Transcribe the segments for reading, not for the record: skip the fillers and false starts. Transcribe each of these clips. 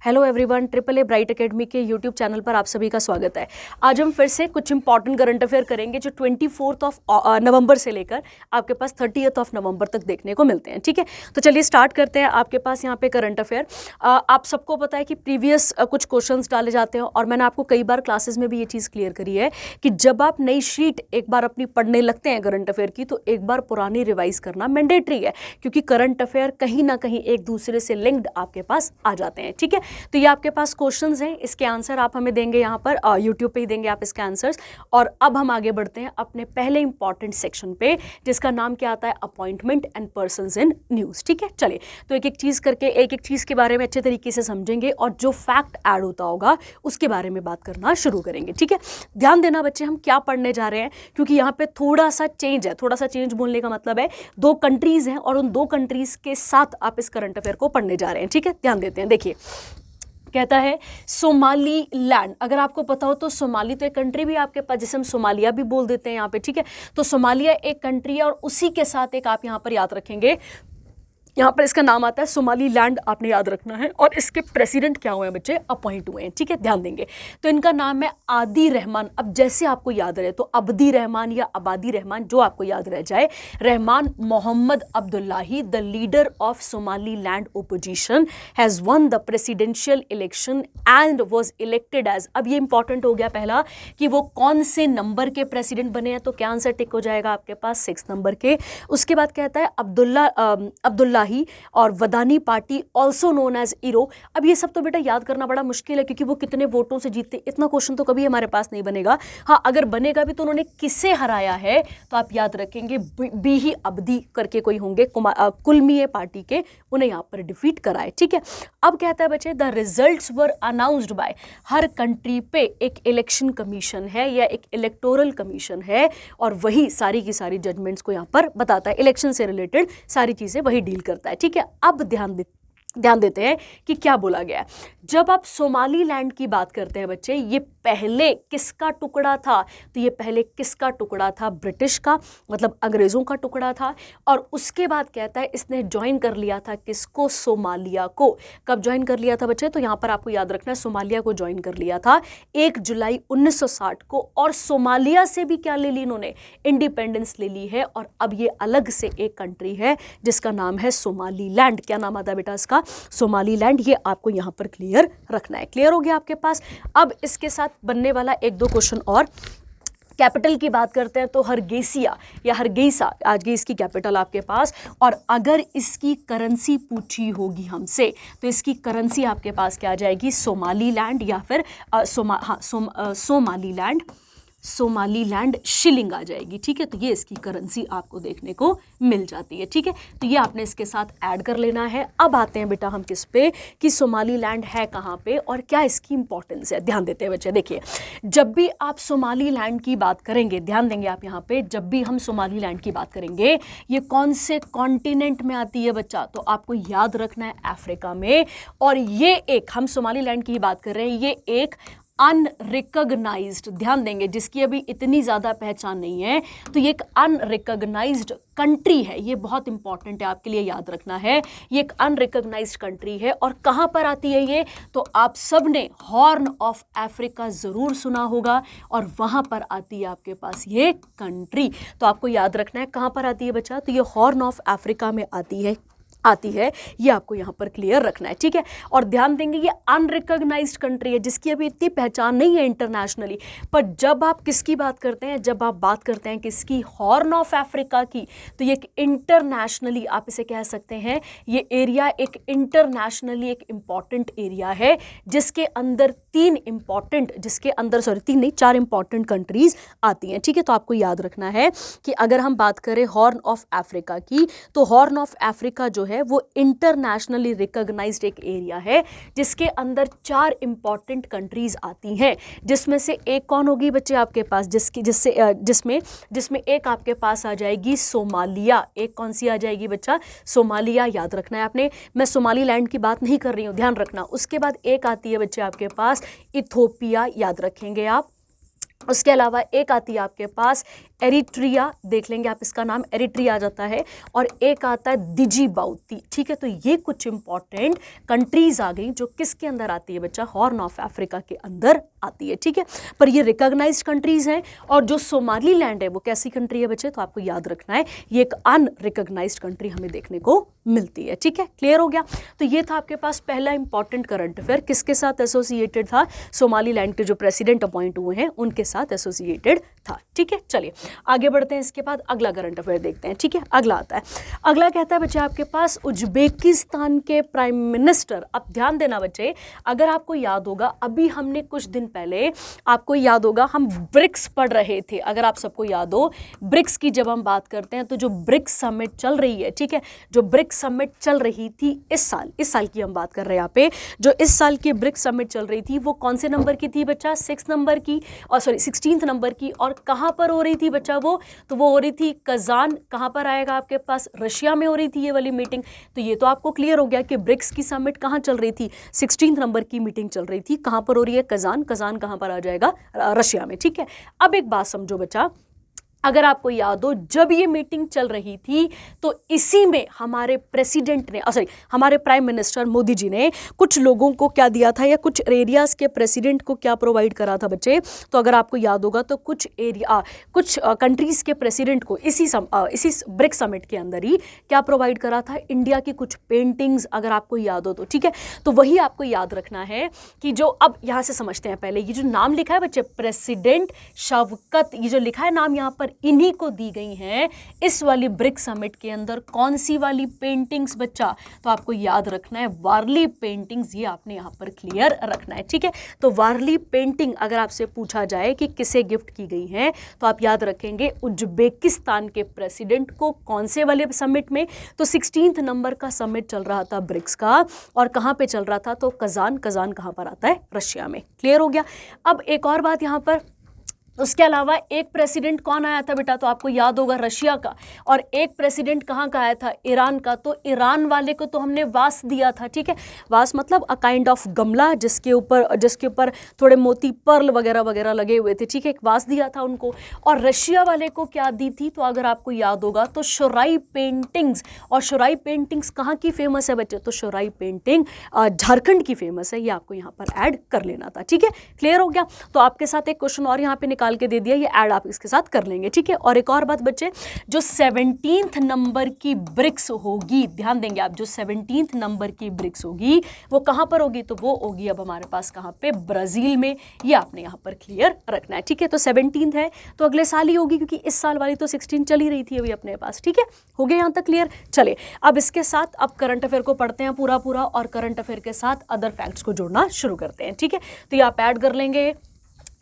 Hello everyone, triple a bright academy के YouTube channel पर आप सभी का स्वागत है। आज हम फिर से कुछ इंपॉर्टेंट करंट अफेयर करेंगे जो 24 नवंबर से लेकर आपके पास 30 नवंबर तक देखने को मिलते हैं। ठीक है, तो चलिए स्टार्ट करते हैं। आपके पास यहाँ पे करंट अफेयर, आप सबको पता है कि प्रीवियस कुछ क्वेश्चंस डाले जाते हैं और मैंने आपको कई बार क्लासेस में भी ये चीज़ क्लियर करी है कि जब आप नई शीट एक बार अपनी पढ़ने लगते हैं करंट अफेयर की, तो एक बार पुरानी रिवाइज करना मैंडेटरी है, क्योंकि करंट अफेयर कहीं ना कहीं एक दूसरे से लिंक्ड आपके पास आ जाते हैं। ठीक है, तो ये आपके पास क्वेश्चंस हैं, इसके आंसर आप हमें देंगे यहाँ पर यूट्यूब पे ही देंगे आप इसके आंसर्स। और अब हम आगे बढ़ते हैं अपने पहले इंपॉर्टेंट सेक्शन पे, जिसका नाम क्या आता है, appointment and persons in news. ठीक है, चलिए तो एक एक चीज़ करके एक एक चीज़ के बारे में अच्छे तरीके से समझेंगे और जो फैक्ट ऐड होता होगा उसके बारे में बात करना शुरू करेंगे। ठीक है, ध्यान देना बच्चे, हम क्या पढ़ने जा रहे हैं, क्योंकि यहाँ पे थोड़ा सा चेंज है। थोड़ा सा चेंज बोलने का मतलब है दो कंट्रीज हैं और उन दो कंट्रीज के साथ आप इस करंट अफेयर को पढ़ने जा रहे हैं। ठीक है, ध्यान देते हैं। देखिए, कहता है सोमाली लैंड। अगर आपको पता हो तो सोमाली तो एक कंट्री भी आपके पास, जिसे हम सोमालिया भी बोल देते हैं यहाँ पे। ठीक है, तो सोमालिया एक कंट्री है और उसी के साथ एक आप यहाँ पर याद रखेंगे, यहाँ पर इसका नाम आता है सोमाली लैंड, आपने याद रखना है। और इसके प्रेसिडेंट क्या हुए हैं बच्चे, अपॉइंट हुए हैं। ठीक है, ध्यान देंगे। तो इनका नाम है आदी रहमान। अब जैसे आपको याद रहे तो अब्दी रहमान या आबादी रहमान, जो आपको याद रह जाए। Rahman Mohamed Abdullahi, the leader of Somali land opposition, has won the presidential election and was elected as. अब ये इंपॉर्टेंट हो गया पहला कि वो कौन से नंबर के प्रेसिडेंट बने हैं, तो क्या आंसर टिक हो जाएगा आपके पास, 6 नंबर के। उसके बाद कहता है अब्दुल्ला ही और वदानी पार्टी ऑल्सो नोन एज इरो। अब ये सब तो बेटा याद करना बड़ा मुश्किल है, क्योंकि वो कितने वोटों से जीतते, इतना क्वेश्चन तो कभी हमारे पास नहीं बनेगा। हाँ, अगर बनेगा भी तो उन्होंने किसे हराया है, तो आप याद रखेंगे बीही अब्दी करके कोई होंगे, कुलमिये पार्टी के, उन्हें यहाँ पर डिफीट कराए। ठीक है, अब कहता है बच्चे, the results were announced by. Her country पे एक इलेक्शन कमीशन है या एक इलेक्टोरल कमीशन है, और वही सारी की सारी जजमेंट्स को यहाँ पर बताता है। इलेक्शन से रिलेटेड सारी चीजें वही डील करता है। ठीक है, अब ध्यान देते हैं कि क्या बोला गया है। जब आप सोमाली लैंड की बात करते हैं बच्चे, ये पहले किसका टुकड़ा था, तो ये पहले किसका टुकड़ा था, ब्रिटिश का, मतलब अंग्रेजों का टुकड़ा था। और उसके बाद कहता है इसने ज्वाइन कर लिया था किसको, सोमालिया को। कब ज्वाइन कर लिया था बच्चे, तो यहाँ पर आपको याद रखना है, सोमालिया को ज्वाइन कर लिया था 1 जुलाई 1960 को। और सोमालिया से भी क्या ले ली इन्होंने, इंडिपेंडेंस ले ली है। और अब ये अलग से एक कंट्री है जिसका नाम है सोमाली लैंड। क्या नाम आता है बेटा इसका, सोमाली लैंड। ये आपको यहाँ पर क्लियर रखना है। क्लियर हो गया आपके पास। अब इसके साथ बनने वाला एक दो क्वेश्चन और। कैपिटल की बात करते हैं तो हरगेसिया या हरगेसा आज की इसकी कैपिटल आपके पास। और अगर इसकी करेंसी पूछी होगी हमसे, तो इसकी करेंसी आपके पास क्या आ जाएगी, सोमाली लैंड या फिर Somaliland, Somaliland shilling आ जाएगी। ठीक है, तो ये इसकी करेंसी आपको देखने को मिल जाती है। ठीक है, तो ये आपने इसके साथ ऐड कर लेना है। अब आते हैं बेटा हम किस पे, कि सोमाली लैंड है कहाँ पे और क्या इसकी इंपॉर्टेंस है। ध्यान देते हैं बच्चे। देखिए, जब भी आप सोमाली लैंड की बात करेंगे, ध्यान देंगे आप यहाँ पे, जब भी हम सोमाली लैंड की बात करेंगे, ये कौन से कॉन्टिनेंट में आती है बच्चा, तो आपको याद रखना है अफ्रीका में। और ये एक, हम सोमाली लैंड की ही बात कर रहे हैं, ये एक अनरिकॉग्नाइज्ड, ध्यान देंगे, जिसकी अभी इतनी ज़्यादा पहचान नहीं है, तो ये एक अनरिकॉग्नाइज्ड कंट्री है। ये बहुत इंपॉर्टेंट है, आपके लिए याद रखना है। ये एक अनरिकॉग्नाइज्ड कंट्री है। और कहाँ पर आती है ये, तो आप सब ने हॉर्न ऑफ अफ्रीका ज़रूर सुना होगा, और वहाँ पर आती है आपके पास ये कंट्री। तो आपको याद रखना है कहाँ पर आती है बच्चा, तो ये हॉर्न ऑफ अफ्रीका में आती है, ये आपको यहाँ पर क्लियर रखना है। ठीक है, और ध्यान देंगे ये अनरिकॉग्नाइज्ड कंट्री है, जिसकी अभी इतनी पहचान नहीं है इंटरनेशनली। पर जब आप किसकी बात करते हैं, जब आप बात करते हैं किसकी, हॉर्न ऑफ अफ्रीका की, तो ये एक इंटरनेशनली, आप इसे कह सकते हैं, ये एरिया एक इंटरनेशनली एक इंपॉर्टेंट एरिया है, जिसके अंदर तीन नहीं, 4 इंपॉर्टेंट कंट्रीज आती हैं। ठीक है, तो आपको याद रखना है कि अगर हम बात करें हॉर्न ऑफ अफ्रीका की, तो हॉर्न ऑफ अफ्रीका जो है वो इंटरनेशनली रिकॉग्नाइज्ड एक एरिया है, जिसके अंदर 4 इंपॉर्टेंट कंट्रीज आती हैं, जिसमें से एक कौन होगी बच्चे आपके पास, जिसमें एक आपके पास आ जाएगी सोमालिया। एक कौन सी आ जाएगी बच्चा, सोमालिया, याद रखना है आपने। मैं सोमाली लैंड की बात नहीं कर रही हूँ, ध्यान रखना। उसके बाद एक आती है बच्चे आपके पास इथोपिया, याद रखेंगे आप। उसके अलावा एक आती है आपके पास एरिट्रिया, देख लेंगे आप, इसका नाम एरिट्रिया आ जाता है, और एक आता है डिजिबाउटी। ठीक है, तो ये कुछ इंपॉर्टेंट कंट्रीज आ गई जो किसके अंदर आती है बच्चा, हॉर्न ऑफ अफ्रीका के अंदर आती है। ठीक है, पर ये रिकॉग्नाइज्ड कंट्रीज हैं। और जो सोमालीलैंड है वो कैसी कंट्री है बच्चे, तो आपको याद रखना है ये एक अनरिकॉग्नाइज्ड कंट्री हमें देखने को मिलती है। ठीक है, क्लियर हो गया। तो ये था आपके पास पहला इंपॉर्टेंट करंट अफेयर, किसके साथ एसोसिएटेड था, सोमालीलैंड के जो प्रेसिडेंट अपॉइंट हुए हैं उनके साथ एसोसिएटेड था। ठीक है, चलिए आगे बढ़ते हैं। इसके बाद अगला करंट अफेयर देखते हैं। ठीक है, अगला आता है, अगला कहता है बच्चे आपके पास उज्बेकिस्तान के प्राइम मिनिस्टर। अब ध्यान देना बच्चे, अगर आपको याद होगा अभी हमने कुछ दिन पहले, आपको याद होगा हम ब्रिक्स पढ़ रहे थे, अगर आप सबको याद हो ब्रिक्स की जब हम बात करते हैं तो जो ब्रिक्स समिट चल रही है, ठीक है, जो ब्रिक्स समिट चल रही थी इस साल की हम बात कर रहे हैं यहाँ पे, जो इस साल की ब्रिक्स समिट चल रही थी वो कौन से नंबर की थी बच्चा, 6 नंबर की, और सॉरी 16th नंबर की। और कहाँ पर हो रही थी बच्चा वो, तो वो हो रही थी कजान, कहाँ पर आएगा आपके पास, रशिया में हो रही थी ये वाली मीटिंग। तो ये तो आपको क्लियर हो गया कि ब्रिक्स की समिट कहाँ चल रही थी, 16th नंबर की मीटिंग चल रही थी, कहाँ पर हो रही है, कजान। कजान कहाँ पर आ जाएगा, रशिया में। ठीक है, अब एक बात समझो बच्चा, अगर आपको याद हो जब ये मीटिंग चल रही थी तो इसी में हमारे प्रेसिडेंट ने, सॉरी हमारे प्राइम मिनिस्टर मोदी जी ने कुछ लोगों को क्या दिया था, या कुछ एरियाज़ के प्रेसिडेंट को क्या प्रोवाइड करा था बच्चे, तो अगर आपको याद होगा तो कुछ कंट्रीज़ के प्रेसिडेंट को इसी ब्रिक्स समिट के अंदर ही क्या प्रोवाइड करा था, इंडिया की कुछ पेंटिंग्स, अगर आपको याद हो तो। ठीक है, तो वही आपको याद रखना है कि जो, अब यहाँ से समझते हैं पहले, ये जो नाम लिखा है बच्चे प्रेसिडेंट शवकत, ये जो लिखा है नाम यहाँ पर, इन्हीं को दी गई हैं इस वाली ब्रिक्स समिट के अंदर कौन सी वाली पेंटिंग्स बच्चा, तो आपको याद रखना है वारली पेंटिंग्स, ये आपने यहाँ पर क्लियर रखना है। ठीक है, तो वारली पेंटिंग अगर आपसे पूछा जाए कि किसे गिफ्ट की गई हैं तो आप याद रखेंगे उज्बेकिस्तान के प्रेसिडेंट को। कौन से वाले समिट में, तो 16th नंबर का समिट चल रहा था ब्रिक्स का, और कहाँ पे चल रहा था, तो कजान। कजान कहाँ पर आता है, रशिया में। क्लियर हो गया। अब एक और बात यहाँ पर, उसके अलावा एक प्रेसिडेंट कौन आया था बेटा, तो आपको याद होगा रशिया का, और एक प्रेसिडेंट कहाँ का आया था, ईरान का। तो ईरान वाले को तो हमने वास दिया था। ठीक है, वास मतलब अ काइंड ऑफ गमला जिसके ऊपर थोड़े मोती पर्ल वगैरह वगैरह लगे हुए थे। ठीक है, एक वास दिया था उनको। और रशिया वाले को क्या दी थी, तो अगर आपको याद होगा तो शोराई पेंटिंग्स। और शोराई पेंटिंग्स कहाँ की फेमस है बच्चे, तो शोराई पेंटिंग झारखंड की फेमस है, ये आपको यहाँ पर ऐड कर लेना था। ठीक है, क्लियर हो गया। तो आपके साथ एक क्वेश्चन और यहाँ पे निकाल के दे दिया, ये ऐड आप इसके साथ कर लेंगे। ठीक है, और एक और बात बच्चे, जो 17th नंबर की ब्रिक्स होगी, ध्यान देंगे आप, जो 17th नंबर की ब्रिक्स होगी वो कहां पर होगी, तो वो होगी अब हमारे पास कहां पे, ब्राजील में। ये आपने यहां पर क्लियर रखना है। ठीक है, तो 17th है तो अगले साल ही होगी, क्योंकि इस साल वाली तो 16 चल ही रही थी अभी अपने पास। ठीक है, हो गया यहां तक क्लियर। चले अब इसके साथ अब करंट अफेयर को पढ़ते हैं पूरा पूरा, और करंट अफेयर के साथ अदर फैक्ट्स को जोड़ना शुरू करते हैं। ठीक है, तो ये आप ऐड कर लेंगे,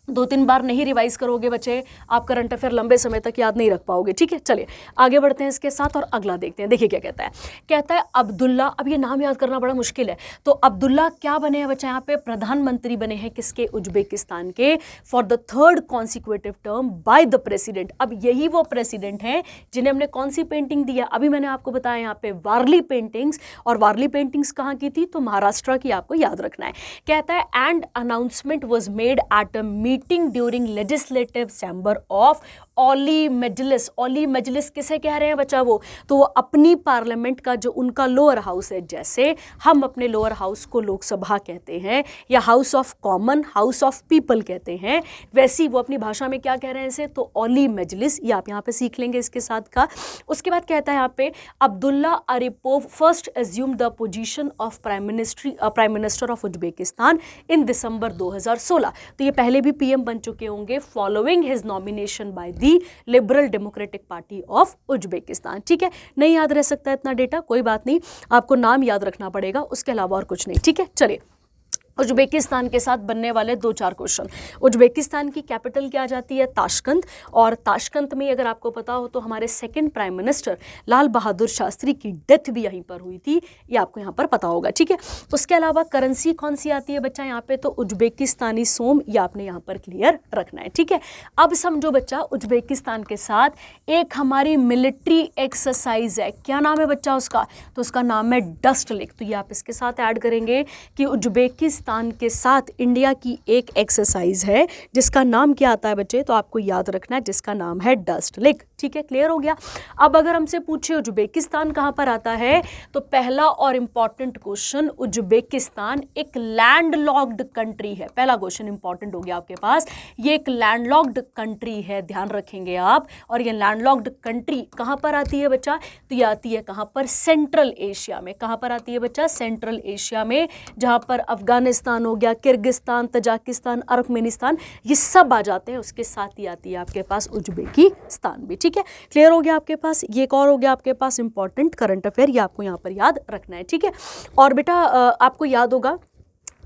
2-3 बार नहीं रिवाइज करोगे बच्चे आप करंट अफेयर लंबे समय तक याद नहीं रख पाओगे। ठीक है, चलिए आगे बढ़ते हैं इसके साथ और अगला देखते हैं। देखिए क्या कहता है, कहता है अब्दुल्ला, अब ये नाम याद करना बड़ा मुश्किल है। तो अब्दुल्ला क्या बने हैं बच्चे, यहाँ पे प्रधानमंत्री बने हैं किसके, उज्बेकिस्तान के, for the 3rd consecutive term by the president. अब यही वो प्रेसिडेंट हैं जिन्हें हमने कौन सी पेंटिंग दिया, अभी मैंने आपको बताया यहाँ पे वारली पेंटिंग्स। और वारली पेंटिंग्स कहाँ की थी, तो महाराष्ट्र की, आपको याद रखना है। कहता है and announcement was made at a meeting during legislative chamber of Oliy Majlis. Oliy Majlis किसे कह रहे हैं बच्चा, वो तो वो अपनी पार्लियामेंट का जो उनका लोअर हाउस है, जैसे हम अपने लोअर हाउस को लोकसभा कहते हैं या house of common, house of people कहते हैं, वैसी वो अपनी भाषा में क्या कह रहे हैं इसे, तो ओली मजलिस। ये आप यहाँ पे सीख लेंगे इसके साथ का। उसके बाद कहता है यहाँ पे Abdulla Aripov first assume the position of prime minister of Uzbekistan in December 2016। तो ये पहले भी पीएम बन चुके होंगे following his nomination by the Liberal Democratic Party of Uzbekistan. ठीक है, नहीं याद रह सकता इतना डेटा, कोई बात नहीं, आपको नाम याद रखना पड़ेगा, उसके अलावा और कुछ नहीं। ठीक है, चलिए उज्बेकिस्तान के साथ बनने वाले 2-4 क्वेश्चन। उज्बेकिस्तान की कैपिटल क्या जाती है, ताशकंद। और ताशकंद में अगर आपको पता हो तो हमारे 2nd prime minister Lal Bahadur Shastri की डेथ भी यहीं पर हुई थी, ये आपको यहाँ पर पता होगा। ठीक है, उसके अलावा करेंसी कौन सी आती है बच्चा यहाँ पे, तो उज्बेकिस्तानी सोम, ये आपने यहाँ पर क्लियर रखना है। ठीक है, अब समझो बच्चा उज्बेकिस्तान के साथ एक हमारी मिलिट्री एक्सरसाइज है, क्या नाम है बच्चा उसका, तो उसका नाम है डस्ट लेक। तो ये आप इसके साथ ऐड करेंगे कि उज्बेकिस्तान उज्बेकिस्तान के साथ इंडिया की एक एक्सरसाइज है जिसका नाम क्या आता है बच्चे, तो आपको याद रखना है, जिसका नाम है डस्ट लेग। ठीक है, क्लियर हो गया। अब अगर हमसे पूछे उज्बेकिस्तान कहाँ पर आता है, तो पहला और इंपॉर्टेंट क्वेश्चन, उज्बेकिस्तान एक लैंडलॉक्ड कंट्री है। पहला क्वेश्चन इंपॉर्टेंट हो गया आपके पास, ये एक लैंडलॉक्ड कंट्री है, ध्यान रखेंगे आप। और ये लैंडलॉक्ड कंट्री कहाँ पर आती है बच्चा, तो ये आती है कहाँ पर, सेंट्रल एशिया में। कहाँ पर आती है बच्चा, सेंट्रल एशिया में, जहाँ पर अफगानिस्तान हो गया, किर्गिस्तान, तजाकिस्तान, अर्कमेनिस्तान, ये सब आ जाते हैं। उसके साथ ही आती है आपके पास उज्बेकिस्तान भी। ठीक है, क्लियर हो गया आपके पास। ये एक और हो गया आपके पास इंपॉर्टेंट करंट अफेयर, ये आपको यहाँ पर याद रखना है। ठीक है, और बेटा आपको याद होगा,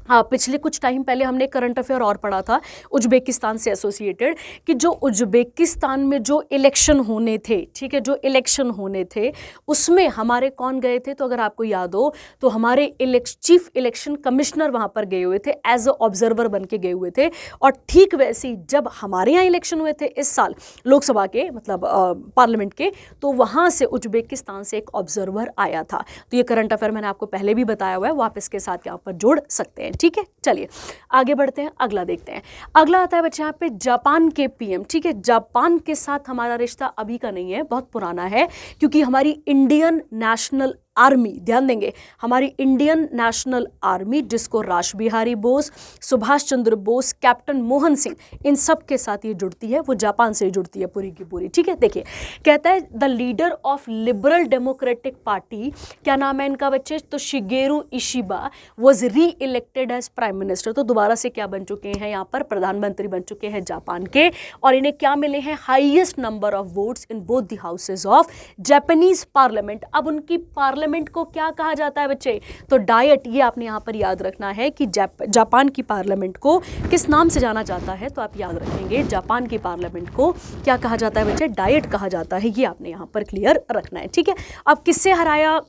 हाँ, पिछले कुछ टाइम पहले हमने करंट अफेयर और पढ़ा था उज्बेकिस्तान से एसोसिएटेड, कि जो उज्बेकिस्तान में जो इलेक्शन होने थे, ठीक है, जो इलेक्शन होने थे उसमें हमारे कौन गए थे, तो अगर आपको याद हो तो हमारे चीफ इलेक्शन कमिश्नर वहाँ पर गए हुए थे, एज अ ऑब्जर्वर बन के गए हुए थे। और ठीक वैसे ही जब हमारे यहाँ इलेक्शन हुए थे इस साल लोकसभा के, मतलब पार्लियामेंट के, तो वहाँ से उज्बेकिस्तान से एक ऑब्जर्वर आया था। तो ये करंट अफेयर मैंने आपको पहले भी बताया हुआ है, आप इसके साथ यहाँ पर जोड़ सकते हैं। ठीक है, चलिए आगे बढ़ते हैं, अगला देखते हैं। अगला आता है बच्चे यहाँ पे जापान के पीएम। ठीक है, जापान के साथ हमारा रिश्ता अभी का नहीं है, बहुत पुराना है, क्योंकि हमारी इंडियन नेशनल आर्मी, ध्यान देंगे, हमारी इंडियन नेशनल आर्मी, जिसको रास बिहारी बोस, सुभाष चंद्र बोस, कैप्टन मोहन सिंह, इन सब के साथ ये जुड़ती है, वो जापान से जुड़ती है पूरी की पूरी। ठीक है, देखिए कहता है the leader of Liberal Democratic Party, क्या नाम है इनका बच्चे, तो Shigeru Ishiba was re elected as prime minister. तो दोबारा से क्या बन चुके हैं, यहाँ पर प्रधानमंत्री बन चुके हैं जापान के, और इन्हें क्या मिले हैं, highest number of votes in both the houses of Japanese parliament. अब उनकी पार्लियामेंट को क्या कहा जाता है बच्चे, तो डायट, ये आपने यहां पर याद रखना है कि जापान की पार्लियामेंट को किस नाम से जाना जाता है, तो आप याद रखेंगे जापान की पार्लियामेंट को क्या कहा जाता है बच्चे, डायट कहा जाता है, ये आपने यहां पर क्लियर रखना है। ठीक है, अब किससे हराया,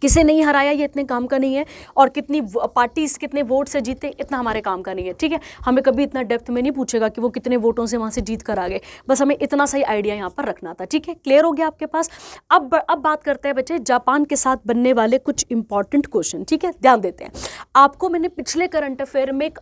किसे नहीं हराया, ये इतने काम का नहीं है, और कितनी पार्टीज कितने वोट से जीते, इतना हमारे काम का नहीं है। ठीक है, हमें कभी इतना डेप्थ में नहीं पूछेगा कि वो कितने वोटों से वहाँ से जीत कर आ गए, बस हमें इतना सही आइडिया यहाँ पर रखना था। ठीक है, क्लियर हो गया आपके पास। अब बात करते हैं बच्चे जापान के साथ बनने वाले कुछ इंपॉर्टेंट क्वेश्चन। ठीक है, ध्यान देते हैं। आपको मैंने पिछले करंट अफेयर में एक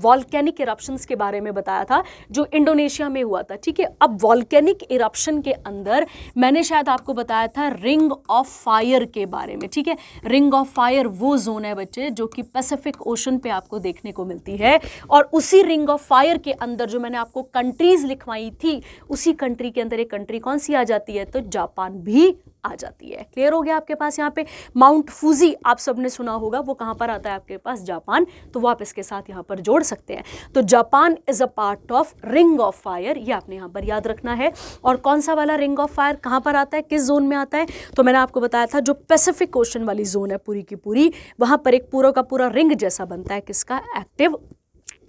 वॉल्केनिक इरप्शंस के बारे में बताया था, जो इंडोनेशिया में हुआ था। ठीक है, अब वॉल्केनिक इरप्शन के अंदर मैंने शायद आपको बताया था रिंग ऑफ फायर के बारे में। ठीक है, रिंग ऑफ फायर वो जोन है बच्चे जो कि पैसिफिक ओशन पे आपको देखने को मिलती है, और उसी रिंग ऑफ फायर के अंदर जो मैंने आपको कंट्रीज लिखवाई थी, उसी कंट्री के अंदर एक कंट्री कौन सी आ जाती है, तो जापान भी आ जाती है। क्लियर हो गया आपके पास। यहाँ पे माउंट फूजी आप सबने सुना होगा, वो कहाँ पर आता है आपके पास, जापान, तो वो आप इसके साथ यहाँ पर जोड़ सकते हैं। तो Japan is a part of ring of fire, ये आपने यहाँ पर याद रखना है। और कौन सा वाला रिंग ऑफ फायर कहाँ पर आता है, किस जोन में आता है, तो मैंने आपको बताया था जो पैसिफिक ओशन वाली जोन है पूरी की पूरी, वहाँ पर एक पूरा का पूरा रिंग जैसा बनता है, किसका, एक्टिव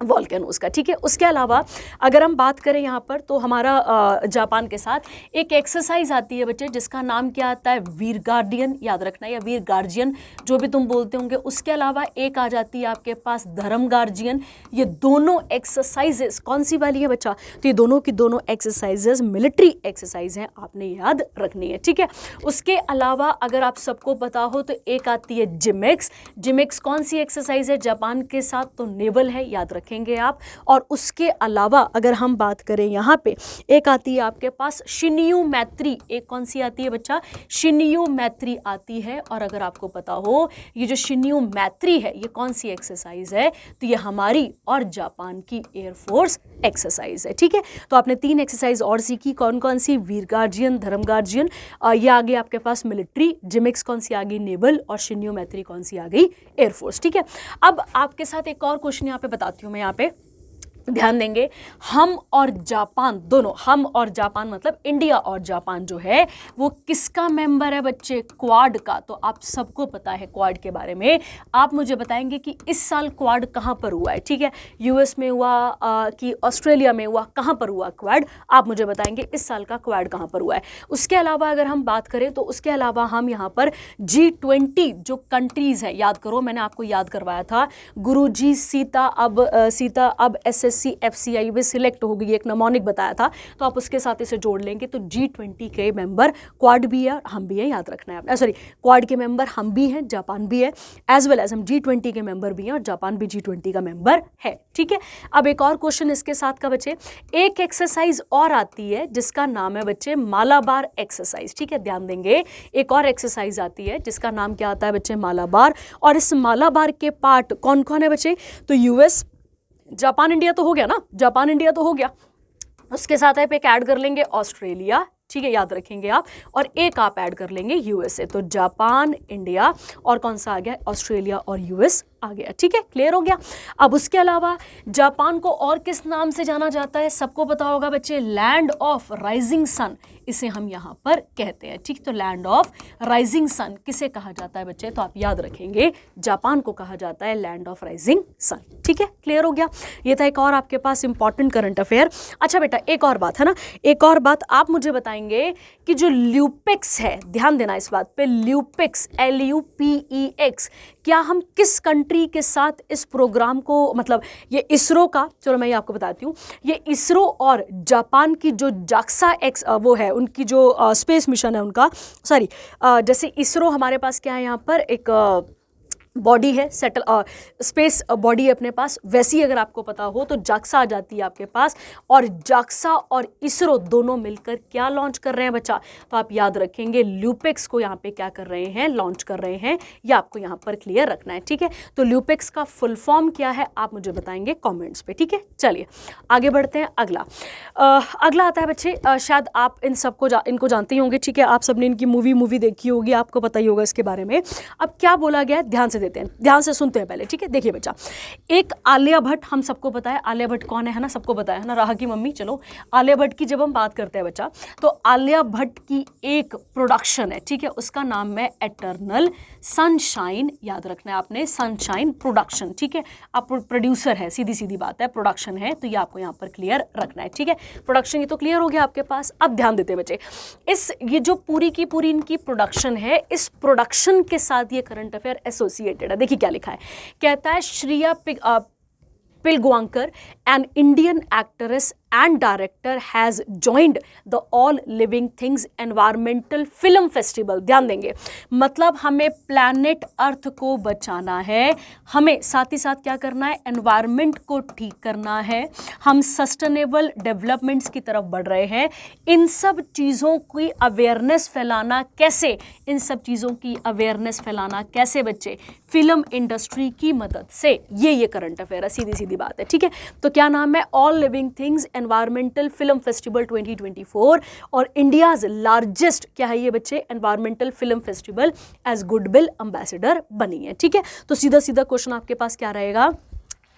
वॉल्केनोस का। ठीक है, उसके अलावा अगर हम बात करें यहाँ पर, तो हमारा जापान के साथ एक एक्सरसाइज आती है बच्चे, जिसका नाम क्या आता है, वीर गार्डियन, याद रखना, या वीर गार्जियन, जो भी तुम बोलते होंगे। उसके अलावा एक आ जाती है आपके पास धर्म गार्जियन। ये दोनों एक्सरसाइजेस कौन सी वाली है बच्चा, तो ये दोनों की दोनों एक्सरसाइजेस मिलिट्री एक्सरसाइज हैं, आपने याद रखनी है। ठीक है, उसके अलावा अगर आप सबको पता हो तो एक आती है जिमेक्स। जिमेक्स कौन सी एक्सरसाइज है जापान के साथ, तो नेवल है, याद रखेंगे आप। और उसके अलावा अगर हम बात करें यहाँ पे, एक आती है आपके पास शिन्यू मैत्री। एक कौन सी आती है बच्चा, शिन्यू मैत्री आती है। और अगर आपको पता हो ये जो शिन्यू मैत्री है ये कौन सी एक्सरसाइज है, तो ये हमारी और जापान की एयरफोर्स एक्सरसाइज है। ठीक है, तो आपने 3 एक्सरसाइज और सीखी, कौन कौन सी, वीर गार्जियन, धर्म गार्जियन, ये आगे आपके पास मिलिट्री, जिमिक्स कौन सी आ गई, नेवल, और शिन्यू मैत्री कौन सी आ गई, एयरफोर्स। ठीक है, अब आपके साथ एक और क्वेश्चन यहाँ पे बताती हूँ मैं, यहाँ पे ध्यान देंगे। हम और जापान दोनों, हम और जापान मतलब इंडिया और जापान जो है वो किसका मेंबर है बच्चे, क्वाड का। तो आप सबको पता है क्वाड के बारे में। आप मुझे बताएंगे कि इस साल क्वाड कहाँ पर हुआ है। ठीक है, यूएस में हुआ कि ऑस्ट्रेलिया में हुआ, कहाँ पर हुआ क्वाड, आप मुझे बताएंगे इस साल का क्वाड कहाँ पर हुआ है। उसके अलावा अगर हम बात करें तो उसके अलावा हम यहाँ पर G20 जो कंट्रीज हैं, याद करो मैंने आपको याद करवाया था, गुरुजी सीता अब यूएससी एफसीआई में सिलेक्ट होगी, एक नमोनिक बताया था, तो आप उसके साथ इसे जोड़ लेंगे तो G20 के मेंबर क्वाड भी है और हम भी हैं, याद रखना है। सॉरी, क्वाड के मेंबर हम भी हैं, जापान भी है, एज वेल एज हम G20 के मेंबर भी हैं और जापान भी G20 का मेंबर है। ठीक है, अब एक और क्वेश्चन इसके साथ का बच्चे, एक एक्सरसाइज और आती है जिसका नाम है बच्चे मालाबार एक्सरसाइज। ठीक है, ध्यान देंगे, एक और एक्सरसाइज आती है जिसका नाम क्या आता है बच्चे, मालाबार। और इस मालाबार के पार्ट कौन कौन है बच्चे, तो यूएस, जापान, इंडिया तो हो गया ना, जापान इंडिया तो हो गया, उसके साथ आप एक ऐड कर लेंगे ऑस्ट्रेलिया, ठीक है, याद रखेंगे आप, और एक आप ऐड कर लेंगे यूएसए। तो जापान, इंडिया और कौन सा आ गया, ऑस्ट्रेलिया और यूएस आ गया। ठीक है, क्लियर हो गया। अब उसके अलावा जापान को और किस नाम से जाना जाता है, सबको पता होगा बच्चे, लैंड ऑफ राइजिंग सन, इसे हम यहाँ पर कहते हैं। ठीक, तो लैंड ऑफ राइजिंग सन किसे कहा जाता है बच्चे, तो आप याद रखेंगे जापान को कहा जाता है लैंड ऑफ राइजिंग सन। ठीक है, क्लियर हो गया। ये था एक और आपके पास इंपॉर्टेंट करंट अफेयर। अच्छा बेटा, एक और बात है ना, एक और बात आप मुझे बताएंगे कि जो ल्यूपिक्स है, ध्यान देना इस बात पे, ल्यूपिक्स, LUPEX, क्या हम किस कंट्री के साथ इस प्रोग्राम को, मतलब ये इसरो का, चलो मैं ये आपको बताती हूँ, ये इसरो और जापान की जो जाक्सा एक्स वो है, उनकी जो स्पेस मिशन है उनका, सॉरी, जैसे इसरो हमारे पास क्या है यहाँ पर एक बॉडी है, सेटल स्पेस बॉडी है अपने पास, वैसी अगर आपको पता हो तो जाक्सा आ जाती है आपके पास, और जाक्सा और इसरो दोनों मिलकर क्या लॉन्च कर रहे हैं बच्चा, तो आप याद रखेंगे ल्यूपिक्स को यहाँ पे क्या कर रहे हैं, लॉन्च कर रहे हैं, ये आपको यहाँ पर क्लियर रखना है। ठीक है, तो ल्यूपिक्स का फुल फॉर्म क्या है आप मुझे बताएंगे कॉमेंट्स पे। ठीक है, चलिए आगे बढ़ते हैं। अगला आता है बच्चे, शायद आप इन सबको इनको जानते ही होंगे। ठीक है, आप सबने इनकी मूवी देखी होगी, आपको पता ही होगा इसके बारे में। अब क्या बोला गया है, ध्यान से देते हैं, ध्यान से सुनते हैं पहले। ठीक है, देखिए बच्चा, एक आलिया भट्ट, हम सबको पता है आलिया भट्ट कौन है ना, सबको पता है ना, राहा की मम्मी। चलो, आलिया भट्ट की जब हम बात करते हैं बच्चा, तो आलिया भट्ट की एक प्रोडक्शन है, ठीक है, उसका नाम है एटर्नल सनशाइन, याद रखना है आपने, सनशाइन प्रोडक्शन। ठीक है, आप प्रोड्यूसर है, सीधी सीधी बात है, प्रोडक्शन है, तो ये आपको यहाँ पर क्लियर रखना है। ठीक है, प्रोडक्शन ये तो क्लियर हो गया आपके पास। अब ध्यान देते बच्चे, ये जो पूरी की पूरी इनकी प्रोडक्शन है, इस प्रोडक्शन के साथ ये करंट अफेयर एसोसिएटेड है। देखिए क्या लिखा है, कहता है Shriya Pilgaonkar, an Indian actress and director, has joined the All Living Things Environmental Film Festival। ध्यान देंगे, मतलब हमें प्लैनेट अर्थ को बचाना है, हमें साथ ही साथ क्या करना है, एनवायरनमेंट को ठीक करना है, हम सस्टेनेबल डेवलपमेंट्स की तरफ बढ़ रहे हैं। इन सब चीज़ों की अवेयरनेस फैलाना कैसे, इन सब चीज़ों की अवेयरनेस फैलाना कैसे बच्चे, फिल्म इंडस्ट्री की मदद से। ये करंट अफेयर है, सीधी सीधी बात है। ठीक है, तो क्या नाम है, All Living Things Environmental film Festival 2024, और इंडियाज लार्जेस्ट क्या है ये बच्चे, environmental film festival as goodwill ambassador बनी है। ठीक है, तो सीधा सीधा क्वेश्चन आपके पास क्या रहेगा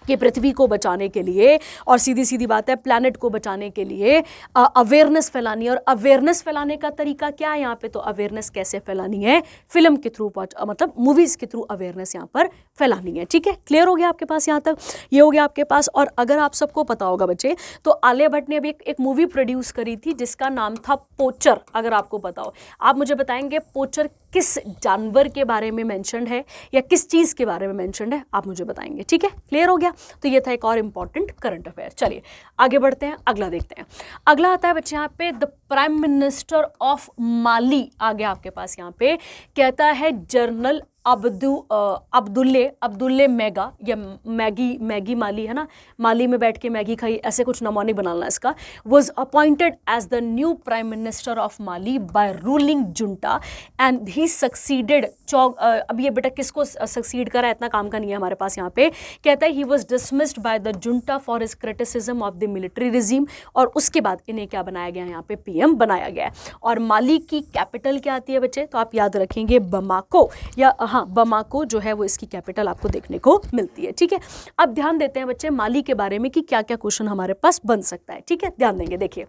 कि पृथ्वी को बचाने के लिए, और सीधी सीधी बात है प्लैनेट को बचाने के लिए अवेयरनेस फैलानी है। और अवेयरनेस फैलाने का तरीका क्या है यहाँ पे, तो अवेयरनेस कैसे फैलानी है, फिल्म के थ्रू, मतलब मूवीज़ के थ्रू अवेयरनेस यहाँ पर फैलानी है। ठीक है, क्लियर हो गया आपके पास यहाँ तक, ये हो गया आपके पास। और अगर आप सबको पता होगा बच्चे, तो आलिया भट्ट ने अभी एक मूवी प्रोड्यूस करी थी जिसका नाम था पोचर। अगर आपको पता हो, आप मुझे बताएंगे पोचर किस जानवर के बारे में मेंशन्ड है या किस चीज़ के बारे में मेंशन्ड है, आप मुझे बताएंगे। ठीक है, क्लियर हो गया। तो ये था एक और इंपॉर्टेंट करंट अफेयर। चलिए आगे बढ़ते हैं, अगला देखते हैं। अगला आता है बच्चे यहाँ पे, द प्राइम मिनिस्टर ऑफ माली आ गया आपके पास। यहाँ पे कहता है जनरल अब्दुल्ले मेगा, या मैगी माली है ना, माली में बैठ के मैगी खाई, ऐसे कुछ नमोनिक बनाना इसका, was appointed as the new prime minister of Mali by ruling junta, and he succeeded अब ये बेटा किसको सक्सीड करा, इतना काम का नहीं है हमारे पास। यहाँ पे कहता है he was dismissed by the junta for his criticism of the military regime, और उसके बाद इन्हें क्या बनाया गया, यहाँ पे PM बनाया गया है। और माली की कैपिटल क्या आती है बच्चे, तो आप याद रखेंगे बमाको, या हाँ बमाको जो है वो इसकी कैपिटल आपको देखने को मिलती है। ठीक है, अब ध्यान देते हैं बच्चे माली के बारे में कि क्या क्या क्वेश्चन हमारे पास बन सकता है। ठीक है, ध्यान देंगे। देखिए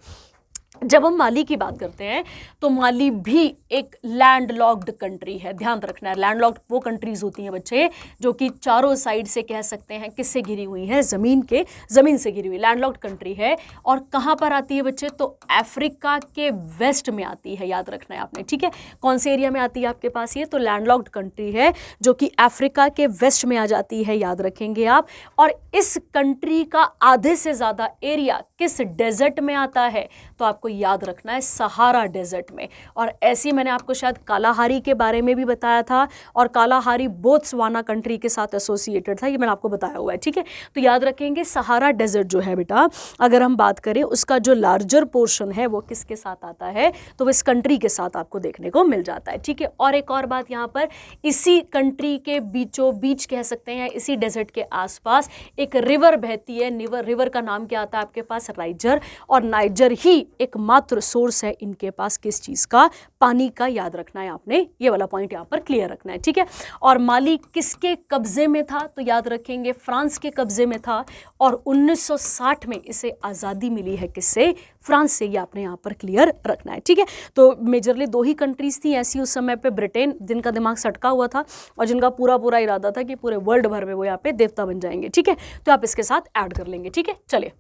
जब हम माली की बात करते हैं तो माली भी एक लैंडलॉक्ड कंट्री है, ध्यान रखना है। लैंडलॉक्ड वो कंट्रीज होती हैं बच्चे जो कि चारों साइड से कह सकते हैं किससे घिरी हुई हैं, ज़मीन से घिरी हुई लैंडलॉक्ड कंट्री है। और कहाँ पर आती है बच्चे, तो अफ्रीका के वेस्ट में आती है, याद रखना है आपने, ठीक है। कौन से एरिया में आती है आपके पास ये, तो लैंडलॉक्ड कंट्री है जो कि अफ्रीका के वेस्ट में आ जाती है, याद रखेंगे आप। और इस कंट्री का आधे से ज़्यादा एरिया किस डेजर्ट में आता है, तो आपको याद रखना है सहारा डेजर्ट में। और ऐसी मैंने आपको शायद कालाहारी के बारे में भी बताया था, और कालाहारी बोत्सवाना कंट्री के साथ एसोसिएटेड था, ये मैंने आपको बताया हुआ है, ठीक है। तो याद रखेंगे सहारा डेजर्ट जो है बेटा, अगर हम बात करें उसका जो लार्जर पोर्शन है वो किसके साथ आता है, तो वो इस कंट्री के साथ आपको देखने को मिल जाता है, ठीक है। और एक और बात यहाँ पर, इसी कंट्री के बीचों बीच कह सकते हैं, इसी डेजर्ट के आसपास एक रिवर बहती है। रिवर का नाम क्या आता है आपके पास, नाइजर। और नाइजर ही एकमात्र सोर्स है इनके पास किस चीज का, पानी का, याद रखना है आपने, ये वाला पॉइंट यहाँ पर क्लियर रखना है, ठीक है। और माली किसके कब्जे में था, तो याद रखेंगे फ्रांस के कब्जे में था। और 1960 में इसे आज़ादी मिली है किससे, फ्रांस से, ये आपने यहाँ पर क्लियर रखना है, ठीक है। तो मेजरली दो ही कंट्रीज थी ऐसी उस समय पे, ब्रिटेन जिनका दिमाग सटका हुआ था और जिनका पूरा पूरा इरादा था कि पूरे वर्ल्ड भर में वो यहाँ पे देवता बन जाएंगे, ठीक है। तो आप इसके साथ ऐड कर लेंगे, ठीक है। चलिए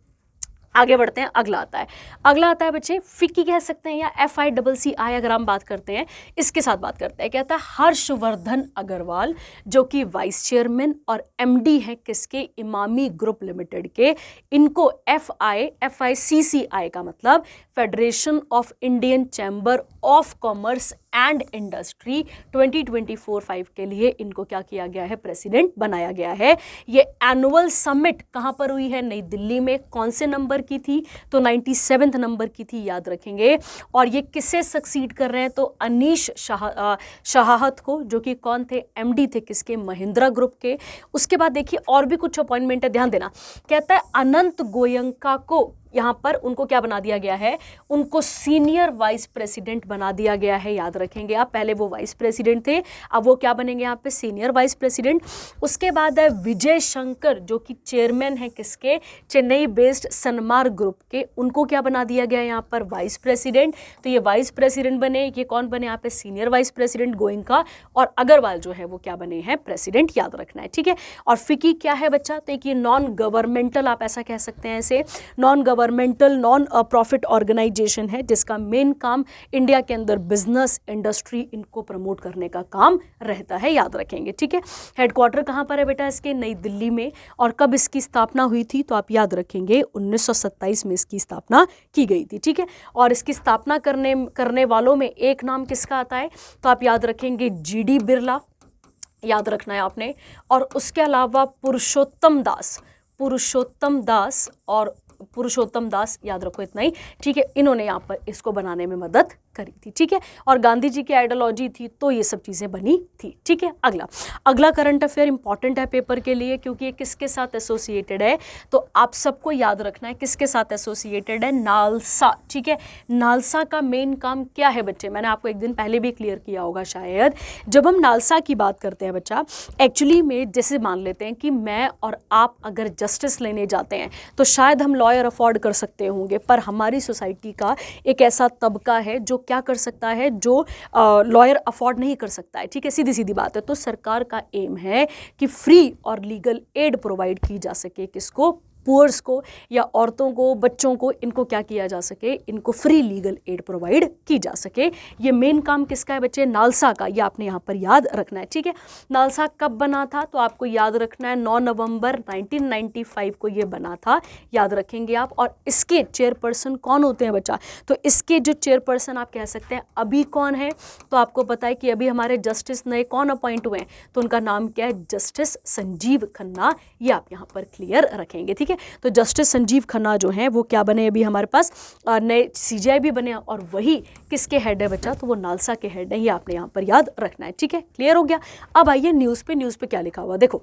आगे बढ़ते हैं। अगला आता है बच्चे फिक्की कह सकते हैं, या FICCI अगर हम बात करते हैं, इसके साथ बात करते हैं। कहता है हर्षवर्धन अग्रवाल जो कि वाइस चेयरमैन और MD हैं किसके, इमामी ग्रुप लिमिटेड के। इनको FICCI का मतलब federation of Indian chamber of commerce and industry 2024-25 के लिए इनको क्या किया गया है, प्रेसिडेंट बनाया गया है। ये एनुअल समिट कहाँ पर हुई है, नई दिल्ली में। कौन से नंबर की थी, तो 97वें नंबर की थी, याद रखेंगे। और ये किससे सक्सीड कर रहे हैं, तो अनीश शाहात को, जो कि कौन थे, MD थे किसके, महिंद्रा ग्रुप के। उसके बाद देखिए और भी कुछ अपॉइंटमेंट है, ध्यान देना। कहता है अनंत गोयंका को यहाँ पर उनको क्या बना दिया गया है, उनको सीनियर वाइस प्रेसिडेंट बना दिया गया है, याद रखेंगे आप। पहले वो वाइस प्रेसिडेंट थे, अब वो क्या बनेंगे यहाँ पे, सीनियर वाइस प्रेसिडेंट। उसके बाद है विजय शंकर जो कि चेयरमैन है किसके, चेन्नई बेस्ड सनमार्ग ग्रुप के। उनको क्या बना दिया गया है यहाँ पर, वाइस प्रेसिडेंट। तो ये वाइस प्रेसिडेंट बने, ये कौन बने यहाँ पे, सीनियर वाइस प्रेसिडेंट गोयंका। और अग्रवाल जो है वो क्या बने हैं, प्रेसिडेंट, याद रखना है, ठीक है। और फिकी क्या है बच्चा, तो एक ये नॉन गवर्नमेंटल, आप ऐसा कह सकते हैं इसे, non governmental non profit organisation है जिसका मेन काम इंडिया के अंदर बिजनेस इंडस्ट्री इनको प्रमोट करने का काम रहता है, याद रखेंगे, ठीक है। हेडक्वार्टर कहाँ पर है बेटा इसके, नई दिल्ली में। और कब इसकी स्थापना हुई थी, तो आप याद रखेंगे 1927 में इसकी स्थापना की गई थी, ठीक है। और इसकी स्थापना करने वालों में एक नाम किसका आता है, तो आप याद रखेंगे GD बिरला, याद रखना है आपने। और उसके अलावा पुरुषोत्तम दास, याद रखो इतना ही, ठीक है। इन्होंने यहाँ पर इसको बनाने में मदद करी थी, ठीक है। और गांधी जी की आइडियोलॉजी थी तो ये सब चीज़ें बनी थी, ठीक है। अगला करंट अफेयर इंपॉर्टेंट है पेपर के लिए, क्योंकि ये किसके साथ एसोसिएटेड है, तो आप सबको याद रखना है किसके साथ एसोसिएटेड है, नालसा, ठीक है। नालसा का मेन काम क्या है बच्चे, मैंने आपको एक दिन पहले भी क्लियर किया होगा शायद। जब हम नालसा की बात करते हैं बच्चा, एक्चुअली में जैसे मान लेते हैं कि मैं और आप अगर जस्टिस लेने जाते हैं तो शायद हम लॉयर अफोर्ड कर सकते होंगे, पर हमारी सोसाइटी का एक ऐसा तबका है जो क्या कर सकता है, जो लॉयर अफोर्ड नहीं कर सकता है, ठीक है। सीधी सीधी बात है। तो सरकार का एम है कि फ्री और लीगल एड प्रोवाइड की जा सके, किसको, पुअर्स को, या औरतों को, बच्चों को, इनको क्या किया जा सके, इनको फ्री लीगल एड प्रोवाइड की जा सके। ये मेन काम किसका है बच्चे, नालसा का, ये आपने यहाँ पर याद रखना है, ठीक है। नालसा कब बना था, तो आपको याद रखना है 9 नवंबर 1995 को ये बना था, याद रखेंगे आप। और इसके चेयरपर्सन कौन होते हैं बच्चा, तो इसके जो चेयरपर्सन आप कह सकते हैं अभी कौन है, तो आपको पता है कि अभी हमारे जस्टिस नए कौन अपॉइंट हुए हैं, तो उनका नाम क्या है, जस्टिस संजीव खन्ना, ये आप यहाँ पर क्लियर रखेंगे, ठीक है। तो जस्टिस संजीव खन्ना जो हैं वो क्या बने, अभी हमारे पास नए CJI भी बने, और वही किसके हेड है बच्चा, तो वो नालसा के हेड है, ये आपने यहाँ पर याद रखना है, ठीक है। क्लियर हो गया। अब आइए न्यूज़ पे क्या लिखा हुआ देखो।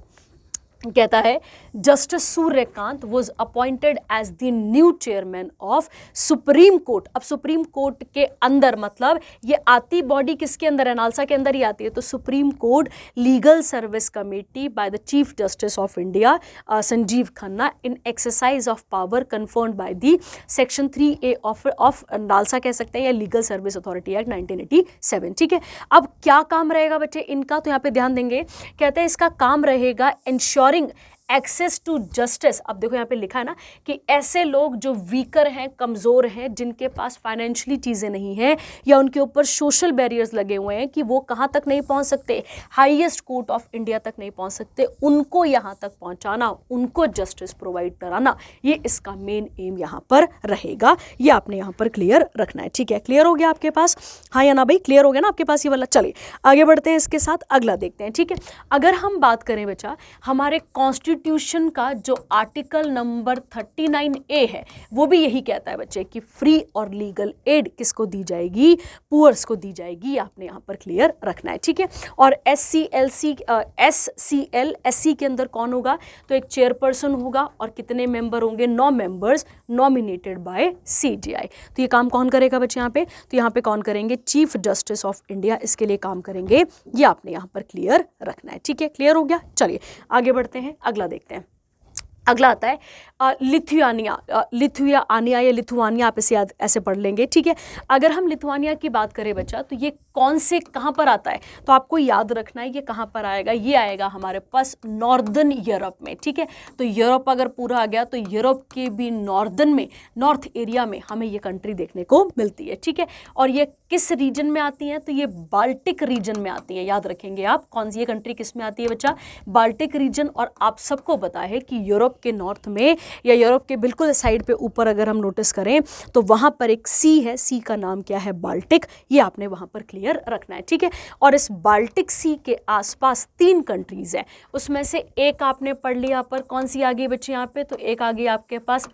कहता है justice Surya Kant was appointed as the new chairman of Supreme Court. अब सुप्रीम कोर्ट के अंदर मतलब ये आती बॉडी किसके अंदर है, नालसा के अंदर ही आती है, तो supreme court legal service committee by the chief justice of India Sanjeev Khanna in exercise of power confirmed by the section 3A of NALSA कह सकते हैं या लीगल सर्विस अथॉरिटी एक्ट 1987। ठीक है, अब क्या काम रहेगा बच्चे इनका, तो यहाँ पे ध्यान देंगे, कहते हैं इसका काम रहेगा इंश्योरिंग एक्सेस टू जस्टिस। अब देखो यहाँ पे लिखा है ना कि ऐसे लोग जो वीकर हैं, कमज़ोर हैं, जिनके पास फाइनेंशियली चीज़ें नहीं हैं या उनके ऊपर सोशल बैरियर्स लगे हुए हैं कि वो कहाँ तक नहीं पहुँच सकते, हाईएस्ट कोर्ट ऑफ इंडिया तक नहीं पहुँच सकते, उनको यहाँ तक पहुँचाना, उनको जस्टिस प्रोवाइड कराना, ये इसका मेन एम यहाँ पर रहेगा। ये आपने यहाँ पर क्लियर रखना है। ठीक है, क्लियर हो गया आपके पास, हाँ या ना भाई, क्लियर हो गया ना आपके पास ये वाला। चलिए आगे बढ़ते हैं, इसके साथ अगला देखते हैं। ठीक है, अगर हम बात करें बच्चा हमारे कॉन्स्टिट्यूशन का जो आर्टिकल नंबर 39A है वो भी यही कहता है बच्चे कि फ्री और लीगल एड किसको दी जाएगी, पुअर्स को दी जाएगी, आपने यहाँ पर क्लियर रखना है। ठीक है, और SCL/SC के अंदर कौन होगा, तो एक चेयरपर्सन होगा और कितने मेंबर होंगे, 9 मेंबर्स नॉमिनेटेड बाय CGI। तो ये काम कौन करेगा बच्चे यहाँ पे, तो यहाँ पे कौन करेंगे, चीफ जस्टिस ऑफ इंडिया इसके लिए काम करेंगे, ये आपने यहाँ पर क्लियर रखना है। ठीक है, क्लियर हो गया। चलिए आगे बढ़ते हैं, अगला देखते हैं। अगला आता है लिथुआनिया या लिथुआनिया, आप इसे ऐसे पढ़ लेंगे। ठीक है, अगर हम लिथुआनिया की बात करें बच्चा तो ये कौन से कहाँ पर आता है, तो आपको याद रखना है ये कहाँ पर आएगा, ये आएगा हमारे पास नॉर्दर्न यूरोप में। ठीक है, तो यूरोप अगर पूरा आ गया तो यूरोप के भी नॉर्दर्न में, नॉर्थ एरिया में हमें ये कंट्री देखने को मिलती है। ठीक है, और ये किस रीजन में आती हैं, तो ये बाल्टिक रीजन में आती हैं। याद रखेंगे आप, कौन सी ये कंट्री किस में आती है बच्चा, बाल्टिक रीजन। और आप सबको पता है कि यूरोप के नॉर्थ में या यूरोप के बिल्कुल साइड पे ऊपर अगर हम नोटिस करें तो वहां पर एक सी है, सी का नाम क्या है, बाल्टिक, ये आपने वहां पर क्लियर रखना है। ठीक है, और इस बाल्टिक सी के आसपास 3 कंट्रीज हैं, उसमें से एक आपने पढ़ लिया पर, कौन सी आ गई बच्चे यहाँ पे, तो एक आ गई आपके पास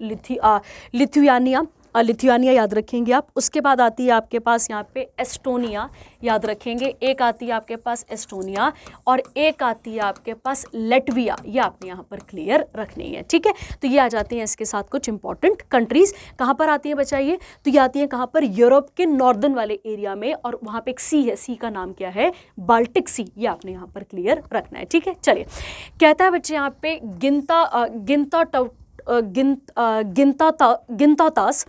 लिथुआनिया याद रखेंगे आप। उसके बाद आती है आपके पास यहाँ पे एस्टोनिया, याद रखेंगे, एक आती है आपके पास एस्टोनिया और एक आती है आपके पास लटविया, ये आपने यहाँ पर क्लियर रखनी है। ठीक है, तो ये आ जाती हैं इसके साथ कुछ इंपॉर्टेंट कंट्रीज। कहाँ पर आती हैं बताइए, तो ये आती हैं कहाँ पर, यूरोप के नॉर्दर्न वाले एरिया में, और वहाँ पे एक सी है, सी का नाम क्या है, बाल्टिक सी, ये आपने यहाँ पर क्लियर रखना है। ठीक है, चलिए कहता है बच्चे यहाँ पे गिनतातास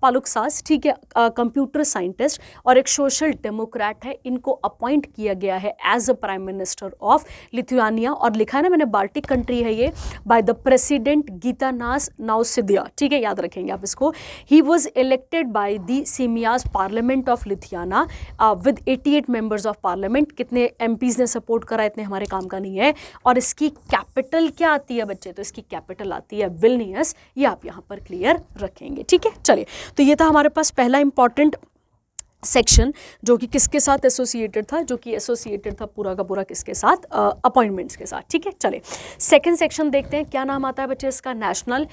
पालुकसास, ठीक है, कंप्यूटर साइंटिस्ट और एक सोशल डेमोक्रेट है, इनको अपॉइंट किया गया है as a prime minister of Lithuania. और लिखा है ना मैंने, बाल्टिक कंट्री है ये, by the president Gitanas Nauseda. ठीक है, याद रखेंगे आप इसको। He was elected by the Seimas parliament of Lithuania with 88 members of parliament. कितने MPs ने सपोर्ट करा, इतने हमारे काम का नहीं है। और इसकी कैपिटल क्या आती है बच्चे, तो इसकी कैपिटल आती है विल्नियस, ये आप यहाँ पर क्लियर रखेंगे। ठीक है, चलिए तो ये था हमारे पास पहला इंपॉर्टेंट सेक्शन जो कि किसके साथ एसोसिएटेड था, जो कि एसोसिएटेड था पूरा का पूरा किसके साथ, अपॉइंटमेंट्स के साथ। ठीक है, चलिए सेकंड सेक्शन देखते हैं, क्या नाम आता है बच्चे इसका, नेशनल,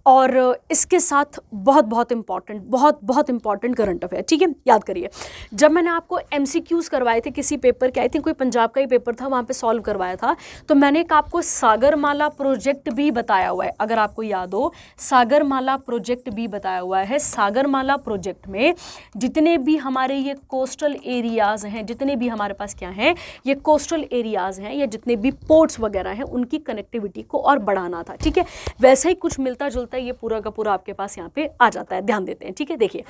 और इसके साथ बहुत इंपॉर्टेंट करंट अफेयर। ठीक है, याद करिए, जब मैंने आपको MCQs करवाए थे किसी पेपर के, आई थिंक कोई पंजाब का ही पेपर था, वहाँ पे सॉल्व करवाया था, तो मैंने एक आपको सागरमाला प्रोजेक्ट भी बताया हुआ है, अगर आपको याद हो, सागरमाला प्रोजेक्ट भी बताया हुआ है। सागरमाला प्रोजेक्ट में जितने भी हमारे ये कोस्टल एरियाज़ हैं, जितने भी हमारे पास क्या हैं, ये कोस्टल एरियाज़ हैं या जितने भी पोर्ट्स वगैरह हैं, उनकी कनेक्टिविटी को और बढ़ाना था। ठीक है, वैसे ही कुछ मिलता जुलता ये पूरा का पूरा आपके पास यहाँ पे आ जाता है, ध्यान देते हैं। ठीक है, देखिए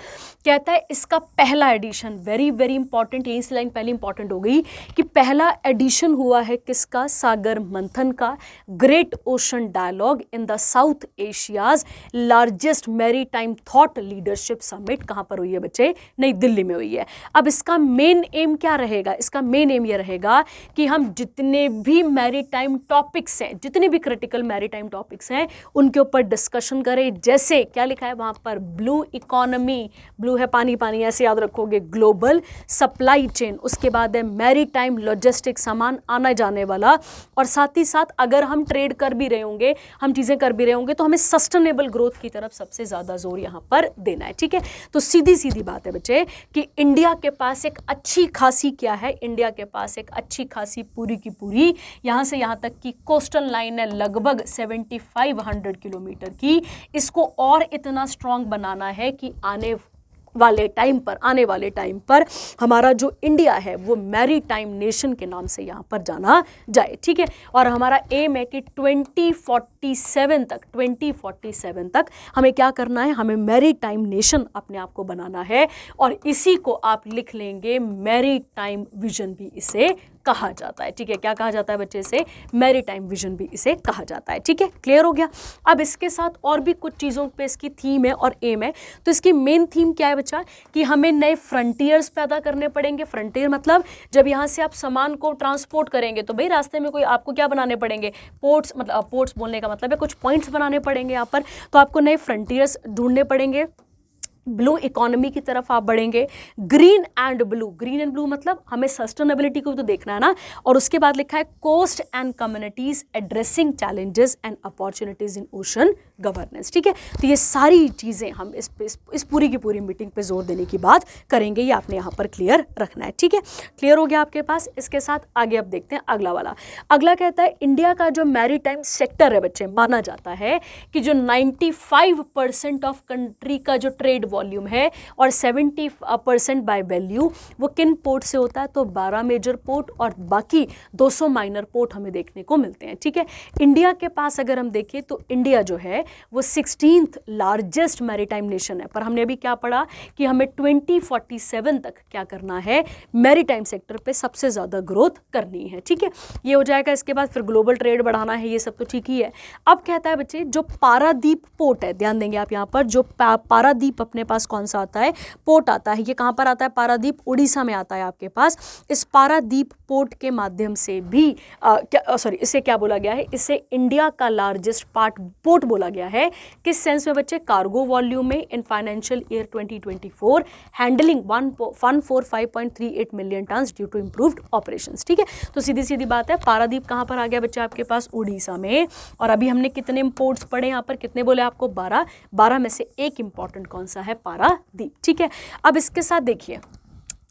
कहता है इसका पहला एडिशन, वेरी इंपॉर्टेंट, यही से लाइन पहली इंपॉर्टेंट हो गई कि पहला एडिशन हुआ है किसका, सागर मंथन का, great ocean dialogue in the South Asia's largest maritime thought leadership summit. कहाँ पर हुई है बच्चे, नई दिल्ली में हुई है। अब इसका मेन एम क्या रहेगा, इसका मेन एम ये रहेगा कि हम जितने भी मैरीटाइम टॉपिक्स हैं, जितने भी क्रिटिकल मैरीटाइम टॉपिक्स हैं, उनके ऊपर डिस्कशन डिस्कशन करें, जैसे क्या लिखा है वहाँ पर, ब्लू इकोनॉमी, ब्लू है पानी, पानी ऐसे याद रखोगे, ग्लोबल सप्लाई चेन, उसके बाद है मैरी टाइम लॉजिस्टिक, सामान आना जाने वाला, और साथ ही साथ अगर हम ट्रेड कर भी रहे होंगे, हम चीज़ें कर भी रहे होंगे, तो हमें सस्टेनेबल ग्रोथ की तरफ सबसे ज़्यादा जोर यहाँ पर देना है। ठीक है, तो सीधी सीधी बात है बच्चे कि इंडिया के पास एक अच्छी खासी क्या है, इंडिया के पास एक अच्छी खासी पूरी की पूरी यहाँ से यहाँ तक की कोस्टल लाइन है, लगभग 7500 किलोमीटर की। इसको और इतना स्ट्रॉन्ग बनाना है कि आने वाले टाइम पर हमारा जो इंडिया है वो मैरी टाइम नेशन के नाम से यहाँ पर जाना जाए। ठीक है, और हमारा एम है कि 2047 तक हमें क्या करना है, हमें मैरी टाइम नेशन अपने आप को बनाना है, और इसी को आप लिख लेंगे मैरी टाइम विजन भी इसे कहा जाता है। ठीक है, क्या कहा जाता है बच्चे से, मैरी टाइम विजन भी इसे कहा जाता है। ठीक है, क्लियर हो गया। अब इसके साथ और भी कुछ चीज़ों पे इसकी थीम है और एम है। तो इसकी मेन थीम क्या है बच्चा, कि हमें नए फ्रंटियर्स पैदा करने पड़ेंगे। फ्रंटियर मतलब जब यहाँ से आप सामान को ट्रांसपोर्ट करेंगे तो भाई रास्ते में कोई आपको क्या बनाने पड़ेंगे, पोर्ट्स, मतलब पोर्ट्स बोलने का मतलब है कुछ पॉइंट्स बनाने पड़ेंगे यहाँ पर, तो आपको नए फ्रंटियर्स ढूंढने पड़ेंगे। ब्लू इकोनॉमी की तरफ आप बढ़ेंगे। ग्रीन एंड ब्लू मतलब हमें सस्टेनेबिलिटी को तो देखना है ना, और उसके बाद लिखा है coast and communities addressing challenges and opportunities in ocean governance. ठीक है, तो ये सारी चीज़ें हम इस पूरी की पूरी मीटिंग पे जोर देने की बात करेंगे, ये आपने यहाँ पर क्लियर रखना है। ठीक है, क्लियर हो गया आपके पास। इसके साथ आगे अब देखते हैं अगला वाला। अगला कहता है इंडिया का जो मैरीटाइम सेक्टर है बच्चे, माना जाता है कि जो 95% ऑफ कंट्री का जो ट्रेड वॉल्यूम है और 70% बाय वैल्यू वो किन पोर्ट से होता है, तो 12 मेजर पोर्ट और बाकी 200 माइनर पोर्ट हमें देखने को मिलते हैं। ठीक है, इंडिया के पास अगर हम देखें तो इंडिया जो है वो 16th लार्जेस्ट मैरीटाइम नेशन है, पर हमने अभी क्या पढ़ा कि हमें 2047 तक क्या करना है, मैरीटाइम सेक्टर पे सबसे ज़्यादा ग्रोथ करनी है। ठीक है, ये हो जाएगा। इसके बाद फिर ग्लोबल ट्रेड बढ़ाना है, ये सब तो ठीक ही है। अब कहता है बच्चे जो पारादीप पोर्ट है, ध्यान देंगे आप यहाँ पर, जो पारादीप अपने पास कौन सा आता है, पोर्ट आता है, ये कहाँ पर आता है, पारादीप उड़ीसा में आता है आपके पास। इस पारादीप पोर्ट के माध्यम से भी इसे क्या बोला गया है, इसे इंडिया का लार्जेस्ट पोर्ट बोला गया है। किस सेंस में बच्चे, कार्गो वॉल्यूम में in financial year 2024 handling 145.38 million tons due to improved operations. ठीक है, तो सीधी सीधी बात है, पारादीप कहाँ पर आ गया बच्चे आपके पास, उड़ीसा में। और अभी हमने कितने पोर्ट्स पढ़े यहाँ पर, कितने बोले आपको, 12 में से एक इंपॉर्टेंट कौन सा है, पारादीप। ठीक है, अब इसके साथ देखिए,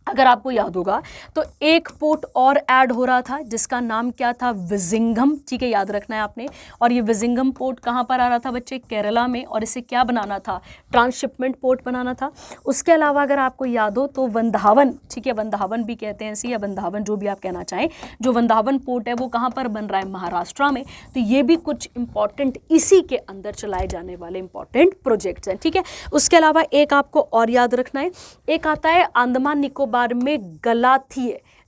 अगर आपको याद होगा तो एक पोर्ट और ऐड हो रहा था जिसका नाम क्या था, विजिंघम। ठीक है, याद रखना है आपने। और ये विजिंघम पोर्ट कहाँ पर आ रहा था बच्चे, केरला में, और इसे क्या बनाना था, ट्रांसशिपमेंट पोर्ट बनाना था। उसके अलावा अगर आपको याद हो तो वंधावन, ठीक है, वंधावन भी कहते हैं इसे, या वंधावन जो भी आप कहना चाहें, जो वंधावन पोर्ट है वो कहाँ पर बन रहा है, महाराष्ट्र में। तो ये भी कुछ इंपॉर्टेंट इसी के अंदर चलाए जाने वाले इंपॉर्टेंट प्रोजेक्ट्स हैं। ठीक है, उसके अलावा एक आपको और याद रखना है, एक आता है अंडमान निकोबार में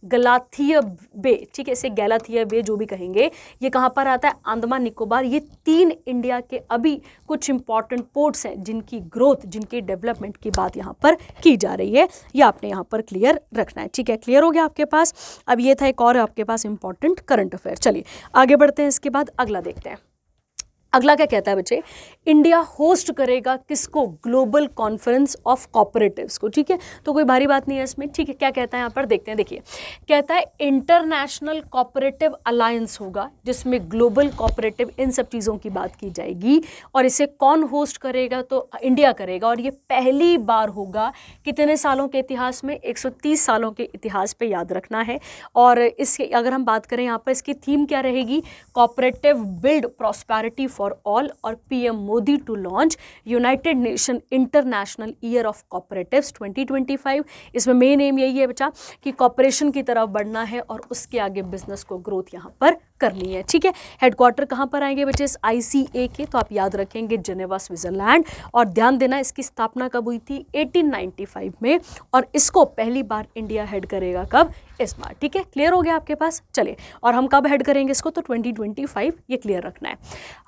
गलाथिया बे। ठीक है, इसे गैलाथिया बे जो भी कहेंगे, ये कहाँ पर आता है, अंडमान निकोबार। ये 3 इंडिया के अभी कुछ इंपॉर्टेंट पोर्ट्स हैं जिनकी ग्रोथ, जिनके डेवलपमेंट की बात यहाँ पर की जा रही है, ये आपने यहाँ पर क्लियर रखना है। ठीक है, क्लियर हो गया आपके पास। अब ये था एक और आपके पास इंपॉर्टेंट करंट अफेयर। चलिए आगे बढ़ते हैं, इसके बाद अगला देखते हैं। अगला क्या कहता है बच्चे, इंडिया होस्ट करेगा किसको, ग्लोबल कॉन्फ्रेंस ऑफ कॉपरेटिव्स को। ठीक है, तो कोई भारी बात नहीं है इसमें। ठीक है, क्या कहता है यहाँ पर देखते हैं। देखिए, कहता है इंटरनेशनल कॉपरेटिव अलायंस होगा जिसमें ग्लोबल कॉपरेटिव इन सब चीज़ों की बात की जाएगी, और इसे कौन होस्ट करेगा, तो इंडिया करेगा। और ये पहली बार होगा, कितने सालों के इतिहास में, 130 सालों के इतिहास पे याद रखना है। और इसके अगर हम बात करें यहाँ पर, इसकी थीम क्या रहेगी, cooperative build prosperity for all, और PM Modi to launch United Nation International Year of Cooperatives 2025। इसमें मेन एम यही है बच्चा कि कॉपरेशन की तरफ बढ़ना है और उसके आगे बिजनेस को ग्रोथ यहाँ पर करनी है। ठीक है, हेडक्वार्टर कहाँ पर आएंगे बच्चे, इस ICA के, तो आप याद रखेंगे जेनेवा स्विट्जरलैंड। और ध्यान देना इसकी स्थापना कब हुई थी, 1895 में, और इसको पहली बार इंडिया हेड करेगा कब, इस बार। ठीक है, क्लियर हो गया आपके पास। चलिए, और हम कब हेड करेंगे इसको, तो 2025, ये क्लियर रखना है।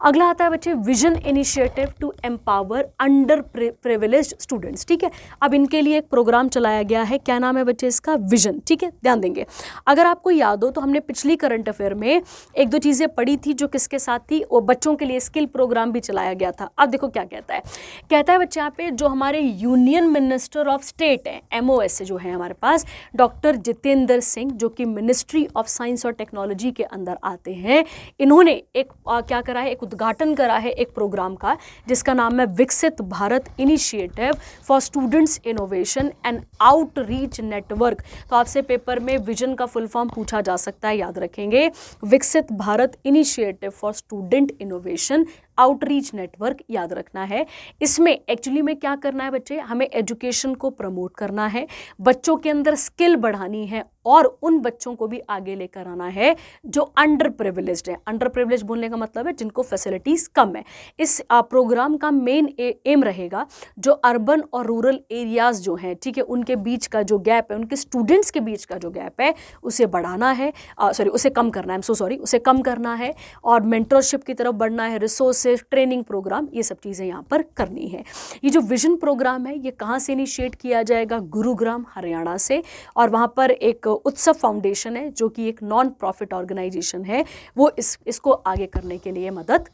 अगला आता है बच्चे vision initiative to empower under privileged students. ठीक है, अब इनके लिए एक प्रोग्राम चलाया गया है, क्या नाम है बच्चे इसका, विजन। ठीक है, ध्यान देंगे। अगर आपको याद हो तो हमने पिछली करंट अफेयर में एक दो चीज़ें पढ़ी थी जो किसके साथ थी, वो बच्चों के लिए स्किल प्रोग्राम भी चलाया गया था। अब देखो क्या कहता है बच्चे यहाँ पे, जो हमारे यूनियन मिनिस्टर ऑफ स्टेट है, MOS से जो है हमारे पास डॉक्टर जितेंद्र सिंह, जो कि मिनिस्ट्री ऑफ साइंस और टेक्नोलॉजी के अंदर आते हैं, इन्होंने एक क्या करा है, एक उद्घाटन करा है एक प्रोग्राम का जिसका नाम है विकसित Bharat initiative for students innovation and outreach network. तो आपसे पेपर में विजन का फुल फॉर्म पूछा जा सकता है, याद रखेंगे, विकसित Bharat initiative for student innovation outreach network याद रखना है। इसमें एक्चुअली में क्या करना है बच्चे, हमें एजुकेशन को प्रमोट करना है, बच्चों के अंदर स्किल बढ़ानी है और उन बच्चों को भी आगे लेकर आना है जो अंडर प्रिविलेज्ड है। अंडर प्रिविलेज बोलने का मतलब है जिनको फैसिलिटीज कम है। इस प्रोग्राम का मेन एम रहेगा जो अर्बन और रूरल एरियाज जो हैं, ठीक है, उनके बीच का जो गैप है, उनके स्टूडेंट्स के बीच का जो गैप है उसे बढ़ाना है, उसे कम करना है, उसे कम करना है और मेंटरशिप की तरफ बढ़ना है, रिसोर्स ट्रेनिंग प्रोग्राम, ये सब चीज़ें यहाँ पर करनी है। ये जो विजन प्रोग्राम है ये कहाँ से इनिशिएट किया जाएगा, गुरुग्राम हरियाणा से, और वहाँ पर एक उत्सव फाउंडेशन है जो कि एक नॉन प्रॉफिट ऑर्गेनाइजेशन है, वो इसको आगे करने के लिए मदद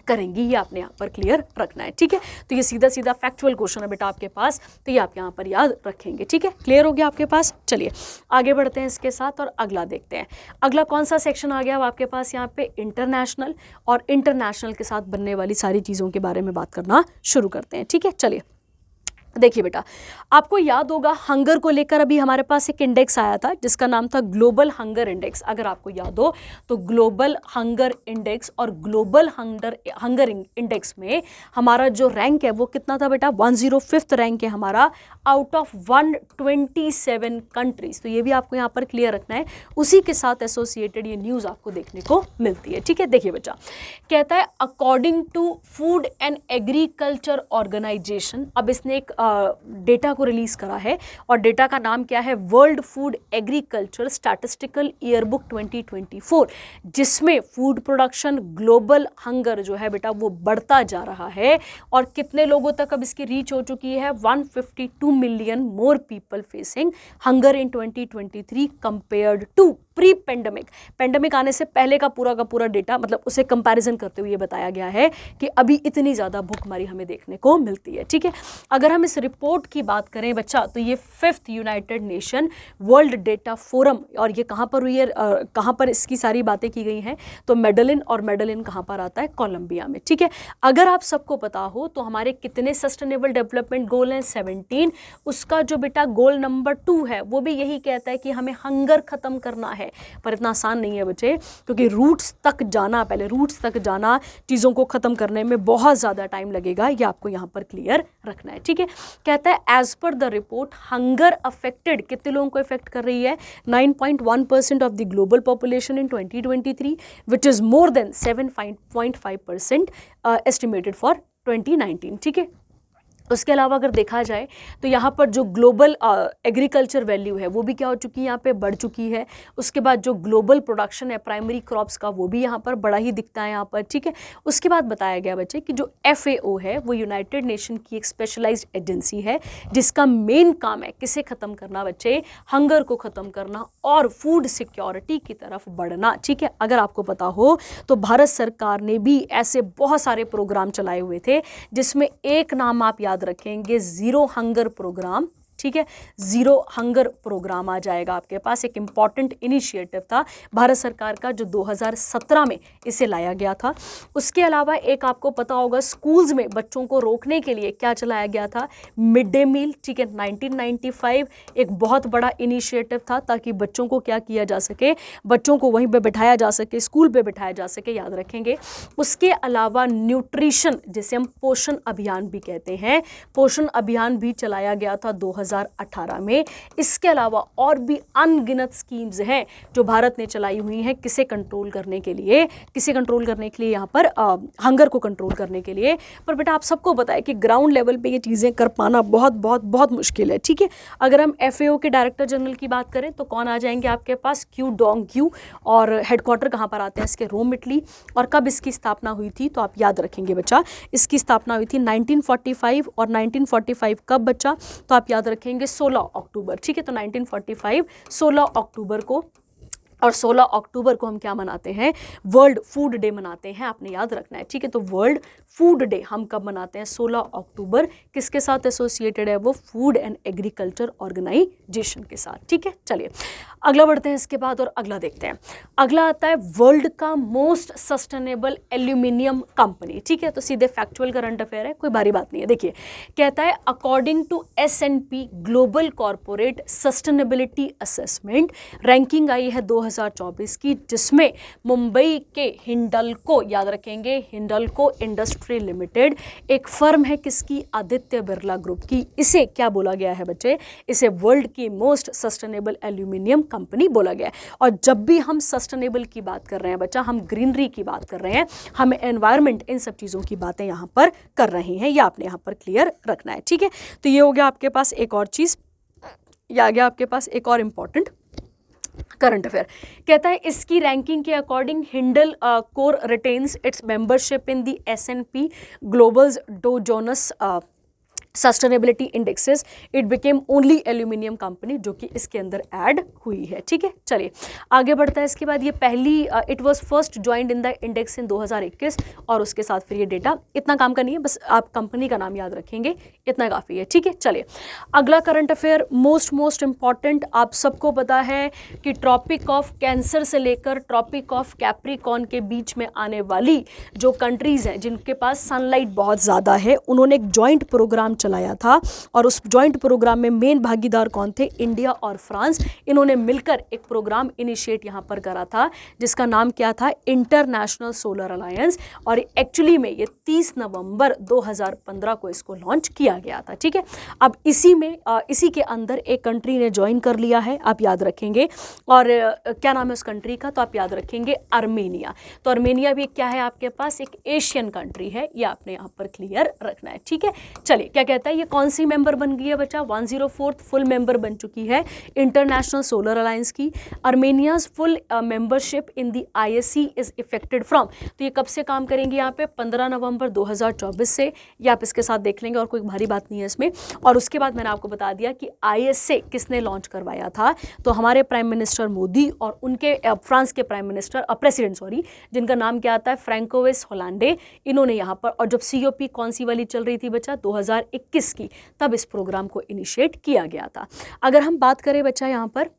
करेंगी। ये आपने यहाँ पर क्लियर रखना है, ठीक है। तो ये सीधा सीधा फैक्चुअल क्वेश्चन है बेटा आपके पास, तो ये आप यहाँ पर याद रखेंगे, ठीक है। क्लियर हो गया आपके पास। चलिए आगे बढ़ते हैं इसके साथ और अगला देखते हैं। अगला कौन सा सेक्शन आ गया अब आपके पास यहाँ पे, इंटरनेशनल, और इंटरनेशनल के साथ बनने वाली सारी चीज़ों के बारे में बात करना शुरू करते हैं, ठीक है। चलिए देखिए बेटा, आपको याद होगा हंगर को लेकर अभी हमारे पास एक इंडेक्स आया था जिसका नाम था ग्लोबल हंगर इंडेक्स। अगर आपको याद हो तो ग्लोबल हंगर इंडेक्स और ग्लोबल हंगर इंडेक्स में हमारा जो रैंक है वो कितना था बेटा, 105th रैंक है हमारा आउट ऑफ 127 कंट्रीज। तो ये भी आपको यहाँ पर क्लियर रखना है, उसी के साथ एसोसिएटेड ये न्यूज़ आपको देखने को मिलती है, ठीक है। देखिए बेटा, कहता है according to food and agriculture organisation, अब इसने एक डेटा को रिलीज करा है और डेटा का नाम क्या है, world food agriculture statistical yearbook 2024, जिसमें फूड प्रोडक्शन ग्लोबल हंगर जो है बेटा वो बढ़ता जा रहा है और कितने लोगों तक अब इसकी रीच हो चुकी है, 152 million more people facing hunger in 2023 compared to pre pandemic आने से पहले का पूरा डेटा, मतलब उसे कंपैरिजन करते हुए ये बताया गया है कि अभी इतनी ज़्यादा भूखमरी हमें देखने को मिलती है, ठीक है। अगर हम इस रिपोर्ट की बात करें बच्चा, तो ये 5th United nation world data forum, और ये कहाँ पर हुई है, कहाँ पर इसकी सारी बातें की गई हैं, तो मेडलिन कहाँ पर आता है, कोलंबिया में, ठीक है। अगर आप सबको पता हो तो हमारे कितने सस्टेनेबल डेवलपमेंट गोल हैं, 17, उसका जो बेटा गोल नंबर 2 है वो भी यही कहता है कि हमें हंगर खत्म करना है। पर इतना आसान नहीं है बच्चे, क्योंकि रूट्स तक जाना, चीज़ों को ख़त्म करने में बहुत ज़्यादा टाइम लगेगा, ये आपको यहाँ पर क्लियर रखना है, ठीक है। कहता है as per the report hunger affected, कितने लोगों को इफेक्ट कर रही है, 9.1% of the global population in 2023, which is more than 7.5% estimated for 2019, ठीक है। उसके अलावा अगर देखा जाए तो यहाँ पर जो ग्लोबल एग्रीकल्चर वैल्यू है वो भी क्या हो चुकी है, यहाँ पे बढ़ चुकी है। उसके बाद जो ग्लोबल प्रोडक्शन है प्राइमरी क्रॉप्स का वो भी यहाँ पर बड़ा ही दिखता है यहाँ पर, ठीक है। उसके बाद बताया गया बच्चे कि जो FAO है वो यूनाइटेड नेशन की एक स्पेशलाइज्ड एजेंसी है जिसका मेन काम है किसे ख़त्म करना बच्चे, हंगर को ख़त्म करना और फूड सिक्योरिटी की तरफ बढ़ना, ठीक है। अगर आपको पता हो तो भारत सरकार ने भी ऐसे बहुत सारे प्रोग्राम चलाए हुए थे जिसमें एक नाम आप याद रखेंगे, जीरो हंगर प्रोग्राम, ठीक है। जीरो हंगर प्रोग्राम आ जाएगा आपके पास, एक इम्पॉर्टेंट इनिशिएटिव था भारत सरकार का जो 2017 में इसे लाया गया था। उसके अलावा एक आपको पता होगा स्कूल्स में बच्चों को रोकने के लिए क्या चलाया गया था, मिड डे मील, ठीक है। 1995 एक बहुत बड़ा इनिशिएटिव था ताकि बच्चों को क्या किया जा सके, बच्चों को वहीं पर बिठाया जा सके, स्कूल पर बिठाया जा सके, याद रखेंगे। उसके अलावा न्यूट्रिशन, जिसे हम पोषण अभियान भी कहते हैं, पोषण अभियान भी चलाया गया था 2018 में। इसके अलावा और भी अनगिनत स्कीम्स हैं जो भारत ने चलाई हुई हैं किसे कंट्रोल करने के लिए, यहाँ पर हंगर को कंट्रोल करने के लिए। पर बेटा आप सबको पता है कि ग्राउंड लेवल पे ये चीज़ें कर पाना बहुत बहुत बहुत मुश्किल है, ठीक है। अगर हम FAO के डायरेक्टर जनरल की बात करें तो कौन आ जाएंगे आपके पास, क्यू डोंग क्यू, और हेडक्वार्टर कहाँ पर आते हैं इसके, रोम इटली। और कब इसकी स्थापना हुई थी तो आप याद रखेंगे बच्चा, इसकी स्थापना हुई थी 1945, और 1945 कब बच्चा, तो आप याद रखेंगे 16 अक्टूबर, ठीक है। तो 1945 16 अक्टूबर को और 16 अक्टूबर को हम क्या मनाते हैं, वर्ल्ड फूड डे मनाते हैं, आपने याद रखना है, ठीक है। तो वर्ल्ड फूड डे हम कब मनाते हैं, 16 अक्टूबर, किसके साथ एसोसिएटेड है वो, फूड एंड एग्रीकल्चर ऑर्गेनाइजेशन के साथ, ठीक है। चलिए अगला बढ़ते हैं इसके बाद और अगला देखते हैं। अगला आता है वर्ल्ड का मोस्ट सस्टेनेबल एल्यूमिनियम कंपनी, ठीक है। तो सीधे फैक्चुअल करंट अफेयर है, कोई भारी बात नहीं है। देखिए कहता है according to S&P global corporate sustainability assessment ranking आई है 2024 की, जिसमें मुंबई के हिंडल्को, याद रखेंगे हिंडल्को इंडस्ट्री लिमिटेड एक फर्म है किसकी, आदित्य बिरला ग्रुप की, इसे क्या बोला गया है बच्चे, इसे वर्ल्ड की मोस्ट सस्टेनेबल एल्यूमिनियम कंपनी बोला गया है। और जब भी हम सस्टेनेबल की बात कर रहे हैं बच्चा, हम ग्रीनरी की बात कर रहे हैं, हम एनवायरनमेंट, इन सब चीज़ों की बातें यहाँ पर कर रहे हैं, ये आपने यहाँ पर क्लियर रखना है, ठीक है। तो ये हो गया आपके पास एक और चीज़, ये आ गया आपके पास एक और इंपॉर्टेंट करंट अफेयर। कहता है इसकी रैंकिंग के according Hindalco retains its membership in the S&P Global's Dow Jones sustainability indexes, it became only aluminium company, जो कि इसके अंदर ऐड हुई है, ठीक है। चलिए आगे बढ़ता है इसके बाद, ये पहली it was first joined in the index in 2021, और उसके साथ फिर ये डेटा, इतना काम का नहीं है, बस आप कंपनी का नाम याद रखेंगे, इतना काफ़ी है, ठीक है। चलिए अगला करंट अफेयर मोस्ट इंपॉर्टेंट, आप सबको पता है कि ट्रॉपिक ऑफ कैंसर से लेकर ट्रॉपिक ऑफ कैप्रिकॉर्न के बीच में आने वाली जो कंट्रीज़ हैं जिनके पास सनलाइट बहुत ज़्यादा है, उन्होंने एक जॉइंट प्रोग्राम चलाया था, और उस जॉइंट प्रोग्राम में मेन भागीदार कौन थे, इंडिया और फ्रांस। इन्होंने मिलकर एक प्रोग्राम इनिशिएट यहाँ पर करा था, जिसका नाम क्या था, इंटरनेशनल सोलर अलायंस, और एक्चुअली में ये 30 नवंबर 2015 को इसको लॉन्च किया गया था, ठीक है। अब इसी के अंदर एक कंट्री ने ज्वाइन कर लिया है, आप याद रखेंगे, और क्या नाम है उस कंट्री का, तो आप याद रखेंगे आर्मेनिया। तो आर्मेनिया भी क्या है आपके पास, एक एशियन कंट्री है, ये आपने यहाँ पर क्लियर रखना है, ठीक है। चलिए क्या कहता है, ये कौन सी मेंबर बन गई है बच्चा, 104th फुल मेंबर बन चुकी है इंटरनेशनल सोलर अलायंस की। Armenia's full membership in the ISC is effected from, तो ये कब से काम करेंगे यहाँ पे, 15 नवंबर 2024 से, ये आप इसके साथ देख लेंगे, और कोई भारी बात नहीं है इसमें। और उसके बाद मैंने आपको बता दिया कि ISA किसने लॉन्च करवाया था, तो हमारे प्राइम मिनिस्टर मोदी और उनके फ्रांस के प्राइम मिनिस्टर प्रेसिडेंट सॉरी, जिनका नाम क्या आता है, फ्रैंकोइस होलांडे, इन्होंने यहाँ पर, और जब COP कौन सी वाली चल रही थी बच्चा, 2021 की, तब इस प्रोग्राम को इनिशिएट किया गया था। अगर हम बात करें बच्चा यहाँ पर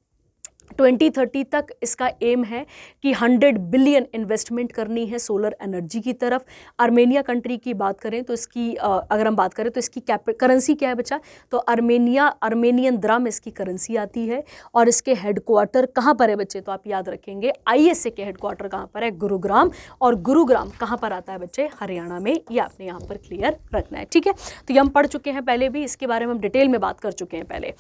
2030 तक इसका एम है कि 100 बिलियन इन्वेस्टमेंट करनी है सोलर एनर्जी की तरफ। आर्मेनिया कंट्री की बात करें तो इसकी अगर हम बात करें तो इसकी करेंसी क्या है बच्चा, तो आर्मेनियन द्रम इसकी करेंसी आती है, और इसके हेडक्वार्टर कहाँ पर है बच्चे, तो आप याद रखेंगे ISA के हेडक्वार्टर कहाँ पर है, गुरुग्राम, और गुरुग्राम कहाँ पर आता है बच्चे, हरियाणा में, ये आपने यहाँ पर क्लियर रखना है, ठीक है। तो ये हम पढ़ चुके हैं पहले भी, इसके बारे में हम डिटेल में बात कर चुके हैं पहले।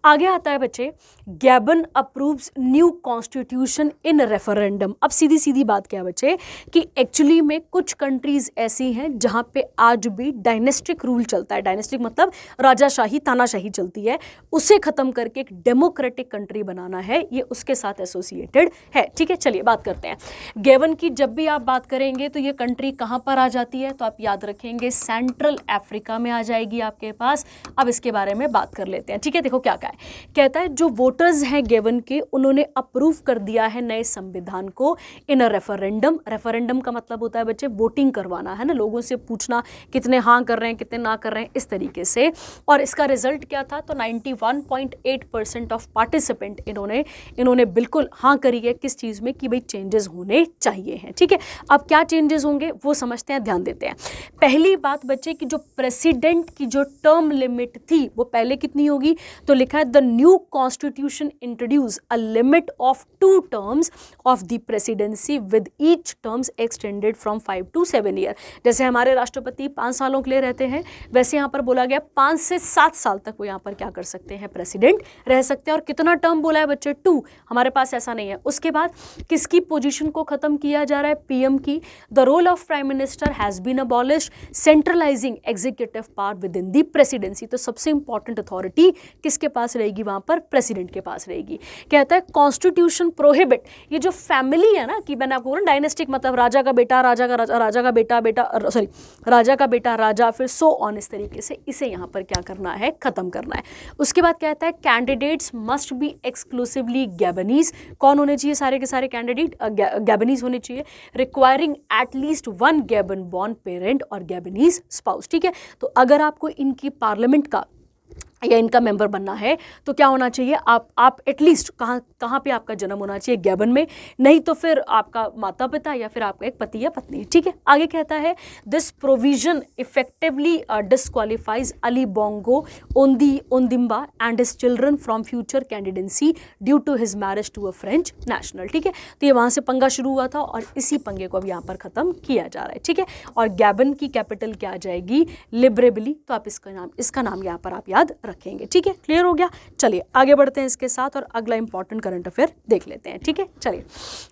आगे आता है बच्चे, Gabon approves new constitution in referendum. अब सीधी सीधी बात क्या है बच्चे, कि एक्चुअली में कुछ कंट्रीज ऐसी हैं जहां पे आज भी डायनेस्टिक रूल चलता है, डायनेस्टिक मतलब राजाशाही, तानाशाही चलती है, उसे खत्म करके एक डेमोक्रेटिक कंट्री बनाना है, ये उसके साथ एसोसिएटेड है, ठीक है। चलिए बात करते हैं गैबन की। जब भी आप बात करेंगे तो ये कंट्री कहां पर आ जाती है, तो आप याद रखेंगे सेंट्रल अफ्रीका में आ जाएगी आपके पास। अब इसके बारे में बात कर लेते हैं, ठीक है। देखो क्या कहता है, जो वोटर्स हैं गैबन के, उन्होंने अप्रूव कर दिया है नए संविधान को इन अ रेफरेंडम। रेफरेंडम का मतलब होता है बच्चे वोटिंग करवाना, है ना, लोगों से पूछना कितने हाँ कर रहे हैं कितने ना कर रहे हैं, इस तरीके से। और इसका रिजल्ट क्या था, तो 91.8% ऑफ पार्टिसिपेंट इन्होंने बिल्कुल हाँ करी है, किस चीज़ में, कि भाई चेंजेस होने चाहिए हैं, ठीक है। अब क्या चेंजेस होंगे वो समझते हैं, ध्यान देते हैं। पहली बात बच्चे की जो प्रेसिडेंट की जो टर्म लिमिट थी वो पहले कितनी होगी, तो लिखा है the new constitution introduce a limit of 2 terms of the presidency with each terms extended from 5 to 7 year। जैसे हमारे राष्ट्रपति 5 सालों के लिए रहते हैं, वैसे यहाँ पर बोला गया 5 से 7 साल तक वो यहाँ पर क्या कर सकते हैं, प्रेसिडेंट रह सकते हैं। और कितना टर्म बोला है बच्चे, 2, हमारे पास ऐसा नहीं है। उसके बाद किसकी पोजीशन को खत्म किया जा रहा है, PM की। The role of prime minister has been abolished, centralising executive power within the presidency. तो सबसे इंपॉर्टेंट अथॉरिटी किसके पास रहेगी, वहाँ पर प्रेसिडेंट के पास रहेगी। कहता है है कॉन्स्टिट्यूशन प्रोहिबिट, ये जो फैमिली है ना, कि मैंने आपको बोला डायनेस्टिक मतलब राजा का बेटा, राजा का राजा, राजा का बेटा बेटा, सॉरी राजा का बेटा राजा, फिर सो ऑन, इस तरीके से इसे यहाँ पर क्या करना है, खत्म करना है। उसके बाद कहता है कैंडिडेट्स मस्ट बी एक्सक्लूसिवली गैबनीज, कौन होने चाहिए सारे के सारे कैंडिडेट, गैबनीज होने चाहिए, requiring at least 1 Gabon born parent और गैबनीज स्पाउस। ठीक है, तो अगर आपको इनकी पार्लियामेंट का या इनका मेंबर बनना है तो क्या होना चाहिए, आप एटलीस्ट कहाँ पे आपका जन्म होना चाहिए, गैबन में, नहीं तो फिर आपका माता पिता या फिर आपका एक पति या पत्नी। ठीक है, आगे कहता है this provision effectively disqualifies Ali Bongo Ondimba and his children from future candidacy due to his marriage to a French national. ठीक है, तो ये वहाँ से पंगा शुरू हुआ था और इसी पंगे को अब यहाँ पर ख़त्म किया जा रहा है। ठीक है, और गैबन की कैपिटल क्या आ जाएगी, लिब्रेबली, तो आप इसका नाम यहाँ पर आप याद रखेंगे। ठीक है, क्लियर हो गया। चलिए आगे बढ़ते हैं इसके साथ और अगला इंपॉर्टेंट करंट अफेयर देख लेते हैं। ठीक है, चलिए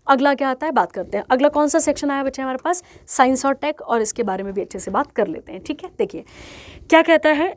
अगला क्या आता है, बात करते हैं। अगला कौन सा सेक्शन आया बच्चे हमारे पास, साइंस और टेक, और इसके बारे में भी अच्छे से बात कर लेते हैं। ठीक है, देखिए क्या कहता है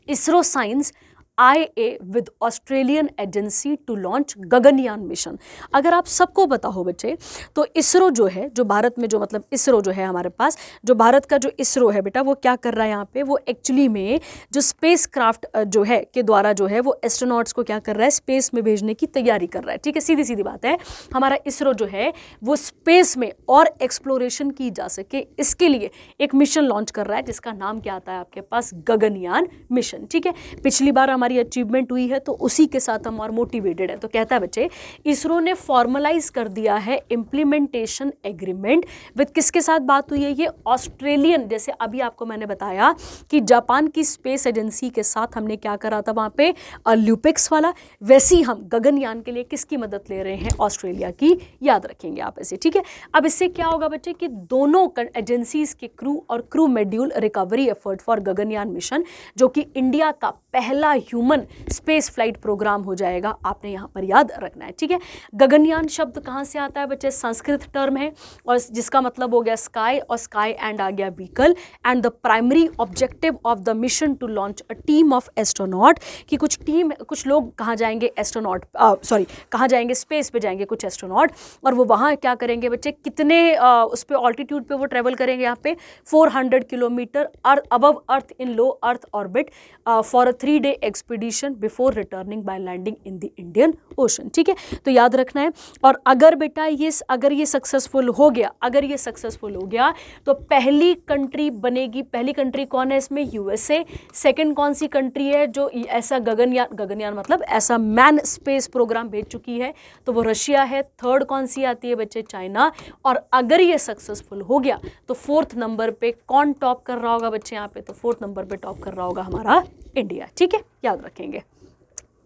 ISRO signs IA with Australian agency to launch Gaganyaan mission. अगर आप सबको पता हो बच्चे, तो इसरो जो है, जो भारत में जो मतलब इसरो जो है हमारे पास, जो भारत का जो इसरो है बेटा, वो क्या कर रहा है यहाँ पे, वो एक्चुअली में जो स्पेस क्राफ्ट जो है के द्वारा जो है वो एस्ट्रोनॉट्स को क्या कर रहा है, स्पेस में भेजने की तैयारी कर रहा है। ठीक है, सीधी सीधी बात है, हमारा इसरो जो है वो स्पेस में और एक्सप्लोरेशन की जा सके, इसके लिए एक मिशन लॉन्च कर रहा है जिसका नाम क्या आता है आपके पास, गगनयान मिशन। ठीक है, पिछली बार हमारी अचीवमेंट हुई है तो उसी के साथ हम और मोटिवेटेड है। तो कहता है बच्चे इसरो ने फॉर्मलाइज कर दिया है इम्प्लीमेंटेशन एग्रीमेंट विद, किसके साथ बात हुई है, ये ऑस्ट्रेलियन, जैसे अभी आपको मैंने बताया कि जापान की स्पेस एजेंसी के साथ हमने क्या करा था वहां पे ल्यूपिक्स वाला, वैसे ही हम गगनयान के लिए किसकी मदद ले रहे हैं, ऑस्ट्रेलिया की, याद रखेंगे आप ऐसे। ठीक है, अब इससे क्या होगा बच्चे कि दोनों एजेंसीज के क्रू और crew module recovery effort for Gaganyaan mission, जो कि इंडिया का पहला ह्यूमन स्पेस फ्लाइट प्रोग्राम हो जाएगा, आपने यहाँ पर याद रखना है। ठीक है, गगनयान शब्द कहाँ से आता है बच्चे, संस्कृत टर्म है और जिसका मतलब हो गया स्काई, और स्काई एंड आ गया vehicle, and the primary objective of the mission to launch a team of astronaut, कि कुछ लोग कहाँ जाएंगे, एस्ट्रोनॉट कहाँ जाएंगे, स्पेस पे जाएंगे कुछ एस्ट्रोनॉट, और वो वहाँ क्या करेंगे बच्चे, कितने उस पर ऑल्टीट्यूड पे वो ट्रेवल करेंगे, यहाँ पे 400 kilometre above earth in low earth orbit for a 3-day expedition before returning by landing in the Indian Ocean. ठीक है, तो याद रखना है। और अगर बेटा अगर ये सक्सेसफुल हो गया तो पहली कंट्री बनेगी, पहली कंट्री कौन है इसमें, USA। सेकंड कौन सी कंट्री है जो ऐसा गगनयान मतलब ऐसा मैन स्पेस प्रोग्राम भेज चुकी है, तो वो रशिया है। थर्ड कौन सी आती है बच्चे, चाइना। और अगर ये सक्सेसफुल हो गया तो 4th नंबर पे कौन टॉप कर रहा होगा बच्चे यहाँ पे, तो 4th नंबर पे टॉप कर रहा होगा हमारा इंडिया। ठीक है, याद रखेंगे।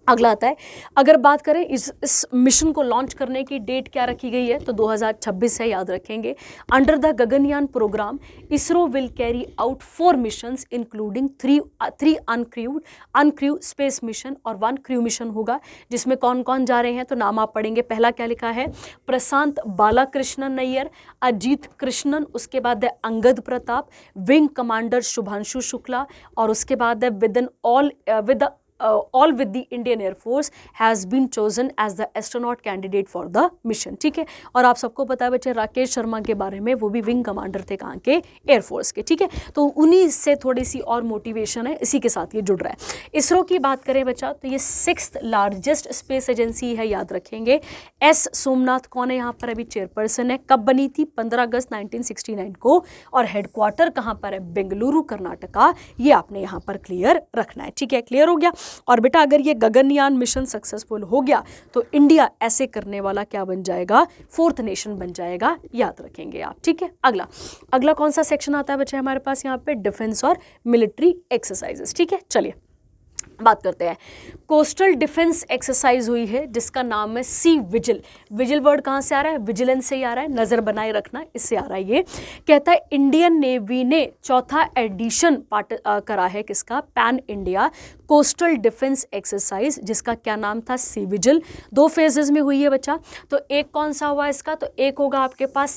अगला आता है, अगर बात करें इस मिशन को लॉन्च करने की डेट क्या रखी गई है, तो 2026 है, याद रखेंगे। Under the Gaganyaan programme ISRO will carry out 4 missions including 3 uncrewed space mission और 1 क्रू मिशन होगा, जिसमें कौन कौन जा रहे हैं, तो नाम आप पढ़ेंगे। पहला क्या लिखा है, प्रशांत बालाकृष्णन नैयर, अजीत कृष्णन, उसके बाद है अंगद प्रताप, विंग कमांडर शुभांशु शुक्ला, और उसके बाद है all with the Indian Air Force has been chosen as the astronaut candidate for the mission। ठीक है, और आप सबको पता है बच्चे राकेश शर्मा के बारे में, वो भी विंग कमांडर थे कहाँ के, एयरफोर्स के। ठीक है, तो उन्हीं से थोड़ी सी और मोटिवेशन है, इसी के साथ ये जुड़ रहा है। इसरो की बात करें बच्चा तो ये 6th लार्जेस्ट स्पेस एजेंसी है, याद रखेंगे। S सोमनाथ कौन है यहाँ पर, अभी चेयरपर्सन है। कब बनी थी, 15 अगस्त 1969 को, और हेडक्वार्टर कहाँ पर है, बेंगलुरु कर्नाटका। ये आपने यहाँ पर क्लियर रखना है। ठीक है, क्लियर हो गया। और बेटा अगर ये गगनयान मिशन सक्सेसफुल हो गया तो इंडिया ऐसे करने वाला क्या बन जाएगा, 4th नेशन बन जाएगा, याद रखेंगे आप। ठीक है, अगला कौन सा सेक्शन आता है बच्चे हमारे पास यहाँ पे, डिफेंस और मिलिट्री एक्सरसाइजेस। ठीक है, चलिए बात करते हैं। कोस्टल डिफेंस एक्सरसाइज हुई है जिसका नाम है सी विजिल। विजिल वर्ड कहाँ से आ रहा है, विजिलेंस से ही आ रहा है, नजर बनाए रखना, इससे आ रहा है। ये कहता है इंडियन नेवी ने 4था एडिशन करा है किसका, pan India coastal defence exercise, जिसका क्या नाम था, सी विजिल। 2 फेजेस में हुई है बच्चा। तो एक कौन सा हुआ इसका, तो एक होगा आपके पास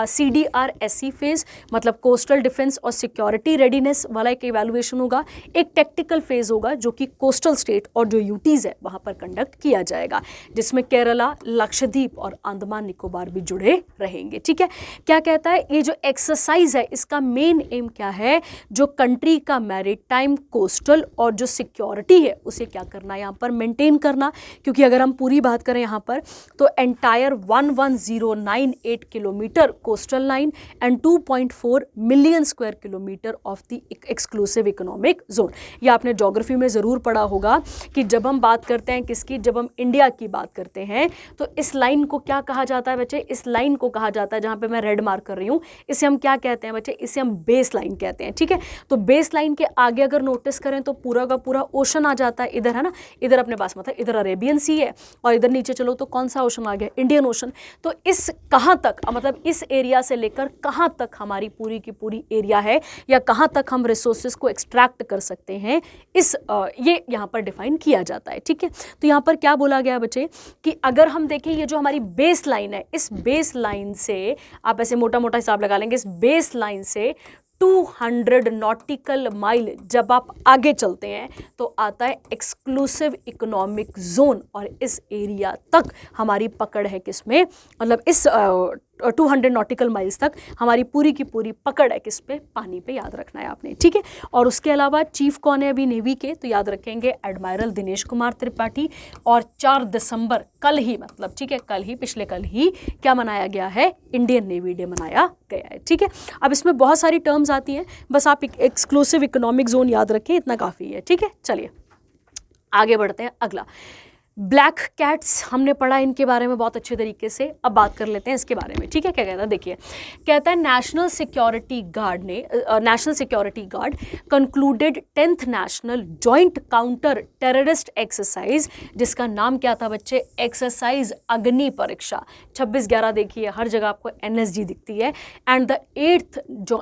CDRSC फेज, मतलब कोस्टल डिफेंस और सिक्योरिटी रेडीनेस वाला एक इवैल्यूएशन होगा। एक टेक्टिकल फेज होगा जो कि कोस्टल स्टेट और जो यूटीज़ है वहाँ पर कंडक्ट किया जाएगा, जिसमें केरला, लक्षद्वीप और अंडमान निकोबार भी जुड़े रहेंगे। ठीक है, क्या कहता है ये जो एक्सरसाइज है इसका मेन एम क्या है, जो कंट्री का मैरीटाइम, कोस्टल और जो सिक्योरिटी है उसे क्या करना, यहाँ पर मेंटेन करना। क्योंकि अगर हम पूरी बात करें यहाँ पर तो entire 11098 kilometre coastal line and 2.4 million square kilometre of the exclusive economic zone. ये आपने ज्योग्राफी में ज़रूर पढ़ा होगा कि जब हम बात करते हैं किसकी, जब हम इंडिया की बात करते हैं तो इस लाइन को क्या कहा जाता है बच्चे, इस लाइन को कहा जाता है, जहाँ पे मैं रेड मार्क कर रही हूँ, इसे हम क्या कहते हैं बच्चे, इसे हम बेस लाइन कहते हैं। ठीक है, तो बेस लाइन के आगे अगर नोटिस करें तो पूरा का पूरा ओशन आ जाता है, इधर है ना, इधर अपने पास मतलब इधर अरेबियन सी है और इधर नीचे चलो तो कौन सा ओशन आ गया, इंडियन ओशन। तो इस कहाँ तक मतलब इस एरिया से लेकर कहाँ तक हमारी पूरी की पूरी एरिया है या कहाँ तक हम रिसोर्सेज को एक्सट्रैक्ट कर सकते हैं, इस ये यहाँ पर डिफाइन किया जाता है। ठीक है, तो यहाँ पर क्या बोला गया बच्चे कि अगर हम देखें ये जो हमारी बेस लाइन है, इस बेस लाइन से आप ऐसे मोटा मोटा हिसाब लगा लेंगे, इस बेस लाइन से 200 नॉटिकल माइल जब आप आगे चलते हैं तो आता है एक्सक्लूसिव इकोनॉमिक जोन, और इस एरिया तक हमारी पकड़ है किसमें, मतलब इस 200 नॉटिकल माइल्स तक हमारी पूरी की पूरी पकड़ है किस पे, पानी पे, याद रखना है आपने। ठीक है, और उसके अलावा चीफ कौन है अभी नेवी के, तो याद रखेंगे एडमायरल दिनेश कुमार त्रिपाठी। और 4 दिसंबर कल ही, मतलब ठीक है कल ही, पिछले कल ही क्या मनाया गया है, इंडियन नेवी डे मनाया गया है। ठीक है, अब इसमें बहुत सारी टर्म्स आती हैं, बस आप एक्सक्लूसिव इकोनॉमिक जोन याद रखें, इतना काफ़ी है। ठीक है, चलिए आगे बढ़ते हैं। अगला ब्लैक कैट्स हमने पढ़ा इनके बारे में बहुत अच्छे तरीके से, अब बात कर लेते हैं इसके बारे में। ठीक है, क्या कहता है देखिए, कहता है national security guard concluded 10th national joint counter terrorist exercise, जिसका नाम क्या था बच्चे, एक्सरसाइज अग्नि परीक्षा। 26/11 देखिए हर जगह आपको NSG दिखती है। And the 8th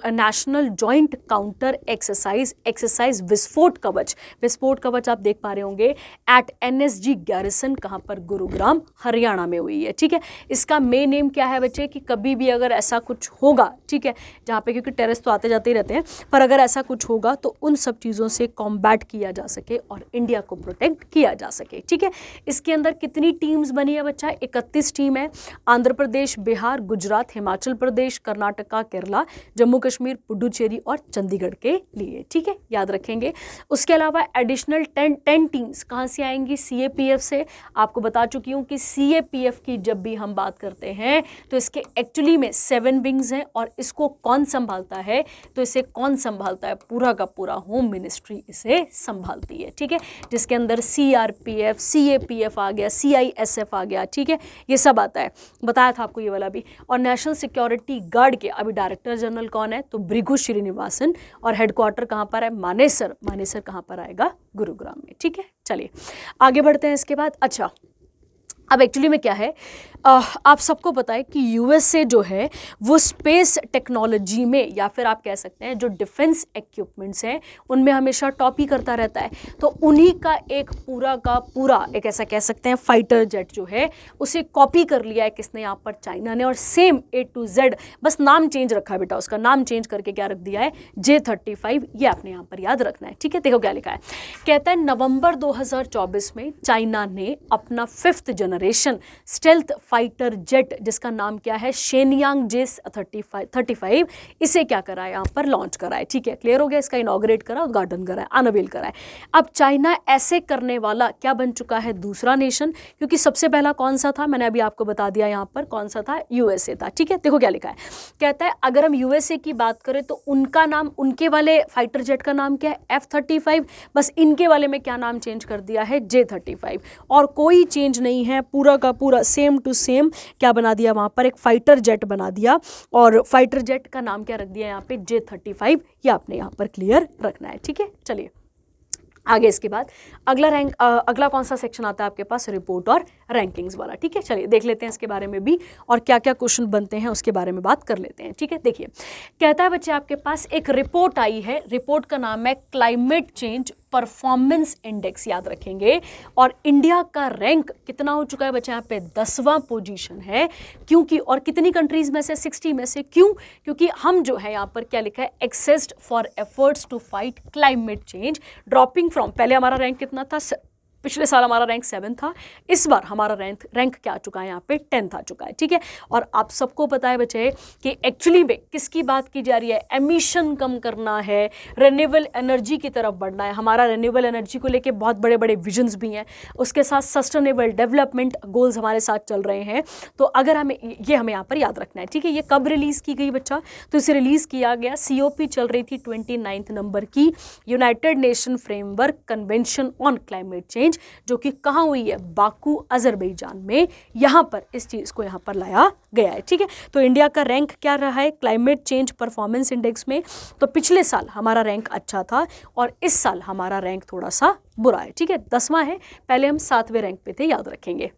national joint counter exercise विस्फोट कवच। विस्फोट कवच आप देख पा रहे होंगे एट NSG गैरिसन, कहाँ पर, गुरुग्राम हरियाणा में हुई है। ठीक है, इसका मेन एम क्या है बच्चे कि कभी भी अगर ऐसा कुछ होगा, ठीक है, जहाँ पे क्योंकि टेररिस्ट तो आते जाते ही रहते हैं, पर अगर ऐसा कुछ होगा तो उन सब चीज़ों से कॉम्बैट किया जा सके और इंडिया को प्रोटेक्ट किया जा सके। ठीक है, इसके अंदर कितनी टीम्स बनी है बच्चा, 31 टीम है। आंध्र प्रदेश, बिहार, गुजरात, हिमाचल प्रदेश, कर्नाटका, केरला, जम्मू कश्मीर, पुडुचेरी और चंडीगढ़ के लिए। ठीक है, याद रखेंगे। उसके अलावा एडिशनल 10 टीम्स कहाँ से आएंगी, CAPF से। आपको बता चुकी हूँ कि CAPF की जब भी हम बात करते हैं तो इसके एक्चुअली में 7 विंग्स हैं, और इसको कौन संभालता है, तो इसे कौन संभालता है, पूरा का पूरा होम मिनिस्ट्री इसे संभालती है। ठीक है, जिसके अंदर CRPF, CAPF आ गया, CISF आ गया। ठीक है, ये सब आता है, बताया था आपको ये वाला भी। और नेशनल सिक्योरिटी गार्ड के अभी डायरेक्टर जनरल कौन है, तो भृगु श्रीनिवासन, और हेडक्वार्टर कहाँ पर है, मानेसर। मानेसर कहाँ पर आएगा, गुरुग्राम में। ठीक है, चलिए आगे बढ़ते हैं इसके बाद। अच्छा, अब एक्चुअली में क्या है, आप सबको पता है कि USA जो है वो स्पेस टेक्नोलॉजी में, या फिर आप कह सकते हैं जो डिफेंस इक्विपमेंट्स हैं उनमें हमेशा टॉप ही करता रहता है। तो उन्हीं का एक पूरा का पूरा एक ऐसा कह सकते हैं फाइटर जेट जो है उसे कॉपी कर लिया है किसने, यहाँ पर चाइना ने, और सेम A to Z, बस नाम चेंज रखा है बेटा, उसका नाम चेंज करके क्या रख दिया है, J-35। ये आपने यहाँ पर याद रखना है। ठीक है, देखो क्या लिखा है, कहता है नवंबर 2024 में चाइना ने अपना 5th generation stealth fighter jet, जिसका नाम क्या है, शेनयांग J-35, इसे क्या करा है, यहाँ पर लॉन्च करा है। ठीक है, क्लियर हो गया, इसका इनॉग्रेट करा, उद्घाटन करा है, अनवील करा है। अब चाइना ऐसे करने वाला क्या बन चुका है, दूसरा नेशन, क्योंकि सबसे पहला कौन सा था, मैंने अभी आपको बता दिया यहाँ पर कौन सा था, USA था। ठीक है, देखो क्या लिखा है, कहता है अगर हम USA की बात करें तो उनका नाम, उनके वाले फाइटर जेट का नाम क्या है, F-35, बस इनके वाले में क्या नाम चेंज कर दिया है, J-35, और कोई चेंज नहीं है, पूरा का पूरा सेम टू सेम क्या बना दिया, वहाँ पर एक फाइटर जेट बना दिया, और फाइटर जेट का नाम क्या रख दिया यहाँ पे, J-35। ये आपने यहाँ पर क्लियर रखना है। ठीक है, चलिए आगे इसके बाद अगला कौन सा सेक्शन आता है आपके पास, रिपोर्ट और रैंकिंग्स वाला। ठीक है, चलिए देख लेते हैं इसके बारे में भी, और क्या क्या क्वेश्चन बनते हैं उसके बारे में बात कर लेते हैं। ठीक है, देखिए कहता है बच्चे आपके पास एक रिपोर्ट आई है, रिपोर्ट का नाम है क्लाइमेट चेंज परफॉर्मेंस इंडेक्स याद रखेंगे। और इंडिया का रैंक कितना हो चुका है बच्चा, यहाँ पे 10वां पोजीशन है। क्योंकि और कितनी कंट्रीज में से, 60 में से। क्यों? क्योंकि हम जो है यहाँ पर क्या लिखा है, assessed for efforts to fight climate change, dropping from, पहले हमारा रैंक कितना था, पिछले साल हमारा रैंक 7 था, इस बार हमारा रैंक क्या आ चुका है, यहाँ पे 10th आ चुका है। ठीक है, और आप सबको पता है बच्चे कि एक्चुअली में किसकी बात की जा रही है, एमिशन कम करना है, रिन्यूएबल एनर्जी की तरफ बढ़ना है। हमारा रिन्यूएबल एनर्जी को लेके बहुत बड़े बड़े विजन्स भी हैं, उसके साथ सस्टेनेबल डेवलपमेंट गोल्स हमारे साथ चल रहे हैं। तो अगर हमें यहाँ पर याद रखना है। ठीक है, ये कब रिलीज़ की गई बच्चा, तो इसे रिलीज़ किया गया, COP चल रही थी 29 नंबर की, United nation framework convention on climate change, जो कि कहाँ हुई है, बाकू अजरबैजान में। यहाँ पर इस चीज़ को यहाँ पर लाया गया है। ठीक है, तो इंडिया का रैंक क्या रहा है क्लाइमेट चेंज परफॉर्मेंस इंडेक्स में, तो पिछले साल हमारा रैंक अच्छा था और इस साल हमारा रैंक थोड़ा सा बुरा है। ठीक है, 10वां है, पहले हम 7वें रैंक पे थे, याद रखेंगे।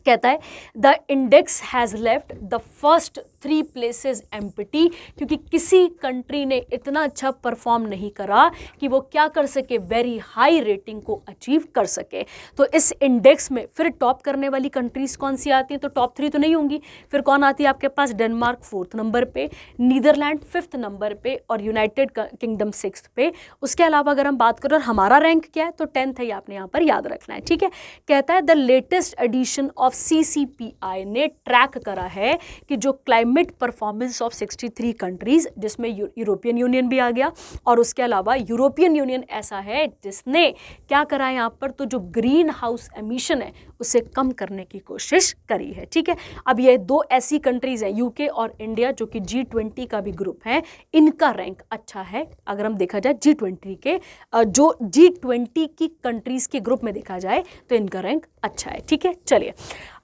कहता है the index has left the first 3 places empty, क्योंकि किसी कंट्री ने इतना अच्छा परफॉर्म नहीं करा कि वो क्या कर सके, वेरी हाई रेटिंग को अचीव कर सके। तो इस इंडेक्स में फिर टॉप करने वाली कंट्रीज कौन सी आती हैं, तो टॉप 3 तो नहीं होंगी, फिर कौन आती है आपके पास, डेनमार्क 4th नंबर पे, नीदरलैंड 5th नंबर पे और यूनाइटेड किंगडम 6th पे। उसके अलावा अगर हम बात करें और हमारा रैंक क्या है, तो 10th है, ये आपने यहाँ पर याद रखना है। ठीक है, कहता है the latest edition of CCPI ने ट्रैक करा है कि जो क्लाइमेट परफॉर्मेंस ऑफ 63 कंट्रीज, जिसमें यूरोपियन यूनियन भी आ गया, और उसके अलावा यूरोपियन यूनियन ऐसा है जिसने क्या करा है यहाँ पर, तो जो ग्रीन हाउस एमिशन है उसे कम करने की कोशिश करी है। ठीक है, अब ये 2 ऐसी कंट्रीज हैं, UK और इंडिया, जो कि G20 का भी ग्रुप है, इनका रैंक अच्छा है। अगर हम देखा जाए G20 के, जो G20 की कंट्रीज के ग्रुप में देखा जाए तो इनका रैंक अच्छा है। ठीक है, चलिए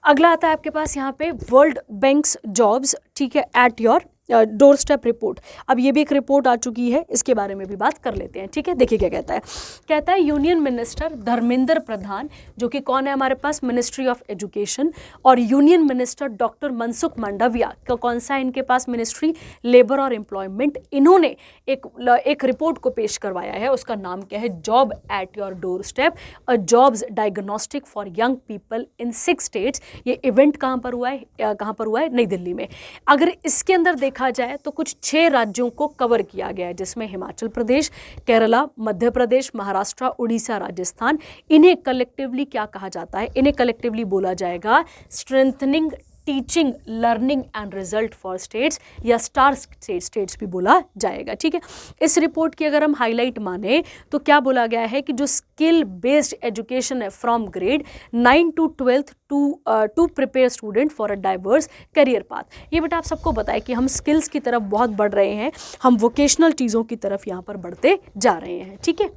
अगला आता है आपके पास यहाँ पे वर्ल्ड बैंक्स जॉब्स, ठीक है, at your door step report. अब ये भी एक रिपोर्ट आ चुकी है, इसके बारे में भी बात कर लेते हैं। ठीक है, देखिए क्या कहता है, कहता है यूनियन मिनिस्टर धर्मेंद्र प्रधान, जो कि कौन है हमारे पास, मिनिस्ट्री ऑफ एजुकेशन, और union minister doctor Mansukh Mandaviya का कौन सा है इनके पास, मिनिस्ट्री लेबर और एम्प्लॉयमेंट। इन्होंने एक रिपोर्ट को पेश करवाया है, उसका नाम क्या है, job at your door step, a jobs diagnostic for young people in 6 states. ये इवेंट कहाँ पर हुआ है, नई दिल्ली में। अगर इसके अंदर देखा जाए तो कुछ 6 राज्यों को कवर किया गया है, जिसमें हिमाचल प्रदेश, केरला, मध्य प्रदेश, महाराष्ट्र, उड़ीसा, राजस्थान। इन्हें कलेक्टिवली क्या कहा जाता है, इन्हें कलेक्टिवली बोला जाएगा strengthening teaching learning and result for states, या स्टार स्टेट्स भी बोला जाएगा। ठीक है, इस रिपोर्ट की अगर हम हाईलाइट माने तो क्या बोला गया है कि जो स्किल बेस्ड एजुकेशन है from grade 9 to 12th to prepare student for a diverse career path. ये बेटा आप सबको पता है कि हम स्किल्स की तरफ बहुत बढ़ रहे हैं, हम वोकेशनल चीज़ों की तरफ यहाँ पर बढ़ते जा रहे हैं। ठीक है,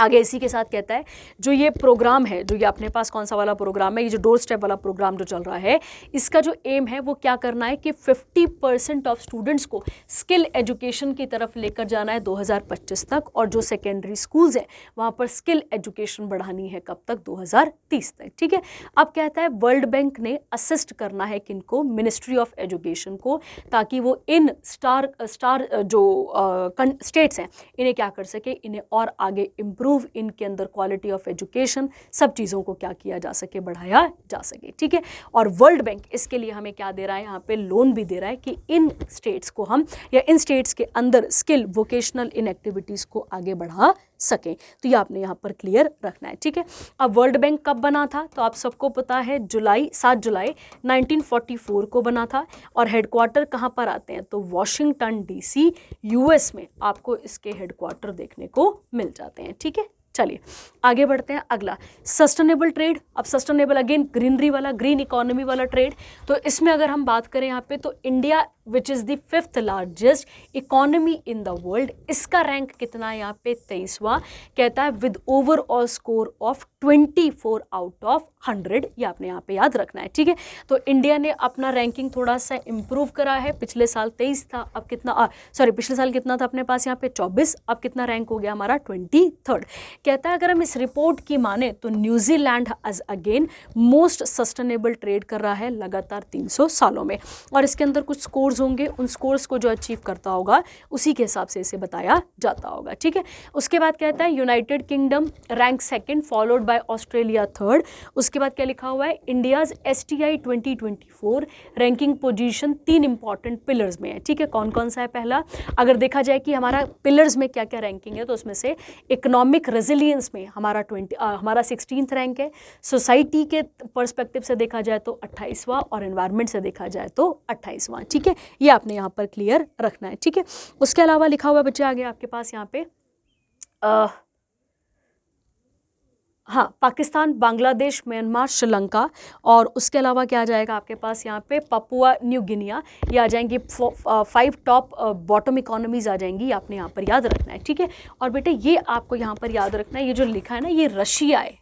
आगे इसी के साथ कहता है जो ये प्रोग्राम है, जो ये अपने पास कौन सा वाला प्रोग्राम है, ये जो डोर स्टेप वाला प्रोग्राम जो चल रहा है, इसका जो एम है वो क्या करना है कि 50% ऑफ स्टूडेंट्स को स्किल एजुकेशन की तरफ लेकर जाना है 2025 तक, और जो सेकेंडरी स्कूल्स हैं वहाँ पर स्किल एजुकेशन बढ़ानी है कब तक, 2030 तक। ठीक है, अब कहता है वर्ल्ड बैंक ने असिस्ट करना है किनको, मिनिस्ट्री ऑफ एजुकेशन को, ताकि वो इन स्टार जो स्टेट्स हैं इन्हें क्या कर सके, इन्हें और आगे इम्प्रूव, इनके अंदर क्वालिटी ऑफ एजुकेशन, सब चीज़ों को क्या किया जा सके, बढ़ाया जा सके। ठीक है, और वर्ल्ड बैंक इसके लिए हमें क्या दे रहा है, यहाँ पे लोन भी दे रहा है कि इन स्टेट्स को हम, या इन स्टेट्स के अंदर स्किल वोकेशनल इन एक्टिविटीज़ को आगे बढ़ा सकें। तो ये आपने यहाँ पर क्लियर रखना है। ठीक है, अब वर्ल्ड बैंक कब बना था, तो आप सबको पता है 7 जुलाई 1944 को बना था, और हेडक्वार्टर कहाँ पर आते हैं, तो वॉशिंगटन DC US में आपको इसके हेडक्वार्टर देखने को मिल जाते हैं। ठीक है, चलिए आगे बढ़ते हैं। अगला सस्टेनेबल ट्रेड। अब सस्टेनेबल अगेन ग्रीनरी वाला, ग्रीन इकोनॉमी वाला ट्रेड। तो इसमें अगर हम बात करें यहाँ पे, तो India which is the 5th largest economy in the world, इसका रैंक कितना है यहाँ पे, 23वां। कहता है with overall score of 24 out of 100। ये आपने यहाँ पे याद रखना है। ठीक है, तो इंडिया ने अपना रैंकिंग थोड़ा सा इम्प्रूव करा है। पिछले साल 23 था, अब कितना, पिछले साल कितना था अपने पास यहाँ पे 24, अब कितना रैंक हो गया हमारा, 23rd। कहता है अगर हम इस रिपोर्ट की माने तो New Zealand as again most sustainable trade कर रहा है लगातार 300 सालों में, और इसके अंदर कुछ स्कोर्स होंगे, उन स्कोर्स को जो अचीव करता होगा उसी के हिसाब से इसे बताया जाता होगा, ठीक है। उसके बाद कहता है United kingdom rank second followed by Australia third. उसके बाद क्या लिखा हुआ है, India's STI 2024 ranking position 3 important pillars में है, ठीक है। कौन कौन सा है? पहला, अगर देखा जाए कि हमारा पिलर्स में क्या क्या रैंकिंग है तो उसमें से इकोनॉमिक रेजिलियंस में हमारा 16th रैंक है, सोसाइटी के पर्सपेक्टिव से देखा जाए तो 28वां, और एनवायरनमेंट से देखा जाए तो 28वां, ठीक है। ये आपने यहाँ पर क्लियर रखना है, ठीक है। उसके अलावा लिखा हुआ बच्चे आगे आपके पास यहाँ पे हाँ, पाकिस्तान, बांग्लादेश, म्यांमार, श्रीलंका, और उसके अलावा क्या आ जाएगा आपके पास यहाँ पे पपुआ न्यू गिनिया, ये आ जाएंगी 5 टॉप बॉटम इकोनॉमीज आ जाएंगी, आपने यहाँ पर याद रखना है, ठीक है। और बेटे ये आपको यहाँ पर याद रखना है, ये जो लिखा है ना ये रशिया है,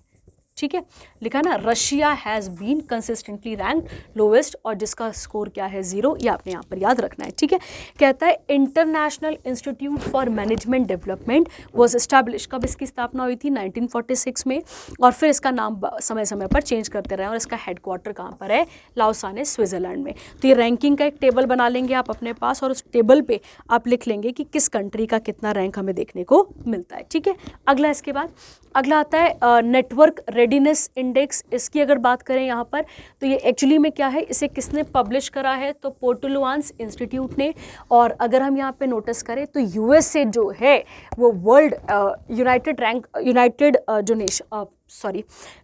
ठीक है, लिखा है ना Russia has been consistently rank lowest, और जिसका स्कोर क्या है 0, ये आपने यहाँ पर याद रखना है, ठीक है। कहता है international institute for management development was establish, कब इसकी स्थापना हुई थी? 1946 में, और फिर इसका नाम समय समय पर चेंज करते रहे, और इसका हेडक्वार्टर कहाँ पर है? लाओसाने, स्विट्जरलैंड में। तो ये रैंकिंग का एक टेबल बना लेंगे आप अपने पास, और उस टेबल पे आप लिख लेंगे कि किस कंट्री का कितना रैंक हमें देखने को मिलता है, ठीक है। अगला, इसके बाद अगला आता है नेटवर्क रेडीनेस इंडेक्स। इसकी अगर बात करें यहाँ पर तो ये एक्चुअली में क्या है, इसे किसने पब्लिश करा है? तो पोर्टुलुआंस इंस्टीट्यूट ने। और अगर हम यहाँ पे नोटिस करें तो USA जो है वो वर्ल्ड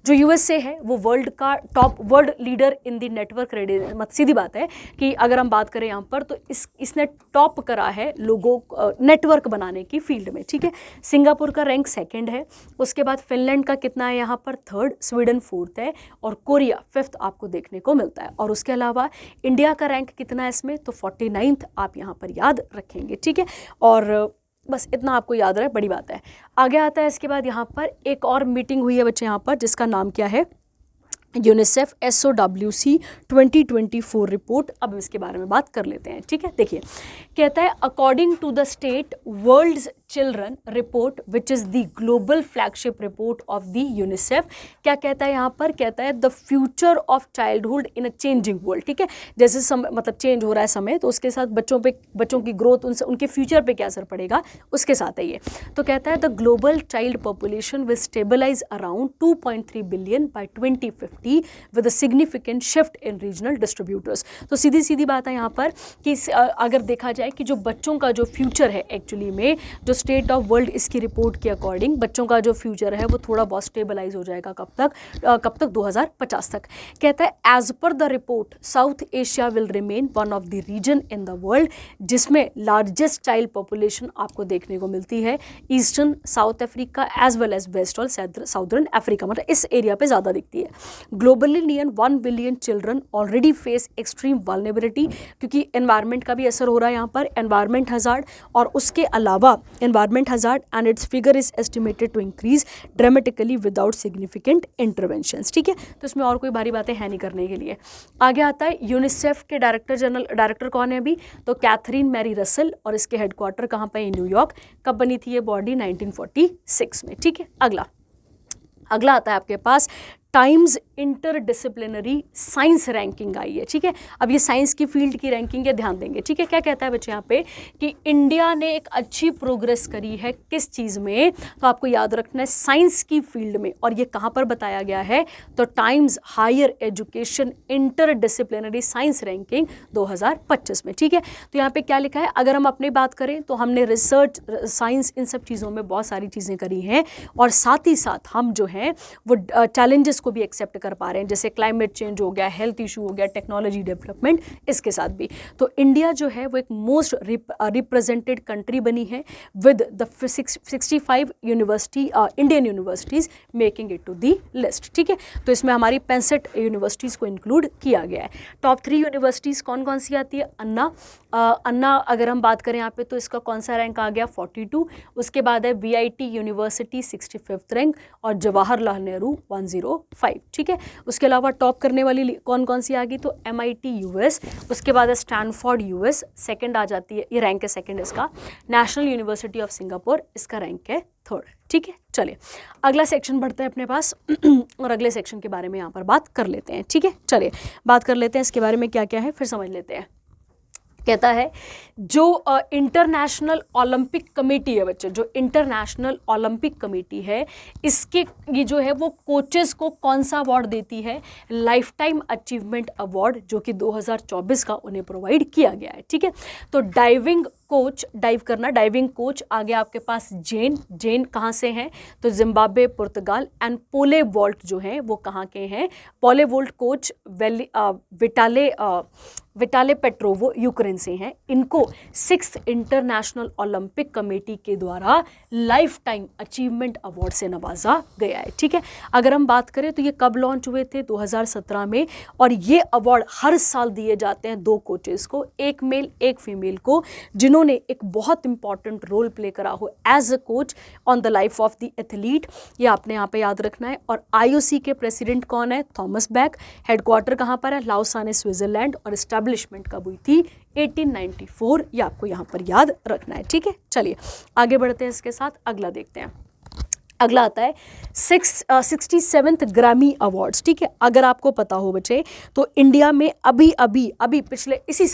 जो USA है वो वर्ल्ड का top world leader in the network readiness. मत सीधी बात है कि अगर हम बात करें यहाँ पर तो इसने टॉप करा है लोगों नेटवर्क बनाने की फील्ड में, ठीक है। सिंगापुर का रैंक सेकंड है, उसके बाद फिनलैंड का कितना है यहाँ पर? थर्ड, स्वीडन फोर्थ है, और कोरिया फिफ्थ आपको देखने को मिलता है। और उसके अलावा इंडिया का रैंक कितना है इसमें? तो 49th आप यहाँ पर याद रखेंगे, ठीक है। और बस इतना आपको याद रहे, बड़ी बात है। आगे आता है इसके बाद यहाँ पर एक और मीटिंग हुई है बच्चे यहाँ पर, जिसका नाम क्या है? UNICEF SOWC 2024 report. अब इसके बारे में बात कर लेते हैं, ठीक है। देखिए, कहता है according to the state world's children report which is the global flagship report of the UNICEF. क्या कहता है यहाँ पर? कहता है the future of childhood in a changing world, ठीक है। जैसे समय मतलब चेंज हो रहा है समय, तो उसके साथ बच्चों की ग्रोथ, उनके फ्यूचर पे क्या असर पड़ेगा, उसके साथ है ये। तो कहता है the global child population will stabilise around 2.3 billion by 2050 with a significant shift in regional distributors. तो सीधी सीधी बात है यहाँ पर कि अगर देखा जाए कि जो बच्चों का जो फ्यूचर है एक्चुअली में, जो स्टेट ऑफ वर्ल्ड इसकी रिपोर्ट के अकॉर्डिंग बच्चों का जो फ्यूचर है वो थोड़ा बहुत स्टेबलाइज हो जाएगा। कब तक? 2050 तक। कहता है as per the report South Asia will remain one of the region in the world जिसमें लार्जेस्ट चाइल्ड पॉपुलेशन आपको देखने को मिलती है। Eastern South Africa as well as west और साउदर्न अफ्रीका, मतलब इस एरिया पे ज़्यादा दिखती है। Globally near 1 billion children already face extreme vulnerability, क्योंकि एनवायरनमेंट का भी असर हो रहा है यहाँ पर, एनवायरनमेंट हजार्ड, और उसके अलावा environment hazard and its figure is estimated to increase dramatically without significant interventions, ठीक है। तो इसमें और कोई भारी बातें हैं नहीं करने के लिए। आगे आता है यूनिसेफ के डायरेक्टर कौन है अभी? तो कैथरीन मैरी रसल, और इसके हेडक्वार्टर कहाँ पर है? न्यूयॉर्क। कब बनी थी ये बॉडी? 1946 में, ठीक है। अगला आता है आपके पास टाइम्स इंटरडिसिप्लिनरी साइंस रैंकिंग आई है, ठीक है। अब ये साइंस की फील्ड की रैंकिंग है, ध्यान देंगे, ठीक है। क्या कहता है बच्चे यहाँ पे कि इंडिया ने एक अच्छी प्रोग्रेस करी है किस चीज़ में? तो आपको याद रखना है साइंस की फील्ड में, और ये कहाँ पर बताया गया है? तो Times Higher Education interdisciplinary science ranking 2025 में, ठीक है। तो यहाँ पे क्या लिखा है? अगर हम अपनी बात करें तो हमने रिसर्च, साइंस, इन सब चीज़ों में बहुत सारी चीज़ें करी हैं, और साथ ही साथ हम जो हैं वो चैलेंजेस को भी एक्सेप्ट कर पा रहे हैं, जैसे क्लाइमेट चेंज हो गया, हेल्थ इशू हो गया, टेक्नोलॉजी डेवलपमेंट, इसके साथ भी। तो इंडिया जो है वो एक मोस्ट रिप्रेजेंटेड कंट्री बनी है with the 65 Indian universities making it to the list, ठीक है। तो इसमें हमारी 65 यूनिवर्सिटीज़ को इंक्लूड किया गया है। टॉप 3 यूनिवर्सिटीज़ कौन कौन सी आती है? अन्ना अगर हम बात करें यहाँ पे तो इसका कौन सा रैंक आ गया? 42। उसके बाद है VIT यूनिवर्सिटी 65th रैंक, और जवाहरलाल नेहरू 101 5, ठीक है। उसके अलावा टॉप करने वाली कौन कौन सी आ गई, तो MIT US, उसके बाद है स्टैनफोर्ड US, सेकंड आ जाती है, ये रैंक है सेकंड इसका, नेशनल यूनिवर्सिटी ऑफ सिंगापुर, इसका रैंक है थर्ड, ठीक है। चलिए अगला सेक्शन बढ़ते हैं अपने पास और अगले सेक्शन के बारे में यहाँ पर बात कर लेते हैं, ठीक है। चलिए बात कर लेते हैं इसके बारे में क्या क्या है, फिर समझ लेते हैं। कहता है जो इंटरनेशनल ओलंपिक कमेटी है बच्चे, जो इंटरनेशनल ओलंपिक कमेटी है, इसके ये जो है वो कोचेस को कौन सा अवार्ड देती है, लाइफ टाइम अचीवमेंट अवार्ड, जो कि 2024 का उन्हें प्रोवाइड किया गया है, ठीक है। तो डाइविंग कोच, डाइव करना, डाइविंग कोच आ गया आपके पास जेन कहाँ से हैं, तो जिम्बाब्वे, पुर्तगाल, एंड पोले वॉल्ट जो हैं वो कहाँ के हैं, पोले वॉल्ट कोच विटाले पेट्रोवो यूक्रेन से हैं। इनको 6th इंटरनेशनल ओलंपिक कमेटी के द्वारा लाइफ टाइम अचीवमेंट अवार्ड से नवाजा गया है, ठीक है। अगर हम बात करें तो ये कब लॉन्च हुए थे, 2017 में, और ये अवार्ड हर साल दिए जाते हैं 2 कोचेस को, एक मेल एक फीमेल को, जिन्होंने एक बहुत इंपॉर्टेंट रोल प्ले करा हो as a coach on the life of the athlete, ये आपने यहाँ पे याद रखना है। और IOC के प्रेसिडेंट कौन है, थॉमस बैक, हेडक्वार्टर कहाँ पर है, लाउसाने स्विट्जरलैंड, और एस्टैब्लिशमेंट कब हुई थी, 1894, ये आपको यहाँ पर याद रखना है, ठीक है। चलिए आगे बढ़ते हैं, इसके साथ अगला देखते हैं। अगला आता है 67th ग्रैमी अवार्ड्स, ठीक है। अगर आपको पता हो बच्चे तो इंडिया में अभी पिछले इसी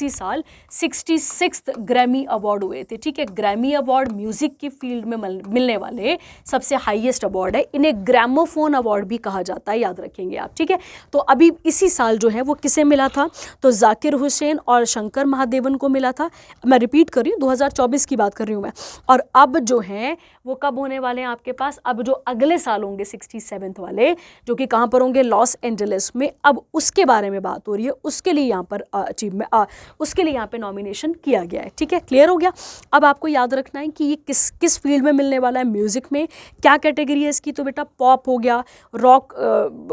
साल 66th ग्रैमी अवार्ड हुए थे, ठीक है। ग्रैमी अवार्ड म्यूजिक की फील्ड में मिलने वाले सबसे हाईएस्ट अवार्ड है, इन्हें ग्रामोफोन अवार्ड भी कहा जाता है, याद रखेंगे आप, ठीक है। तो अभी इसी साल जो है वो किसे मिला था, तो जाकिर हुसैन और शंकर महादेवन को मिला था। मैं रिपीट कर रही हूँ, 2024 की बात कर रही हूँ मैं। और अब जो है वो कब होने वाले हैं आपके पास, अब जो अगले साल होंगे 67th वाले, जो कि कहाँ पर होंगे, लॉस एंजलिस में, अब उसके बारे में बात हो रही है। उसके लिए यहाँ पर उसके लिए यहाँ पे नॉमिनेशन किया गया है, ठीक है। क्लियर हो गया। अब आपको याद रखना है कि ये किस फील्ड में मिलने वाला है, म्यूजिक में क्या कैटेगरी है इसकी, तो बेटा पॉप हो गया, रॉक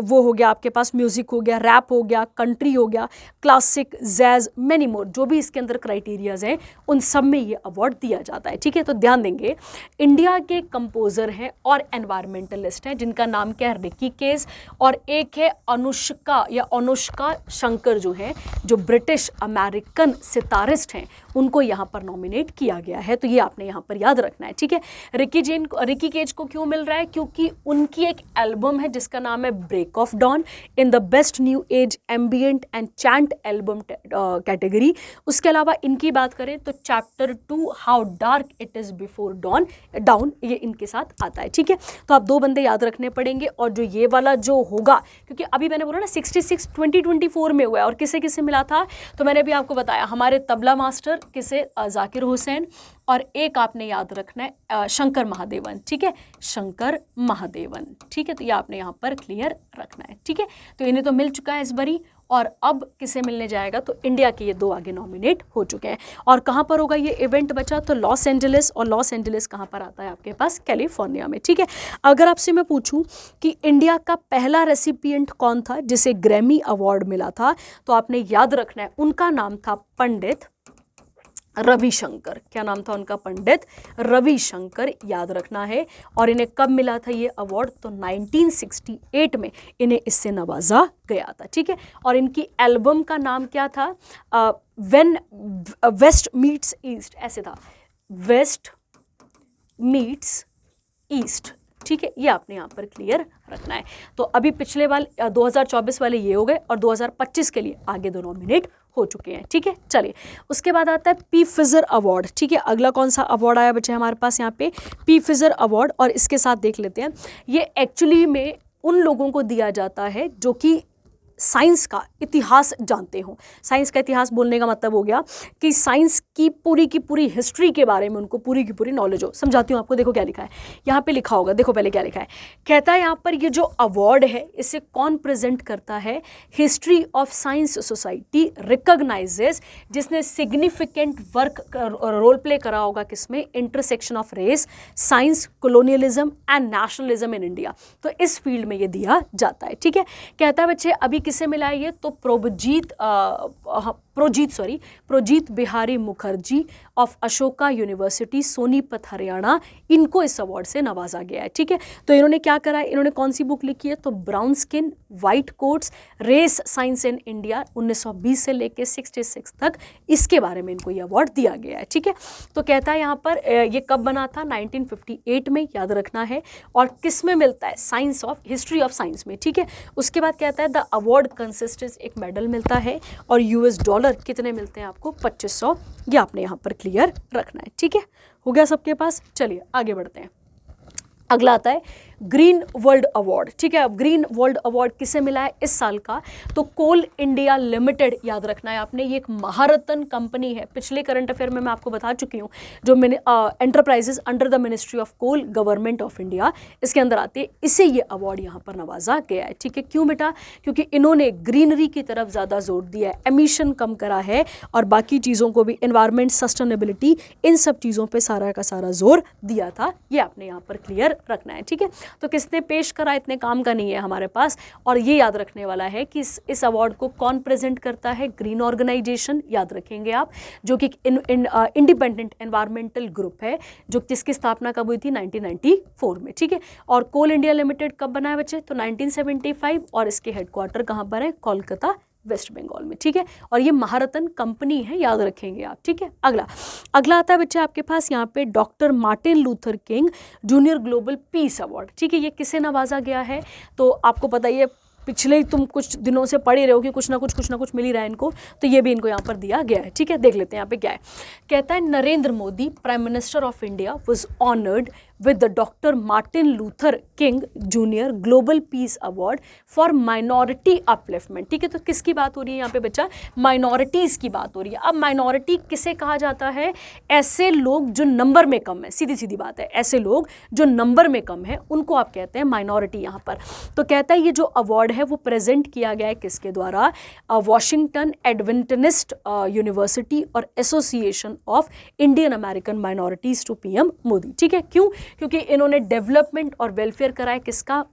वो हो गया आपके पास, म्यूजिक हो गया, रैप हो गया, कंट्री हो गया, क्लासिक, जैज, मेनी मोर, जो भी इसके अंदर क्राइटेरियाज हैं उन सब में ये अवार्ड दिया जाता है, ठीक है। तो ध्यान देंगे, इंडिया के कंपोजर हैं और एनवायरमेंटलिस्ट हैं जिनका नाम क्या है, रिकी केज, और एक है अनुष्का शंकर जो है, जो ब्रिटिश अमेरिकन सितारिस्ट हैं, उनको यहाँ पर नॉमिनेट किया गया है। तो ये आपने यहाँ पर याद रखना है, ठीक है। रिकी केज को क्यों मिल रहा है, क्योंकि उनकी एक एल्बम है जिसका नाम है break of dawn in the best new age ambient and chant album category. उसके अलावा इनकी बात करें तो chapter 2 how dark it is before dawn, ये इनके साथ आता है, ठीक है। तो आप 2 बंदे याद रखने पड़ेंगे। और जो ये वाला जो होगा, क्योंकि अभी मैंने बोला ना 66 2024 में हुआ है, और किसे किसे मिला था, तो मैंने अभी आपको बताया, हमारे तबला मास्टर किसे, जाकिर हुसैन, और एक आपने याद रखना है शंकर महादेवन, ठीक है, शंकर महादेवन, ठीक है। तो ये आपने यहाँ पर क्लियर रखना है, ठीक है। तो इन्हें तो मिल चुका है इस बारी, और अब किसे मिलने जाएगा, तो इंडिया के ये 2 आगे नॉमिनेट हो चुके हैं। और कहाँ पर होगा ये इवेंट बचा, तो लॉस एंजलिस, और लॉस एंजलिस कहाँ पर आता है आपके पास, कैलिफोर्निया में, ठीक है। अगर आपसे मैं पूछूं कि इंडिया का पहला रेसिपिएंट कौन था जिसे ग्रैमी अवार्ड मिला था, तो आपने याद रखना है उनका नाम था पंडित रविशंकर। क्या नाम था उनका, पंडित रविशंकर, याद रखना है। और इन्हें कब मिला था ये अवार्ड, तो 1968 में इन्हें इससे नवाजा गया था, ठीक है। और इनकी एल्बम का नाम क्या था, व्हेन वेस्ट मीट्स ईस्ट, ऐसे था, वेस्ट मीट्स ईस्ट, ठीक है। ये आपने यहाँ पर क्लियर रखना है। तो अभी पिछले वाले 2024 वाले ये हो गए, और 2025 के लिए आगे 2 नॉमिनेट हो चुके हैं, ठीक है। चलिए उसके बाद आता है पी फिजर अवार्ड, ठीक है। अगला कौन सा अवार्ड आया बच्चे हमारे पास यहाँ पे, पी फिजर अवार्ड। और इसके साथ देख लेते हैं, ये एक्चुअली में उन लोगों को दिया जाता है जो कि साइंस का इतिहास जानते हो। साइंस का इतिहास बोलने का मतलब हो गया कि साइंस की पूरी हिस्ट्री के बारे में उनको पूरी की पूरी नॉलेज हो। समझाती हूँ आपको, देखो क्या लिखा है यहाँ पे, लिखा होगा, देखो पहले क्या लिखा है। कहता है यहाँ पर ये जो अवार्ड है इसे कौन प्रेजेंट करता है, history of science society recognises, जिसने सिग्निफिकेंट वर्क रोल प्ले करा होगा किसमें, intersection of race, science, colonialism and nationalism in India. तो इस फील्ड में ये दिया जाता है, ठीक है। कहता है बच्चे अभी किसे मिला है ये, तो प्रोजीत बिहारी मुखर्जी ऑफ अशोका यूनिवर्सिटी सोनीपत हरियाणा, इनको इस अवार्ड से नवाजा गया है। ठीक है, तो इन्होंने क्या करा है, इन्होंने कौन सी बुक लिखी है, तो brown skin white coats race science in India 1920 से लेके 66 तक, इसके बारे में इनको ये अवार्ड दिया गया है। ठीक है, तो कहता है यहाँ पर ये कब बना था, 1958 में, याद रखना है। और किस में मिलता है, science of history of science में। ठीक है, उसके बाद कहता है द अवार्ड कंसिस्टेंस, एक मेडल मिलता है, और $US कितने मिलते हैं आपको, 2500, ये आपने यहाँ पर क्लियर रखना है। ठीक है, हो गया सबके पास। चलिए आगे बढ़ते हैं। अगला आता है ग्रीन वर्ल्ड अवार्ड। ठीक है, अब ग्रीन वर्ल्ड अवार्ड किसे मिला है इस साल का, तो कोल इंडिया लिमिटेड, याद रखना है आपने, ये एक महारत्न कंपनी है। पिछले करंट अफेयर में मैं आपको बता चुकी हूँ, जो enterprises under the ministry of coal government of India, इसके अंदर आते हैं, इसे ये अवार्ड यहाँ पर नवाजा गया है। ठीक है, क्यों बेटा, क्योंकि इन्होंने ग्रीनरी की तरफ ज़्यादा जोर दिया है, एमिशन कम करा है, और बाकी चीज़ों को भी, एनवायरमेंट, सस्टेनेबिलिटी, इन सब चीज़ों पर सारा का सारा जोर दिया था। ये आपने यहाँ पर क्लियर रखना है। ठीक है, तो किसने पेश करा, इतने काम का नहीं है हमारे पास। और ये याद रखने वाला है कि इस अवार्ड को कौन प्रेजेंट करता है, ग्रीन ऑर्गेनाइजेशन, याद रखेंगे आप, जो कि इंडिपेंडेंट एनवायरमेंटल ग्रुप है, जो जिसकी स्थापना कब हुई थी, 1994 में। ठीक है, और कोल इंडिया लिमिटेड कब बना है बच्चे, तो 1975, और इसके हेडक्वार्टर कहाँ पर है, कोलकाता, वेस्ट बंगाल में। ठीक है, और ये महारत्न कंपनी है, याद रखेंगे आप। ठीक है, अगला आता है बच्चे आपके पास यहाँ पे doctor Martin Luther king junior global peace award. ठीक है, ये किसे नवाजा गया है, तो आपको पता ही है, पिछले ही तुम कुछ दिनों से पढ़ ही रहे हो कि कुछ ना कुछ मिल ही रहा है इनको, तो ये भी इनको यहाँ पर दिया गया है। ठीक है, देख लेते हैं यहाँ पे क्या है। कहता है Narendra Modi prime minister of India was honoured with the Dr. Martin Luther King Jr. Global Peace Award for Minority Upliftment। ठीक है, तो किसकी बात हो रही है यहाँ पे बच्चा, माइनॉरिटीज़ की बात हो रही है। अब माइनॉरिटी किसे कहा जाता है, ऐसे लोग जो नंबर में कम है, सीधी सीधी बात है, ऐसे लोग जो नंबर में कम है उनको आप कहते हैं माइनॉरिटी यहाँ पर। तो कहता है ये जो अवार्ड है वो प्रेजेंट किया गया है किसके द्वारा, वॉशिंगटन एडवेंटिस्ट यूनिवर्सिटी और Association of Indian American Minorities to PM Modi. ठीक है, क्यों, क्योंकि इन्होंने डेवलपमेंट और वेलफेयर कराया किसका,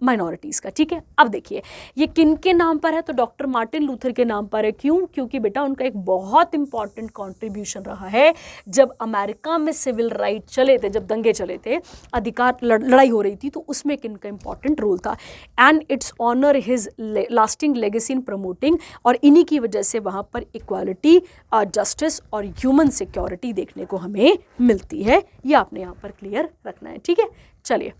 माइनॉरिटीज़ का। ठीक है, अब देखिए ये किन के नाम पर है, तो डॉक्टर मार्टिन लूथर के नाम पर है। क्यों, क्योंकि बेटा उनका एक बहुत इंपॉर्टेंट कंट्रीब्यूशन रहा है, जब अमेरिका में सिविल राइट चले थे, जब दंगे चले थे, अधिकार लड़ाई हो रही थी, तो उसमें किनका इंपॉर्टेंट रोल था, and its honour his lasting legacy in promoting, और इन्हीं की वजह से वहाँ पर इक्वालिटी, जस्टिस और ह्यूमन सिक्योरिटी देखने को हमें मिलती है। ये आपने यहाँ पर क्लियर रखना है। ठीक है, चलिए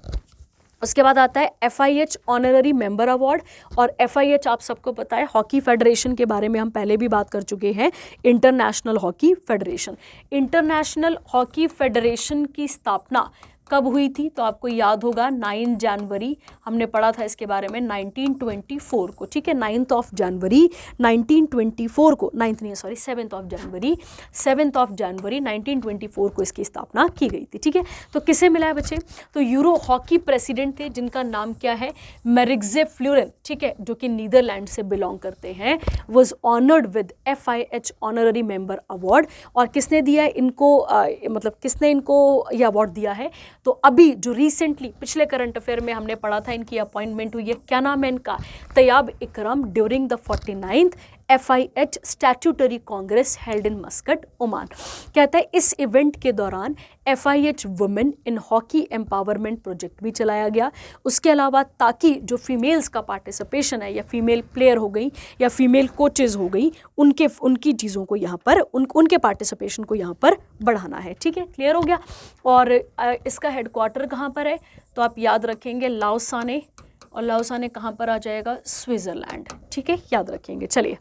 उसके बाद आता है FIH ऑनररी मेंबर अवार्ड। और FIH आप सबको पता है, हॉकी फेडरेशन के बारे में हम पहले भी बात कर चुके हैं, international hockey federation. International hockey federation की स्थापना कब हुई थी, तो आपको याद होगा 9 जनवरी, हमने पढ़ा था इसके बारे में 1924 को। ठीक है, 9 जनवरी 1924 को, 7 जनवरी 1924 को इसकी स्थापना की गई थी। ठीक है, तो किसे मिला है बच्चे, तो यूरो हॉकी प्रेसिडेंट थे जिनका नाम क्या है, मेरिग्जे फ्लोरेन। ठीक है, जो कि नीदरलैंड से बिलोंग करते हैं, was honoured with FIH honorary member award. और किसने दिया है इनको, मतलब किसने इनको यह अवार्ड दिया है, तो अभी जो रिसेंटली पिछले करंट अफेयर में हमने पढ़ा था, इनकी अपॉइंटमेंट हुई है, क्या नाम है इनका, Tayyab Ikram, during the 49th FIH statutory congress held in Muscat, Oman. कहता है इस इवेंट के दौरान FIH women in hockey empowerment project भी चलाया गया। उसके अलावा ताकि जो फीमेल्स का पार्टिसिपेशन है, या फीमेल प्लेयर हो गई या फीमेल कोचेज़ हो गई, उनकी चीज़ों को यहाँ पर उनके पार्टिसिपेशन को यहाँ पर बढ़ाना है। ठीक है, क्लियर हो गया। और इसका हेडक्वार्टर कहाँ पर है, तो आप याद रखेंगे लाओसाने, और लाओसाने कहाँ पर आ जाएगा, स्विट्ज़रलैंड। ठीक है, याद रखेंगे। चलिए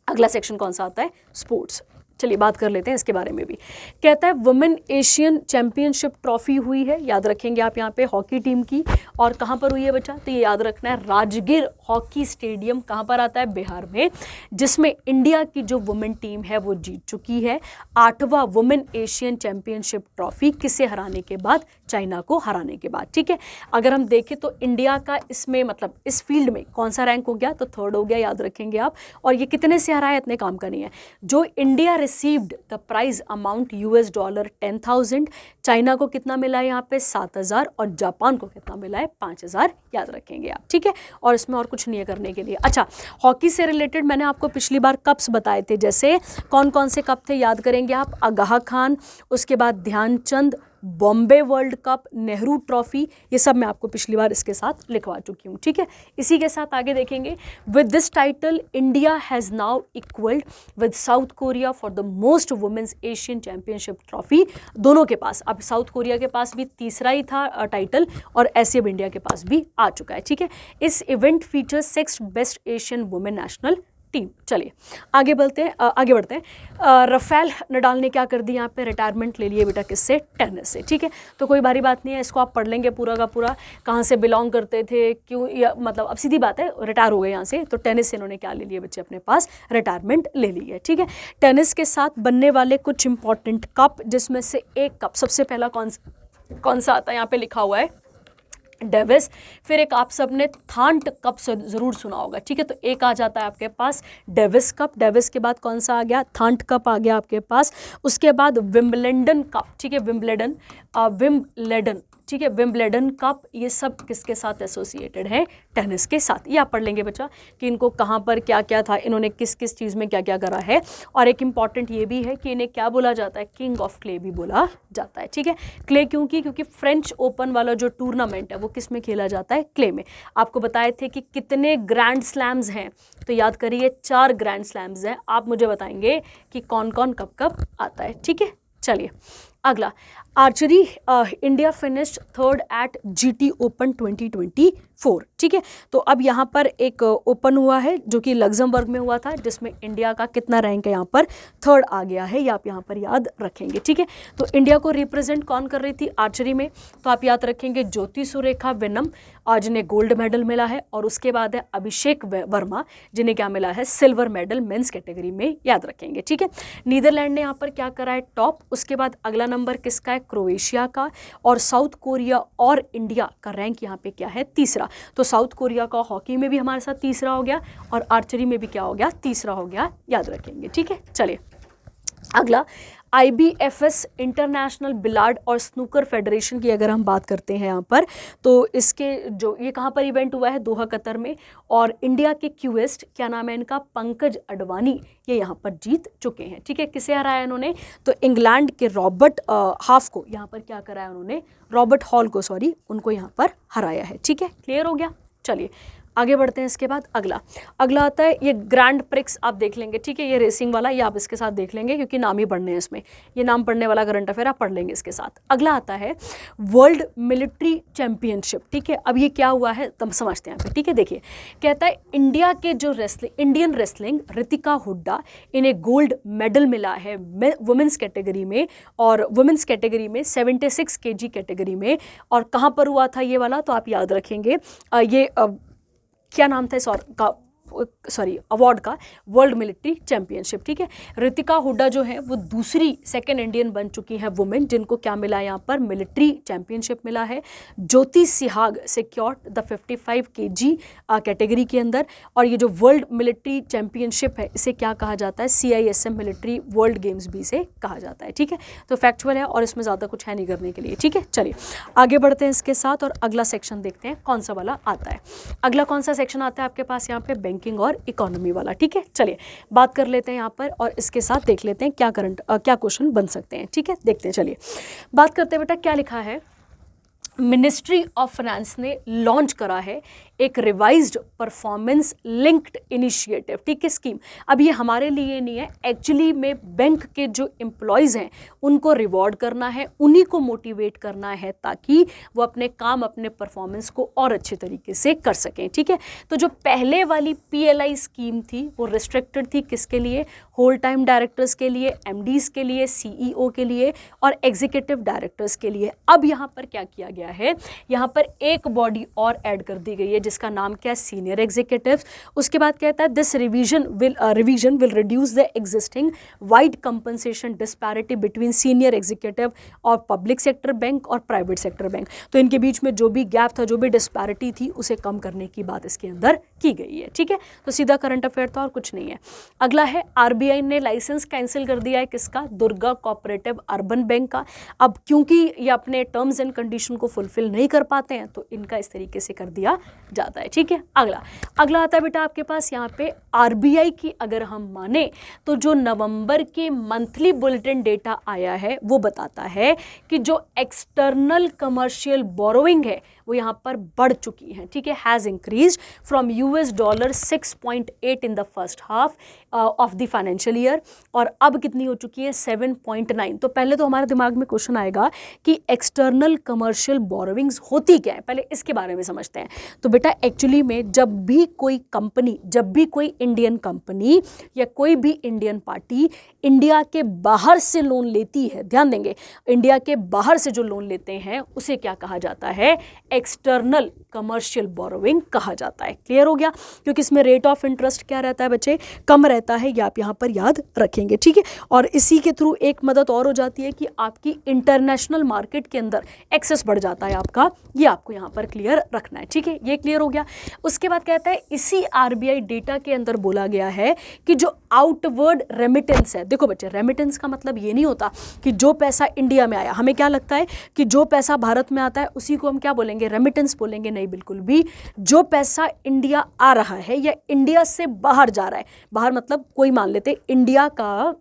अगला सेक्शन कौन सा आता है, स्पोर्ट्स। चलिए बात कर लेते हैं इसके बारे में भी। कहता है वुमेन एशियन चैंपियनशिप ट्रॉफी हुई है, याद रखेंगे आप यहाँ पे हॉकी टीम की, और कहाँ पर हुई है बच्चा, तो ये याद रखना है, राजगीर हॉकी स्टेडियम कहाँ पर आता है, बिहार में, जिसमें इंडिया की जो वुमेन टीम है वो जीत चुकी है 8वां वुमेन एशियन चैंपियनशिप ट्रॉफी, किसे हराने के बाद, चाइना को हराने के बाद। ठीक है, अगर हम देखें तो इंडिया का इसमें मतलब इस फील्ड में कौन सा रैंक हो गया, तो 3rd हो गया, याद रखेंगे आप। और ये कितने से हराया, इतने काम का नहीं है। जो India received the prize amount $10,000। China को कितना मिला है यहाँ पे 7,000 और जापान को कितना मिला है 5,000, याद रखेंगे आप, ठीक है। और इसमें और कुछ नहीं है करने के लिए। अच्छा, हॉकी से रिलेटेड मैंने आपको पिछली बार कप्स बताए थे, जैसे कौन कौन से कप थे याद करेंगे आप, आगाह खान, उसके बाद Dhyan Chand, Bombay world cup, Nehru trophy, ये सब मैं आपको पिछली बार इसके साथ लिखवा चुकी हूँ, ठीक है। इसी के साथ आगे देखेंगे, with this title India has now equalled with South Korea for the most women's Asian championship trophy. दोनों के पास, अब साउथ कोरिया के पास भी तीसरा ही था टाइटल और ऐसे अब इंडिया के पास भी आ चुका है, ठीक है। इस event features 6th best Asian women national team. चलिए आगे बढ़ते हैं। राफेल नडाल ने क्या कर दिया यहाँ पे, रिटायरमेंट ले लिए बेटा, किससे, टेनिस से, ठीक है। तो कोई बारी बात नहीं है, इसको आप पढ़ लेंगे पूरा का पूरा, कहाँ से बिलोंग करते थे, क्यों, या मतलब अब सीधी बात है रिटायर हो गए यहाँ से, तो टेनिस से इन्होंने क्या ले लिया बच्चे अपने पास, रिटायरमेंट ले ली है, ठीक है। टेनिस के साथ बनने वाले कुछ इंपॉर्टेंट कप, जिसमें से एक कप सबसे पहला कौन सा आता है, यहाँ पे लिखा हुआ है डेविस। फिर एक आप सब ने थांट कप ज़रूर सुना होगा, ठीक है। तो एक आ जाता है आपके पास डेविस कप, डेविस के बाद कौन सा आ गया, थांट कप आ गया आपके पास। उसके बाद विम्बलेडन कप, ठीक है, विम्बलेडन, ठीक है, विम्बलेडन कप, ये सब किसके साथ एसोसिएटेड है, टेनिस के साथ। ये आप पढ़ लेंगे बच्चा कि इनको कहाँ पर क्या क्या था, इन्होंने किस किस चीज़ में क्या क्या करा है। और एक इम्पॉर्टेंट ये भी है कि इन्हें क्या बोला जाता है, किंग ऑफ क्ले भी बोला जाता है, ठीक है। क्ले क्योंकि फ्रेंच ओपन वाला जो टूर्नामेंट है वो किस में खेला जाता है, क्ले में। आपको बताए थे कि कितने ग्रैंड स्लैम्स हैं, तो याद करिए 4 ग्रैंड स्लैम्स हैं। आप मुझे बताएंगे कि कौन कौन कब कब आता है, ठीक है। चलिए अगला, archery, India finished 3rd at GT open 2024, ठीक है। तो अब यहाँ पर एक ओपन हुआ है जो कि लग्जमबर्ग में हुआ था, जिसमें इंडिया का कितना रैंक है यहाँ पर, 3rd आ गया है, ये आप यहाँ पर याद रखेंगे, ठीक है। तो इंडिया को रिप्रेजेंट कौन कर रही थी आर्चरी में, तो आप याद रखेंगे ज्योति सुरेखा वेनम, जिन्हें गोल्ड मेडल मिला है, और उसके बाद है अभिषेक वर्मा, जिन्हें क्या मिला है, सिल्वर मेडल मेंस कैटेगरी में, याद रखेंगे, ठीक है। नीदरलैंड ने यहाँ पर क्या करा है, टॉप। उसके बाद अगला नंबर किसका है, क्रोएशिया का, और साउथ कोरिया और इंडिया का रैंक यहाँ पे क्या है, तीसरा। तो साउथ कोरिया का हॉकी में भी हमारे साथ तीसरा हो गया और आर्चरी में भी क्या हो गया, तीसरा हो गया, याद रखेंगे, ठीक है। चलिए अगला, IBFS इंटरनेशनल बिलार्ड और स्नूकर फेडरेशन की अगर हम बात करते हैं यहाँ पर, तो इसके जो ये कहाँ पर इवेंट हुआ है, दोहा कतर में। और इंडिया के क्यूएस्ट, क्या नाम है इनका, पंकज अडवाणी, ये यहाँ पर जीत चुके हैं, ठीक है। किसे हराया इन्होंने, तो इंग्लैंड के रॉबर्ट हाफ को यहाँ पर क्या कराया उन्होंने, रॉबर्ट हॉल को, सॉरी, उनको यहाँ पर हराया है, ठीक है। क्लियर हो गया। चलिए आगे बढ़ते हैं। इसके बाद अगला आता है ये ग्रैंड प्रिक्स, आप देख लेंगे, ठीक है। ये रेसिंग वाला, ये आप इसके साथ देख लेंगे क्योंकि नाम ही पढ़ने हैं इसमें, ये नाम पढ़ने वाला करंट अफेयर आप पढ़ लेंगे इसके साथ। अगला आता है वर्ल्ड मिलिट्री चैंपियनशिप, ठीक है। अब ये क्या हुआ है तब समझते हैं यहाँ पे, ठीक है। देखिए कहता है इंडिया के जो इंडियन रेसलिंग रितिका हुड्डा, इन्हें गोल्ड मेडल मिला है वुमेंस कैटेगरी में, और वुमेंस कैटेगरी में 76 kg कैटेगरी में। और कहाँ पर हुआ था ये वाला, तो आप याद रखेंगे ये क्या नाम था अवार्ड का, वर्ल्ड मिलिट्री चैंपियनशिप, ठीक है। रितिका हुड्डा जो है वो दूसरी सेकंड इंडियन बन चुकी है वुमेन, जिनको क्या मिला है यहाँ पर, मिलिट्री चैंपियनशिप मिला है। Jyoti Sihag secured the 55 kg category के अंदर। और ये जो वर्ल्ड मिलिट्री चैंपियनशिप है, इसे क्या कहा जाता है, CISM मिलिट्री वर्ल्ड गेम्स भी से कहा जाता है, ठीक है। तो फैक्चुअल है और इसमें ज़्यादा कुछ है नहीं करने के लिए, ठीक है। चलिए आगे बढ़ते हैं इसके साथ और अगला सेक्शन देखते हैं कौन सा वाला आता है। अगला कौन सा सेक्शन आता है आपके पास यहाँ पे, बैंकिंग और इकोनॉमी वाला, ठीक है। चलिए बात कर लेते हैं यहाँ पर और इसके साथ देख लेते हैं क्या क्वेश्चन बन सकते हैं, ठीक है। देखते हैं, चलिए बात करते हैं बेटा, क्या लिखा है, मिनिस्ट्री ऑफ फाइनेंस ने लॉन्च करा है एक रिवाइज्ड परफॉर्मेंस लिंक्ड इनिशिएटिव, ठीक है, स्कीम। अब ये हमारे लिए नहीं है, एक्चुअली में बैंक के जो एम्प्लॉयज़ हैं उनको रिवॉर्ड करना है, उन्हीं को मोटिवेट करना है ताकि वो अपने काम, अपने परफॉर्मेंस को और अच्छे तरीके से कर सकें, ठीक है। तो जो पहले वाली PLI स्कीम थी वो रिस्ट्रिक्टेड थी, किसके लिए, होल टाइम डायरेक्टर्स के लिए, MDs के लिए, CEO के लिए और एग्जीक्यूटिव डायरेक्टर्स के लिए। अब यहाँ पर क्या किया गया है, यहाँ पर एक बॉडी और ऐड कर दी गई है जिसका नाम क्या है, सीनियर एग्जीक्यूटिव्स। उसके बाद कहता है this revision will reduce the existing wide compensation disparity between senior executive और पब्लिक सेक्टर बैंक और प्राइवेट सेक्टर बैंक। तो इनके बीच में जो भी गैप था, जो भी डिस्पैरिटी थी, उसे कम करने की बात इसके अंदर की गई है। ठीक है, तो सीधा करंट अफेयर था और कुछ नहीं है। अगला है आरबीआई ने लाइसेंस कैंसिल कर दिया है किसका, दुर्गा कोऑपरेटिव अर्बन बैंक का। अब क्योंकि ये अपने टर्म्स एंड कंडीशन को फुलफिल नहीं कर पाते हैं तो इनका इस तरीके से कर दिया जाता है। ठीक है, अगला आता है बेटा आपके पास यहाँ पे आरबीआई की अगर हम माने तो जो नवंबर के मंथली बुलेटिन डेटा आया है वो बताता है कि जो एक्सटर्नल कमर्शियल बोरोइंग है वो यहाँ पर बढ़ चुकी है। ठीक है, has increase from $6.8 in the first half of the financial year, और अब कितनी हो चुकी है, 7.9। तो पहले तो हमारे दिमाग में क्वेश्चन आएगा कि एक्सटर्नल कमर्शियल बोरोविंग्स होती क्या है, पहले इसके बारे में समझते हैं। तो बेटा एक्चुअली में जब भी कोई कंपनी, जब भी कोई इंडियन कंपनी या कोई भी इंडियन पार्टी इंडिया के बाहर से लोन लेती है, ध्यान देंगे, इंडिया के बाहर से जो लोन लेते हैं उसे क्या कहा जाता है, एक्सटर्नल कमर्शियल बोरोविंग कहा जाता है। क्लियर हो गया, क्योंकि इसमें रेट ऑफ इंटरेस्ट क्या रहता है बच्चे, कम रहता है, ये आप यहाँ पर याद रखेंगे। ठीक है, और इसी के थ्रू एक मदद और हो जाती है कि आपकी इंटरनेशनल मार्केट के अंदर एक्सेस बढ़ जाता है आपका, ये आपको यहाँ पर क्लियर रखना है। ठीक है, ये क्लियर हो गया। उसके बाद कहता है इसी आरबीआई डेटा के अंदर बोला गया है कि जो आउटवर्ड रेमिटेंस है, देखो बच्चे रेमिटेंस का मतलब ये नहीं होता कि जो पैसा इंडिया में आया, हमें क्या लगता है कि जो पैसा भारत में आता है उसी को हम क्या बोलेंगे, रेमिटेंस बोलेंगे, नहीं बिल्कुल भी। जो पैसा इंडिया आ रहा है या इंडिया से बाहर जा रहा है, बाहर मतलब कोई मान लेते इंडिया का,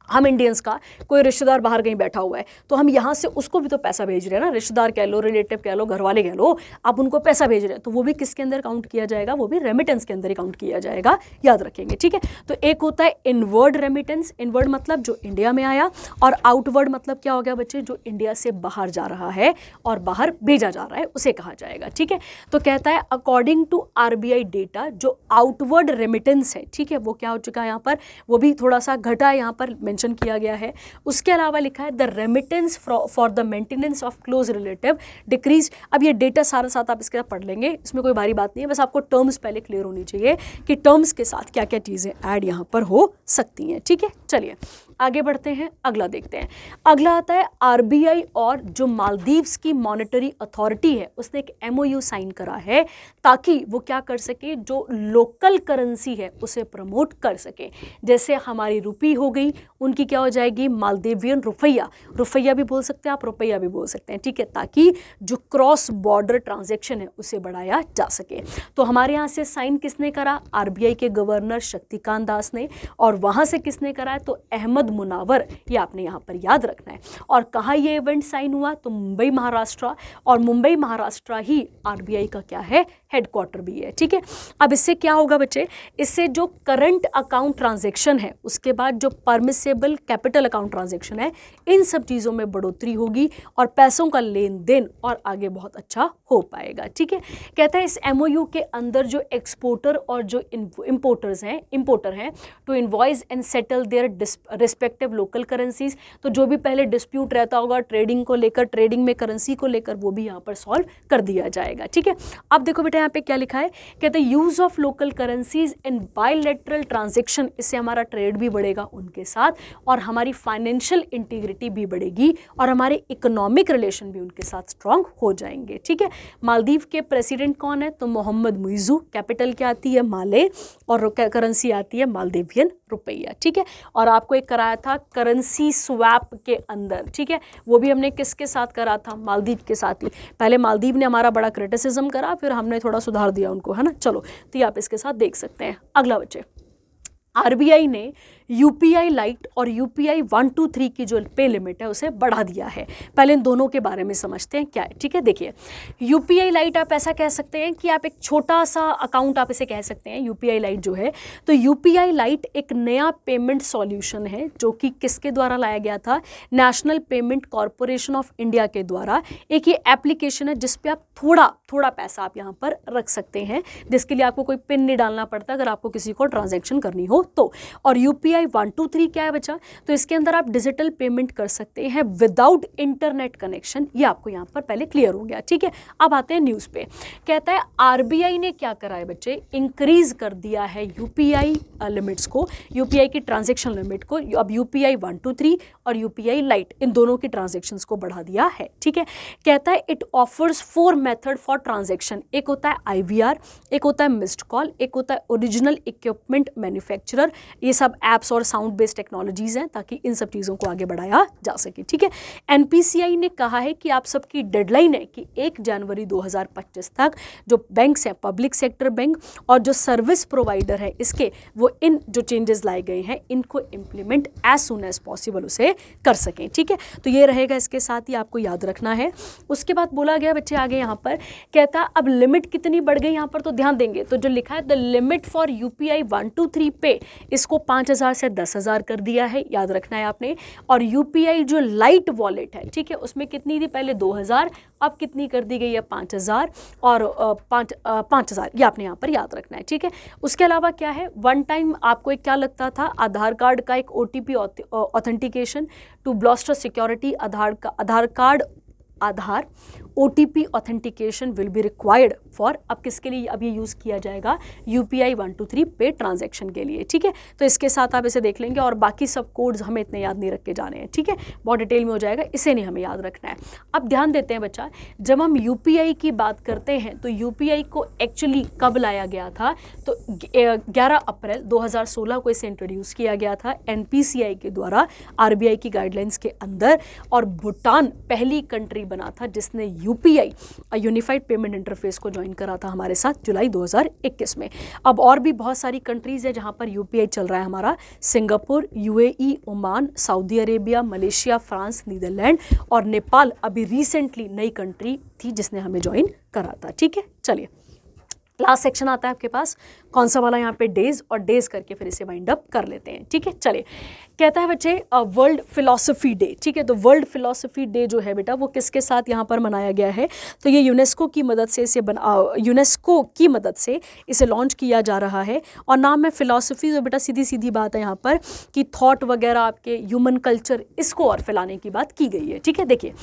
हम इंडियंस का कोई रिश्तेदार बाहर कहीं बैठा हुआ है तो हम यहाँ से उसको भी तो पैसा भेज रहे हैं ना, रिश्तेदार कह लो, रिलेटिव कह लो, घर वाले कह लो, आप उनको पैसा भेज रहे हैं तो वो भी किसके अंदर काउंट किया जाएगा, वो भी रेमिटेंस के अंदर ही काउंट किया जाएगा, याद रखेंगे। ठीक है, तो एक होता है इनवर्ड रेमिटेंस, इनवर्ड मतलब जो इंडिया में आया, और आउटवर्ड मतलब क्या हो गया बच्चे, जो इंडिया से बाहर जा रहा है और बाहर भेजा जा रहा है उसे कहा जाएगा। ठीक है, तो कहता है अकॉर्डिंग टू आरबीआई डेटा जो आउटवर्ड रेमिटेंस है, ठीक है, वो क्या हो चुका है यहाँ पर, वो भी थोड़ा सा घटा है, यहाँ पर मेंशन किया गया है। उसके अलावा लिखा है the remittance for the maintenance of close relative decrease. अब ये डेटा सारा साथ आप इसके साथ पढ़ लेंगे, इसमें कोई भारी बात नहीं है, बस आपको टर्म्स पहले क्लियर होनी चाहिए कि टर्म्स के साथ क्या क्या चीज़ें ऐड यहाँ पर हो सकती हैं। ठीक है, चलिए आगे बढ़ते हैं, अगला देखते हैं। अगला आता है आरबीआई और जो मालदीव्स की मॉनेटरी अथॉरिटी है उसने एक एमओयू साइन करा है ताकि वो क्या कर सके, जो लोकल करेंसी है उसे प्रमोट कर सके। जैसे हमारी रुपी हो गई, उनकी क्या हो जाएगी, मालदीवियन रुपया, रुपया भी बोल सकते हैं आप, रुपया भी बोल सकते हैं। ठीक है, ताकि जो क्रॉस बॉर्डर ट्रांजैक्शन है उसे बढ़ाया जा सके। तो हमारे यहाँ से साइन किसने करा, आरबीआई के गवर्नर शक्तिकांत दास ने, और वहाँ से किसने करा है, तो अहमद मुनावर, ये आपने यहाँ पर याद रखना है। और कहाँ ये इवेंट साइन हुआ, तो मुंबई महाराष्ट्र, और मुंबई महाराष्ट्र ही आरबीआई का क्या है, हेडक्वार्टर भी है। ठीक है, अब इससे क्या होगा बच्चे, इससे जो करंट अकाउंट ट्रांजैक्शन है, उसके बाद जो परमिसेबल कैपिटल अकाउंट ट्रांजैक्शन है, इन सब चीज़ों में बढ़ोतरी होगी और पैसों का लेन देन और आगे बहुत अच्छा हो पाएगा। ठीक है, कहता है इस एमओयू के अंदर जो एक्सपोर्टर और जो इंपोर्टर हैं to invoice and settle their respective local currencies, तो जो भी पहले डिस्प्यूट रहता होगा ट्रेडिंग को लेकर, ट्रेडिंग में करेंसी को लेकर, वो भी यहाँ पर सॉल्व कर दिया जाएगा। ठीक है, अब देखो बेटा यहाँ पे क्या लिखा है, कहते हैं use of local currencies in bilateral transaction, इससे हमारा ट्रेड भी बढ़ेगा उनके साथ और हमारी फाइनेंशियल इंटीग्रिटी भी बढ़ेगी और हमारे इकोनॉमिक रिलेशन भी उनके साथ स्ट्रांग हो जाएंगे। ठीक है, मालदीव के प्रेसिडेंट कौन है, तो मोहम्मद मुइज़ू, कैपिटल क्या आती है, माले, और करेंसी आती है मालदीवियन रुपया। ठीक है, और आपको एक कराया था करेंसी स्वैप के अंदर, ठीक है, वो भी हमने किसके साथ करा था, मालदीव के साथ ही। पहले मालदीव ने हमारा बड़ा क्रिटिसिज्म करा, फिर हमने थोड़ा सुधार दिया उनको, है ना। चलो, तो ये आप इसके साथ देख सकते हैं। अगला बच्चे, आरबीआई ने यूपीआई लाइट और यूपीआई 1, 2, 3 की जो पे लिमिट है उसे बढ़ा दिया है। पहले इन दोनों के बारे में समझते हैं क्या है। ठीक है, देखिए यूपीआई लाइट आप ऐसा कह सकते हैं कि आप एक छोटा सा अकाउंट आप इसे कह सकते हैं, यूपीआई लाइट जो है। तो यूपीआई लाइट एक नया पेमेंट सॉल्यूशन है जो कि किसके द्वारा लाया गया था, national payment corporation of India के द्वारा। एक ये एप्लीकेशन है जिसपे आप थोड़ा पैसा आप यहाँ पर रख सकते हैं, जिसके लिए आपको कोई पिन नहीं डालना पड़ता अगर आपको किसी को ट्रांजैक्शन करनी हो तो। और यूपीआई UPI 123 क्या है बच्चा? तो इसके अंदर आप डिजिटल पेमेंट कर सकते हैं विदाउट इंटरनेट कनेक्शन, ये आपको यहाँ पर पहले क्लियर हो गया, ठीक है। अब आते हैं न्यूज़ पे। कहता है RBI ने क्या करा है बच्चे, इंक्रीज कर दिया है UPI लिमिट्स को, UPI की ट्रांजेक्शन लिमिट को। अब UPI 123 और UPI लाइट, इन दोनों की ट्रांजेक्शन्स को बढ़ा दिया है, ठीक है। कहता है it offers 4 method for transaction, एक होता है IVR, एक होता है मिस्ड कॉल, एक होता है ओरिजिनल इक्विपमेंट मैन्युफैक्चरर। ये सब एप्स और साउंड बेस्ड टेक्नोलॉजीज हैं ताकि इन सब चीज़ों को आगे बढ़ाया जा सके, ठीक है। NPCI ने कहा है कि आप सबकी डेडलाइन है कि 1 जनवरी 2025 तक जो बैंक्स हैं, पब्लिक सेक्टर बैंक और जो सर्विस प्रोवाइडर है इसके, वो इन जो चेंजेस लाए गए हैं इनको implement as soon as possible उसे कर सकें, ठीक है। तो ये रहेगा, इसके साथ ही आपको याद रखना है। उसके बाद बोला गया बच्चे आगे यहाँ पर, कहता है अब लिमिट कितनी बढ़ गई यहाँ पर, तो ध्यान देंगे। तो जो लिखा है द लिमिट फॉर UPI 123 पे, इसको 5,000 से 10,000 कर दिया है, याद रखना है आपने। और UPI जो लाइट वॉलेट है, ठीक है, उसमें कितनी थी पहले 2,000, अब कितनी कर दी गई है 5,000 और 5,000, ये आपने यहाँ पर याद रखना है, ठीक है। उसके अलावा क्या है, वन टाइम आपको एक क्या लगता था, आधार कार्ड का एक OTP authentication to bolster security, Aadhaar OTP authentication will be required for, अब किसके लिए अब ये यूज़ किया जाएगा, UPI 123 पे ट्रांजैक्शन के लिए, ठीक है। तो इसके साथ आप इसे देख लेंगे और बाकी सब कोड्स हमें इतने याद नहीं रख के जाने हैं, ठीक है, बहुत डिटेल में हो जाएगा, इसे नहीं हमें याद रखना है। अब ध्यान देते हैं बच्चा, जब हम UPI की बात करते हैं तो UPI को एक्चुअली कब लाया गया था, तो 11 अप्रैल 2016 को इसे इंट्रोड्यूस किया गया था NPCI के द्वारा RBI की गाइडलाइंस के अंदर। और भूटान पहली कंट्री बना था जिसने UPI यूनिफाइड पेमेंट इंटरफेस को ज्वाइन करा था हमारे साथ जुलाई 2021 में। अब और भी बहुत सारी कंट्रीज है जहां पर UPI चल रहा है हमारा, Singapore, UAE, Oman, Saudi Arabia, Malaysia, France, Netherland और नेपाल अभी रिसेंटली नई कंट्री थी जिसने हमें ज्वाइन करा था, ठीक है। चलिए लास्ट सेक्शन आता है आपके पास, कौन सा वाला, यहाँ पे डेज, और डेज करके फिर इसे वाइंड अप कर लेते हैं, ठीक है। चलिए, कहता है बच्चे वर्ल्ड फिलॉसफी डे, ठीक है। तो वर्ल्ड फिलॉसफी डे जो है बेटा वो किसके साथ यहाँ पर मनाया गया है, तो ये यूनेस्को की मदद से इसे लॉन्च किया जा रहा है। और नाम है फिलॉसफी, तो बेटा सीधी सीधी बात है यहाँ पर कि थॉट वगैरह आपके ह्यूमन कल्चर, इसको और फैलाने की बात की गई है, ठीक है। देखिए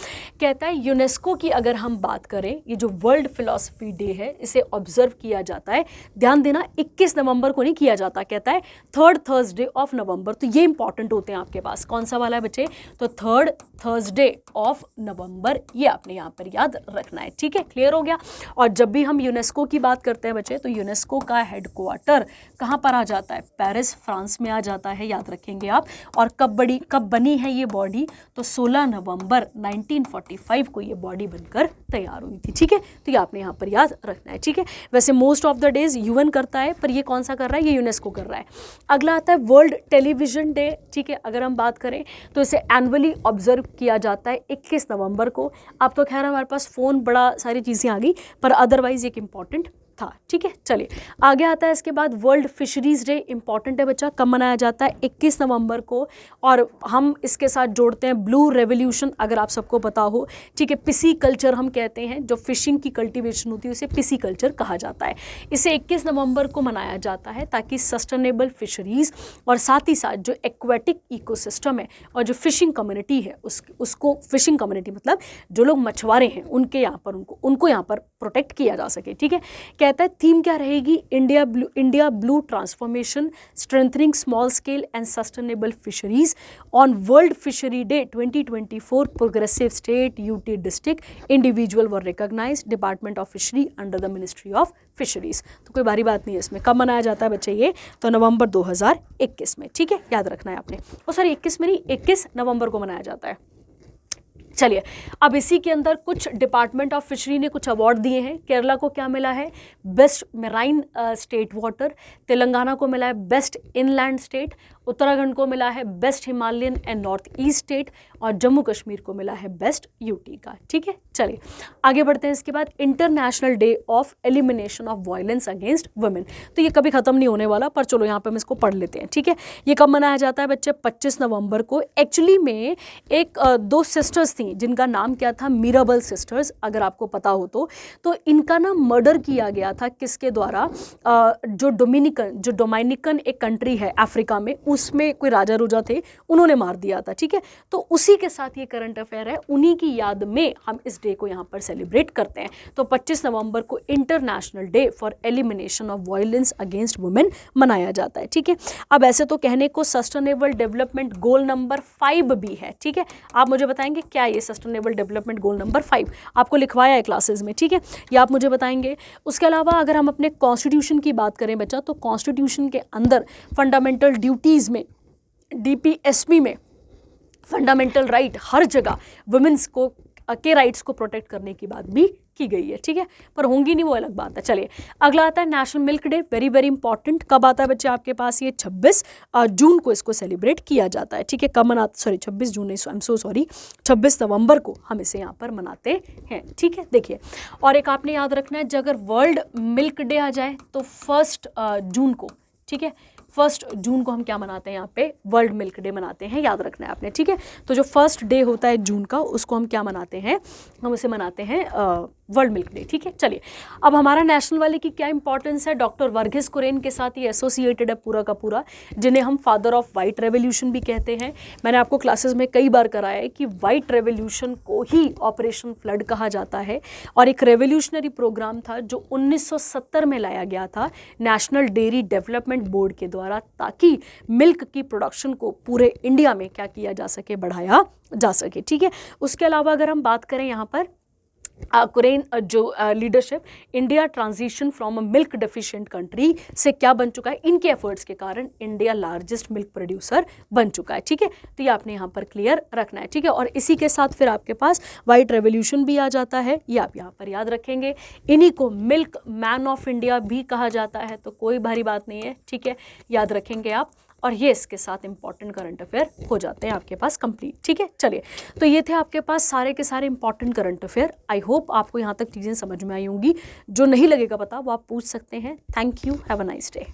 कहता है यूनेस्को की अगर हम बात करें, ये जो वर्ल्ड फिलॉसफी डे है इसे ऑब्जर्व किया जाता है, ध्यान देना 21 नवंबर को नहीं किया जाता, कहता है 3rd थर्सडे ऑफ नवंबर। तो ये इंपॉर्टेंट होते हैं आपके पास, कौन सा वाला है बच्चे, तो 3rd थर्सडे ऑफ नवंबर, ये आपने यहाँ पर याद रखना है, ठीक है। क्लियर हो गया। और जब भी हम यूनेस्को की बात करते हैं बच्चे, तो यूनेस्को का हेडक्वार्टर कहाँ पर आ जाता है, पेरिस फ्रांस में आ जाता है, याद रखेंगे आप। और कब बनी है ये बॉडी, तो 16 नवंबर 1945 को ये बॉडी बनकर तैयार हुई थी, ठीक है। तो ये आपने यहाँ पर याद रखना है, ठीक है। वैसे most of the days UN करता है, पर ये कौन सा कर रहा है, ये यूनेस्को कर रहा है। अगला आता है वर्ल्ड टेलीविजन डे, ठीक है। अगर हम बात करें तो इसे एनुअली ऑब्जर्व किया जाता है 21 नवंबर को। अब तो खैर हमारे पास फ़ोन, बड़ा सारी चीज़ें आ गई, पर अदरवाइज एक इम्पॉर्टेंट था, ठीक है। चलिए आगे आता है इसके बाद वर्ल्ड फिशरीज डे, इंपॉर्टेंट है बच्चा, कब मनाया जाता है, 21 नवंबर को। और हम इसके साथ जोड़ते हैं ब्लू रेवोल्यूशन, अगर आप सबको पता हो, ठीक है। पिसी कल्चर हम कहते हैं, जो फिशिंग की कल्टीवेशन होती है उसे पिसी कल्चर कहा जाता है। इसे 21 नवंबर को मनाया जाता है ताकि सस्टेनेबल फिशरीज और साथ ही साथ जो एक्वेटिक इकोसिस्टम है और जो फिशिंग कम्युनिटी है उसको फिशिंग कम्युनिटी मतलब जो लोग मछुआरे हैं उनके यहाँ पर उनको यहाँ पर प्रोटेक्ट किया जा सके, ठीक है। कहता है थीम क्या रहेगी, India blue transformation, strengthening small scale and sustainable fisheries on world fishery day 2024। Progressive state UT district individual were recognised, department of fishery under the ministry of fisheries. तो कोई भारी बात नहीं है इसमें। कब मनाया जाता है बच्चे ये, तो नवंबर 2021 में, ठीक है, याद रखना है आपने। सॉरी 21 में नहीं, 21 नवंबर को मनाया जाता है। चलिए अब इसी के अंदर कुछ डिपार्टमेंट ऑफ फिशरी ने कुछ अवार्ड दिए हैं। केरला को क्या मिला है, best marine state water, Telangana को मिला है बेस्ट इनलैंड स्टेट, उत्तराखंड को मिला है best Himalayan and north east state, और जम्मू कश्मीर को मिला है बेस्ट UT का, ठीक है। चलिए आगे बढ़ते हैं। इसके बाद international day of elimination of violence against women, तो ये कभी खत्म नहीं होने वाला, पर चलो यहाँ पे हम इसको पढ़ लेते हैं, ठीक है। ये कब मनाया जाता है बच्चे, 25 नवंबर को। एक्चुअली में एक 2 सिस्टर्स थी जिनका नाम क्या था, मीराबल सिस्टर्स, अगर आपको पता हो तो इनका ना मर्डर किया गया था, किसके द्वारा, जो डोमिनिकन एक कंट्री है अफ्रीका में, उसमें कोई राजा रूजा थे, उन्होंने मार दिया था, ठीक है। तो उसी के साथ ये करंट अफेयर है, उन्हीं की याद में हम इस डे को यहाँ पर सेलिब्रेट करते हैं। तो 25 नवंबर को international day for elimination of violence against women मनाया जाता है, ठीक है। अब ऐसे तो कहने को सस्टेनेबल डेवलपमेंट गोल नंबर 5 भी है, ठीक है। आप मुझे बताएंगे क्या ये सस्टेनेबल डेवलपमेंट गोल नंबर 5 आपको लिखवाया है क्लासेस में, ठीक है, या आप मुझे बताएंगे। उसके अलावा अगर हम अपने कॉन्स्टिट्यूशन की बात करें बच्चा, तो कॉन्स्टिट्यूशन के अंदर फंडामेंटल ड्यूटीज़ में, DPSP में फंडामेंटल राइट हर जगह वुमेन्स को के राइट्स को प्रोटेक्ट करने की बात भी की गई है, ठीक है। पर होंगी नहीं वो अलग बात है। चलिए अगला आता है national milk day, very very important. कब आता है बच्चे आपके पास? ये 26 जून को इसको सेलिब्रेट किया जाता है, ठीक है। कब मनाते, सॉरी 26 जून नहीं, आई एम सो सॉरी, 26 नवंबर को हम इसे यहाँ पर मनाते हैं, ठीक है। देखिए, और एक आपने याद रखना है, जब अगर वर्ल्ड मिल्क डे आ जाए तो 1 जून को, ठीक है, 1 जून को हम क्या मनाते हैं यहाँ पे? वर्ल्ड मिल्क डे मनाते हैं, याद रखना है आपने, ठीक है। तो जो 1 डे होता है जून का, उसको हम क्या मनाते हैं? हम उसे मनाते हैं वर्ल्ड मिल्क डे, ठीक है। चलिए अब हमारा नेशनल वाले की क्या इंपॉर्टेंस है? डॉक्टर वर्गीस कुरियन के साथ ये एसोसिएटेड है पूरा का पूरा, जिन्हें हम फादर ऑफ वाइट रेवोल्यूशन भी कहते हैं। मैंने आपको क्लासेस में कई बार कराया है कि वाइट रेवोल्यूशन को ही ऑपरेशन फ्लड कहा जाता है, और एक रेवोल्यूशनरी प्रोग्राम था जो 1970 में लाया गया था नेशनल डेयरी डेवलपमेंट बोर्ड के द्वारा, ताकि मिल्क की प्रोडक्शन को पूरे इंडिया में क्या किया जा सके? बढ़ाया जा सके, ठीक है। उसके अलावा अगर हम बात करें यहाँ पर कुरेन जो leadership, India transition from a milk deficient country से क्या बन चुका है? इनके एफर्ट्स के कारण इंडिया लार्जेस्ट मिल्क प्रोड्यूसर बन चुका है, ठीक है। तो ये आपने यहाँ पर क्लियर रखना है, ठीक है। और इसी के साथ फिर आपके पास वाइट रेवोल्यूशन भी आ जाता है, ये आप यहाँ पर याद रखेंगे। इन्हीं को मिल्क मैन ऑफ इंडिया भी कहा जाता है, तो कोई भारी बात नहीं है, ठीक है, याद रखेंगे आप। और ये इसके साथ इंपॉर्टेंट करंट अफेयर हो जाते हैं आपके पास कंप्लीट, ठीक है। चलिए, तो ये थे आपके पास सारे के सारे important current affair. I hope आपको यहाँ तक चीज़ें समझ में आई होंगी। जो नहीं लगेगा पता वो आप पूछ सकते हैं। Thank you, have a nice day.